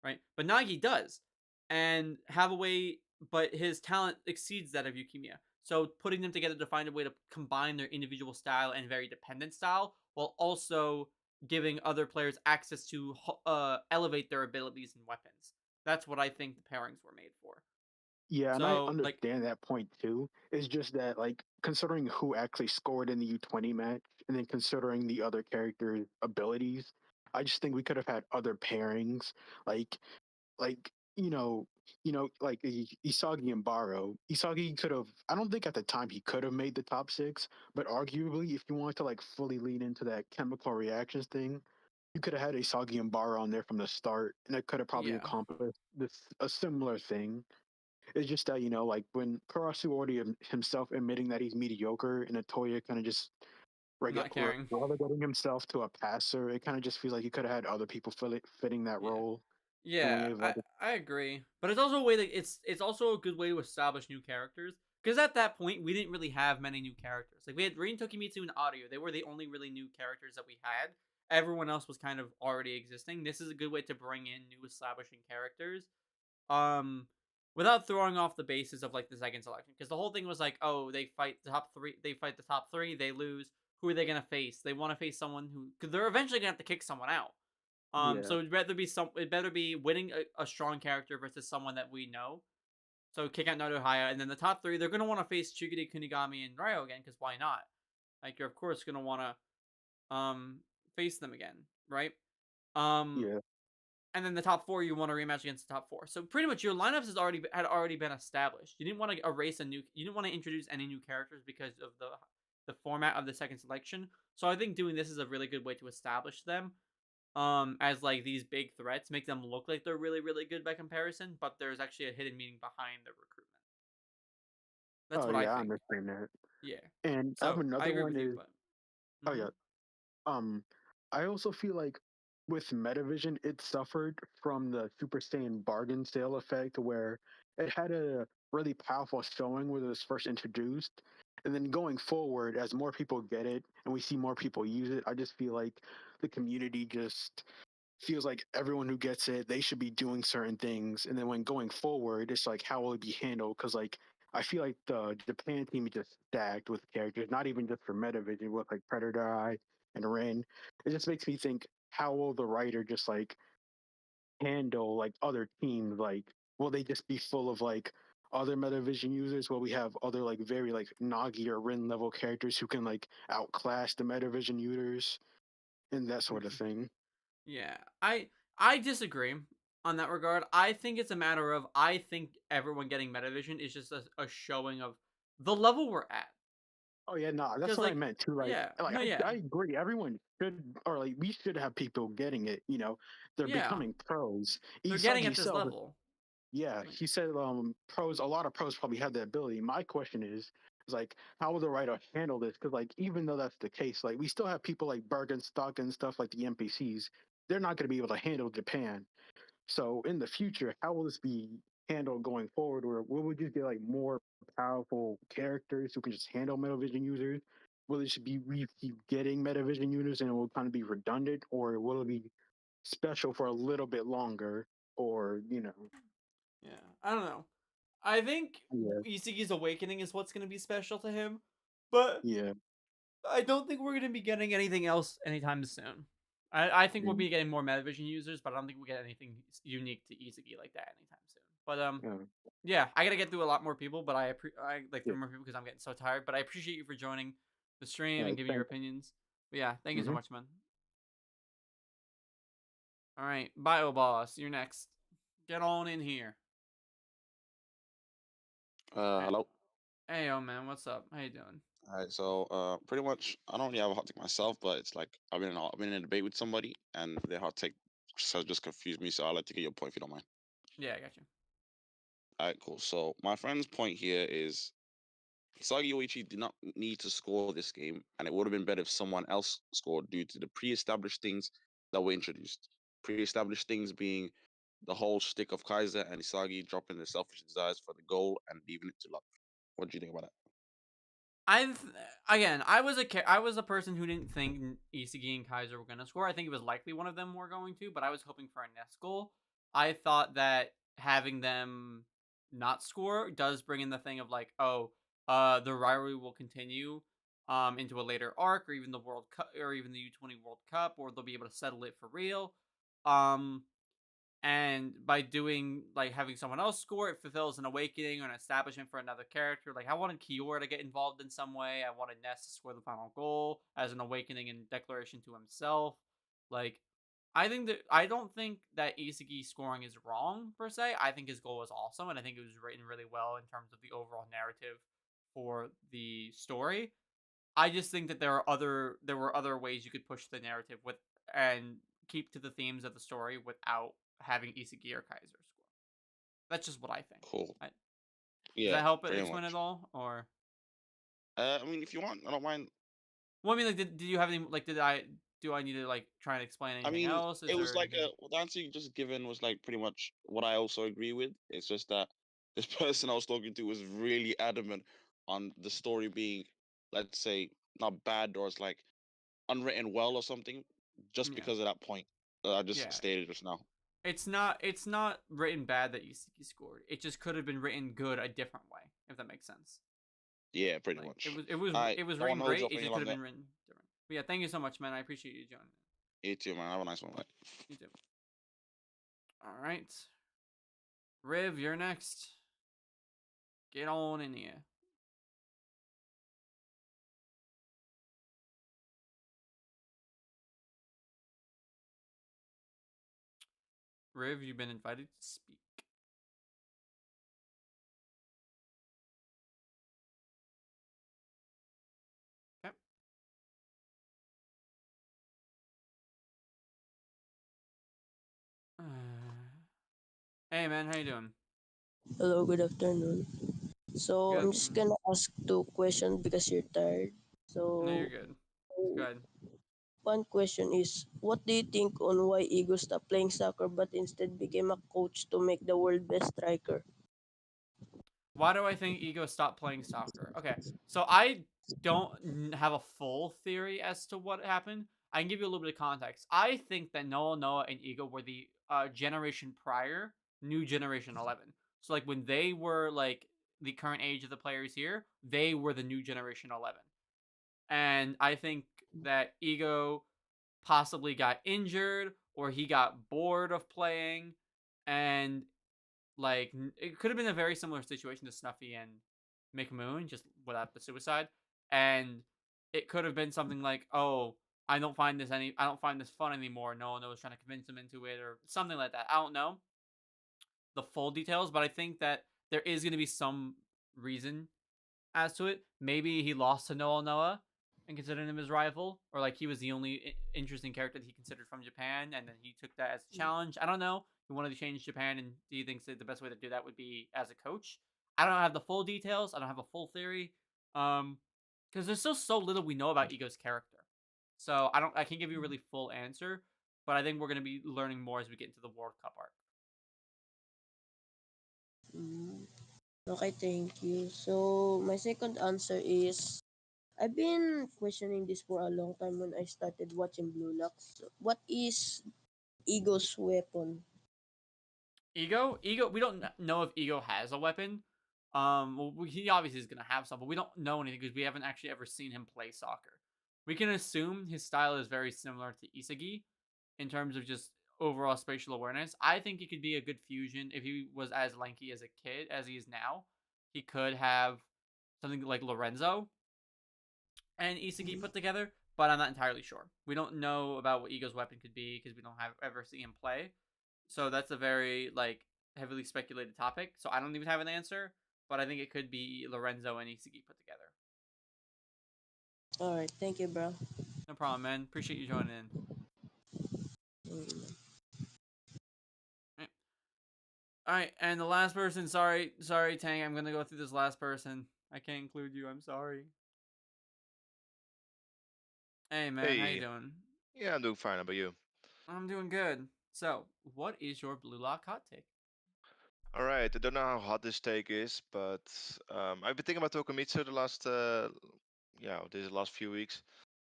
right? But Nagi does, and have a way, but his talent exceeds that of Yukimiya. So putting them together to find a way to combine their individual style and very dependent style, while also giving other players access to elevate their abilities and weapons. That's what I think the pairings were made for. Yeah, and I understand that point too. It's just that, like, considering who actually scored in the U20 match, and then considering the other characters' abilities, I just think we could have had other pairings, like like Isagi and Baro. Isagi could have. I don't think at the time he could have made the top 6, but arguably, if you wanted to like fully lean into that chemical reactions thing, you could have had Isagi and Baro on there from the start, and it could have probably accomplished a similar thing. It's just that like when Karasu already himself admitting that he's mediocre, and Otoya kind of just not caring, relegating himself to a passer, it kind of just feels like he could have had other people fitting that role. Yeah, I agree, but it's also a way that it's also a good way to establish new characters. Because at that point, we didn't really have many new characters. Like we had Rin, Tokimitsu, and Audio. They were the only really new characters that we had. Everyone else was kind of already existing. This is a good way to bring in new establishing characters. Without throwing off the basis of like the second selection, because the whole thing was like, oh, they fight the top 3, they lose. Who are they gonna face? They want to face someone who, because they're eventually gonna have to kick someone out. So it'd better be winning a strong character versus someone that we know. So kick out Naruhaya, and then the top 3, they're gonna want to face Chugiri, Kunigami, and Ryo again, because why not? Like you're of course gonna want to face them again, right? And then the top 4, you want to rematch against the top 4. So pretty much your lineups had already been established. You didn't want to you didn't want to introduce any new characters because of the format of the second selection. So I think doing this is a really good way to establish them as like these big threats, make them look like they're really, really good by comparison, but there's actually a hidden meaning behind their recruitment. That's what I think. I understand that. Yeah. And So, I have another I agree one with you, is but... I also feel like with Metavision, it suffered from the Super Saiyan bargain sale effect, where it had a really powerful showing when it was first introduced. And then going forward, as more people get it and we see more people use it, I just feel like the community just feels like everyone who gets it, they should be doing certain things. And then when going forward, it's like, how will it be handled? Because like I feel like the Japan team is just stacked with characters, not even just for Metavision, with like Predator Eye and Ren. It just makes me think, how will the writer just like handle like other teams? Like, will they just be full of like other Metavision users? Will we have other like very like Nagi or Rin level characters who can like outclass the Metavision users and that sort of thing? Yeah, I disagree on that regard. I think it's a matter of, I think everyone getting Metavision is just a showing of the level we're at. Oh yeah, no, that's what I meant too. Like, I agree. Everyone should, or like we should have people getting it. They're becoming pros. They're getting at this level. Yeah, he said pros. A lot of pros probably have the ability. My question is like, how will the writer handle this? Because like, even though that's the case, like we still have people like Bergen, Stock, and stuff like the NPCs. They're not going to be able to handle Japan. So in the future, how will this be handled going forward? Or will we just get like more powerful characters who can just handle Metavision users? Will it be we keep getting Metavision users and it will kind of be redundant, or will it be special for a little bit longer? Or Yeah, I don't know. I think Isagi's awakening is what's going to be special to him, but I don't think we're going to be getting anything else anytime soon. I think we'll be getting more Metavision users, but I don't think we'll get anything unique to Isagi like that anytime soon. But yeah, I gotta get through a lot more people, but I like through more people because I'm getting so tired. But I appreciate you for joining the stream and giving your opinions. But yeah, thank you so much, man. All right, Bio Boss, you're next. Get on in here. Hello. Hey, yo, man, what's up? How you doing? Alright, so pretty much, I don't really have a hot take myself, but it's like I've been in a debate with somebody, and their hot take just confused me. So I'll let you get your point if you don't mind. Yeah, I got you. Alright, cool. So my friend's point here is Isagi Yoichi did not need to score this game, and it would have been better if someone else scored due to the pre-established things that were introduced. Pre-established things being the whole shtick of Kaiser and Isagi dropping their selfish desires for the goal and leaving it to luck. What do you think about that? I was a person who didn't think Isagi and Kaiser were gonna score. I think it was likely one of them were going to, but I was hoping for a nest goal. I thought that having them not score does bring in the thing of like, the rivalry will continue into a later arc, or even the World Cup, or even the U20 World Cup, or they'll be able to settle it for real. And by doing like having someone else score, it fulfills an awakening or an establishment for another character. Like I wanted Kiora to get involved in some way. I wanted Ness to score the final goal as an awakening and declaration to himself. Like I don't think that Isagi scoring is wrong per se. I think his goal was awesome, and I think it was written really well in terms of the overall narrative for the story. I just think that there were other ways you could push the narrative with and keep to the themes of the story without having Isagi or Kaiser score. That's just what I think. Cool. Does that help pretty explain much. at all, or? I mean, if you want, I don't mind. Well, I mean, like, did you have any like? Do I need to like try and explain anything else? It was like the answer you just given was like pretty much what I also agree with. It's just that this person I was talking to was really adamant on the story being, let's say, not bad or it's like unwritten well or something, just because of that point that I just stated just now. It's not written bad that Isagi scored. It just could have been written good a different way, if that makes sense. Yeah, pretty much. It was written great. It just could have been written different. But yeah, thank you so much, man. I appreciate you joining. You too, man. Have a nice one, mate. You too. All right, Riv, you're next. Get on in here. Riv, you've been invited to speak. Okay. Hey, man, how you doing? Hello, good afternoon. So Good. I'm just gonna ask 2 questions because you're tired. So No, you're good. Go ahead. one question is, what do you think on why Ego stopped playing soccer but instead became a coach to make the world best striker? Why do I think Ego stopped playing soccer? Okay, so I don't have a full theory as to what happened. I can give you a little bit of context. I think that Noah and Ego were the generation prior, new generation 11. So like when they were like the current age of the players here, they were the new generation 11. And I think that Ego possibly got injured or he got bored of playing, and like it could have been a very similar situation to Snuffy and McMoon, just without the suicide. And it could have been something like, "Oh, I don't find this fun anymore." No one was trying to convince him into it, or something like that. I don't know the full details, but I think that there is going to be some reason as to it. Maybe he lost to Noah and considered him his rival, or like he was the only interesting character that he considered from Japan, and then he took that as a challenge. I don't know. He wanted to change Japan, and he thinks that the best way to do that would be as a coach. I don't have the full details. I don't have a full theory, because there's still so little we know about Ego's character. So I can't give you a really full answer, but I think we're gonna be learning more as we get into the World Cup arc. Okay, thank you. So my second answer is, I've been questioning this for a long time when I started watching BLUELOCK. So what is Ego's weapon? Ego, we don't know if Ego has a weapon. Well, he obviously is gonna have some, but we don't know anything because we haven't actually ever seen him play soccer. We can assume his style is very similar to Isagi in terms of just overall spatial awareness. I think he could be a good fusion if he was as lanky as a kid as he is now. He could have something like Lorenzo and Isagi put together, but I'm not entirely sure. We don't know about what Ego's weapon could be because we don't have ever see him play. So that's a very like heavily speculated topic. So I don't even have an answer, but I think it could be Lorenzo and Isagi put together. All right, thank you, bro. No problem, man. Appreciate you joining in. All right, and the last person. Sorry, Tang. I'm gonna go through this last person. I can't include you. I'm sorry. Hey, man. Hey. How you doing? Yeah, I'm doing fine. How about you? I'm doing good. So, what is your BLUELOCK hot take? All right, I don't know how hot this take is, but I've been thinking about Tokumitsu the last, these last few weeks.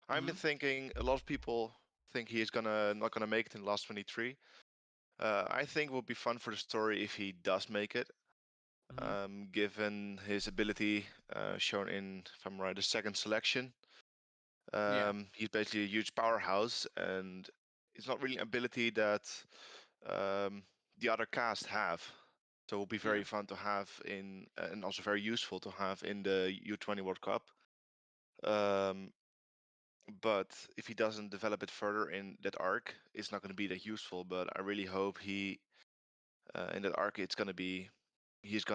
I've been thinking a lot of people think he's not gonna make it in the last 23. I think it would be fun for the story if he does make it, given his ability shown in, if I'm right, the second selection. He's basically a huge powerhouse, and it's not really an ability that the other cast have. So it will be very fun to have in, and also very useful to have in the U20 World Cup. But if he doesn't develop it further in that arc, it's not going to be that useful. But I really hope he, in that arc, he's going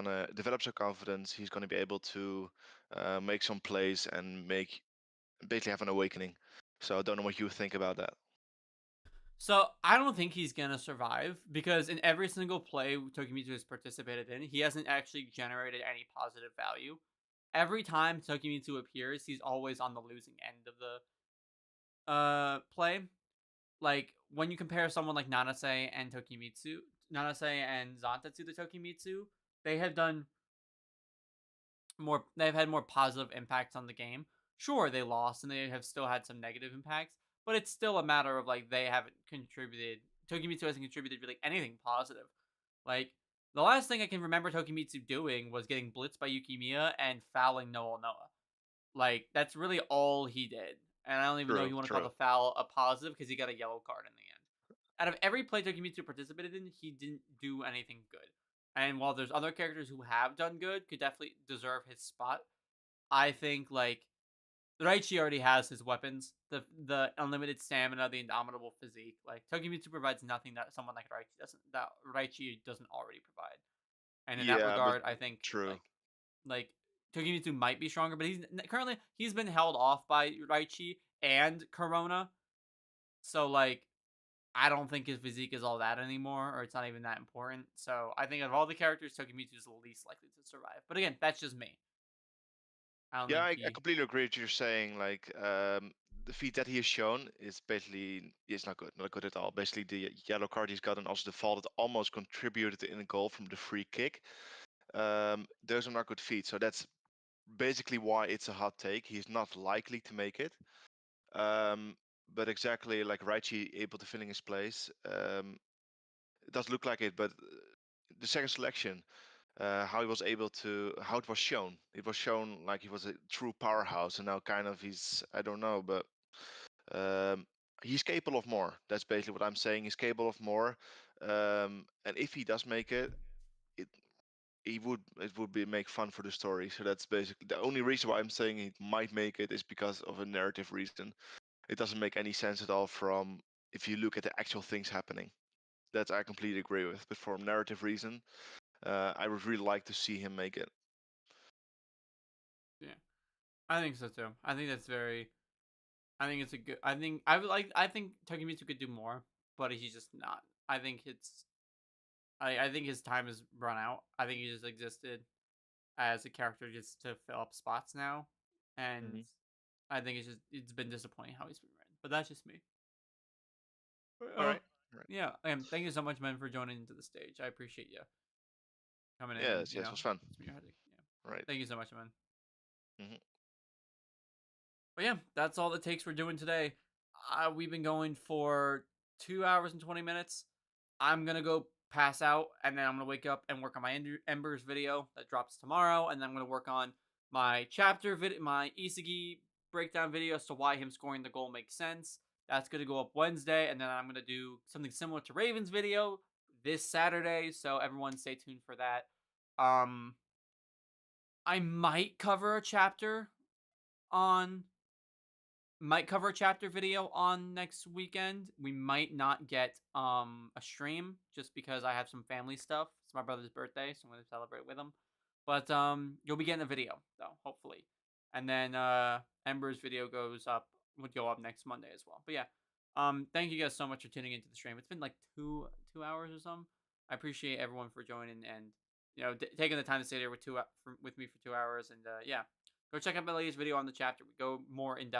to develop some confidence. He's going to be able to make some plays and basically have an awakening. So I don't know what you think about that. So I don't think he's gonna survive because in every single play Tokimitsu has participated in, he hasn't actually generated any positive value. Every time Tokimitsu appears, he's always on the losing end of the play. Like when you compare someone like Nanase and Zantetsu to Tokimitsu, they have done more. They've had more positive impacts on the game. Sure, they lost and they have still had some negative impacts, but it's still a matter of like they haven't contributed. Tokimitsu hasn't contributed really anything positive. Like the last thing I can remember Tokimitsu doing was getting blitzed by Yukimiya and fouling Noa Noa. Like that's really all he did, and I don't even know if you want to call the foul a positive because he got a yellow card in the end. Out of every play Tokimitsu participated in, he didn't do anything good. And while there's other characters who have done good, could definitely deserve his spot, I think like Raichi already has his weapons, the unlimited stamina, the indomitable physique. Like Tokimitsu provides nothing that someone like Raichi doesn't already provide. And in that regard, I think like Tokimitsu might be stronger, but he's been held off by Raichi and Corona. So like I don't think his physique is all that anymore, or it's not even that important. So I think of all the characters, Tokimitsu is the least likely to survive. But again, that's just me. I completely agree with you saying. Like the feat that he has shown is basically not good at all. Basically, the yellow card he's got and also the fall that almost contributed in a goal from the free kick. Those are not good feats. So that's basically why it's a hot take. He's not likely to make it. But exactly like Raichi able to fill in his place. It does look like it, but the second selection, how it was shown. It was shown like he was a true powerhouse, and now kind of I don't know, but he's capable of more. That's basically what I'm saying. He's capable of more, and if he does make it, it would make fun for the story. So that's basically the only reason why I'm saying he might make it is because of a narrative reason. It doesn't make any sense at all from if you look at the actual things happening. That I completely agree with. But for a narrative reason, I would really like to see him make it. Yeah, I think so too. I think that's very. I think it's a good. I think I would like. I think Tokimitsu could do more, but he's just not. I think it's. I think his time has run out. I think he just existed as a character just to fill up spots now, and I think it's been disappointing how he's been written. But that's just me. All right. Yeah, thank you so much, man, for joining into the stage. I appreciate you coming in. Yes, it was fun. Yeah. Right. Thank you so much, man. But yeah, that's all the takes we're doing today. We've been going for 2 hours and 20 minutes. I'm gonna go pass out, and then I'm gonna wake up and work on my Embers video that drops tomorrow, and then I'm gonna work on my chapter video, my Isagi breakdown video as to why him scoring the goal makes sense. That's gonna go up Wednesday, and then I'm gonna do something similar to Raven's video this Saturday. So everyone, stay tuned for that. I might cover a chapter video on next weekend. We might not get a stream just because I have some family stuff. It's my brother's birthday, so I'm gonna celebrate with him. But you'll be getting a video though, hopefully. And then Ember's video would go up next Monday as well. But yeah, thank you guys so much for tuning into the stream. It's been like two hours or something. I appreciate everyone for joining and taking the time to stay there with me for 2 hours. And yeah, go check out my latest video on the chapter. We go more in depth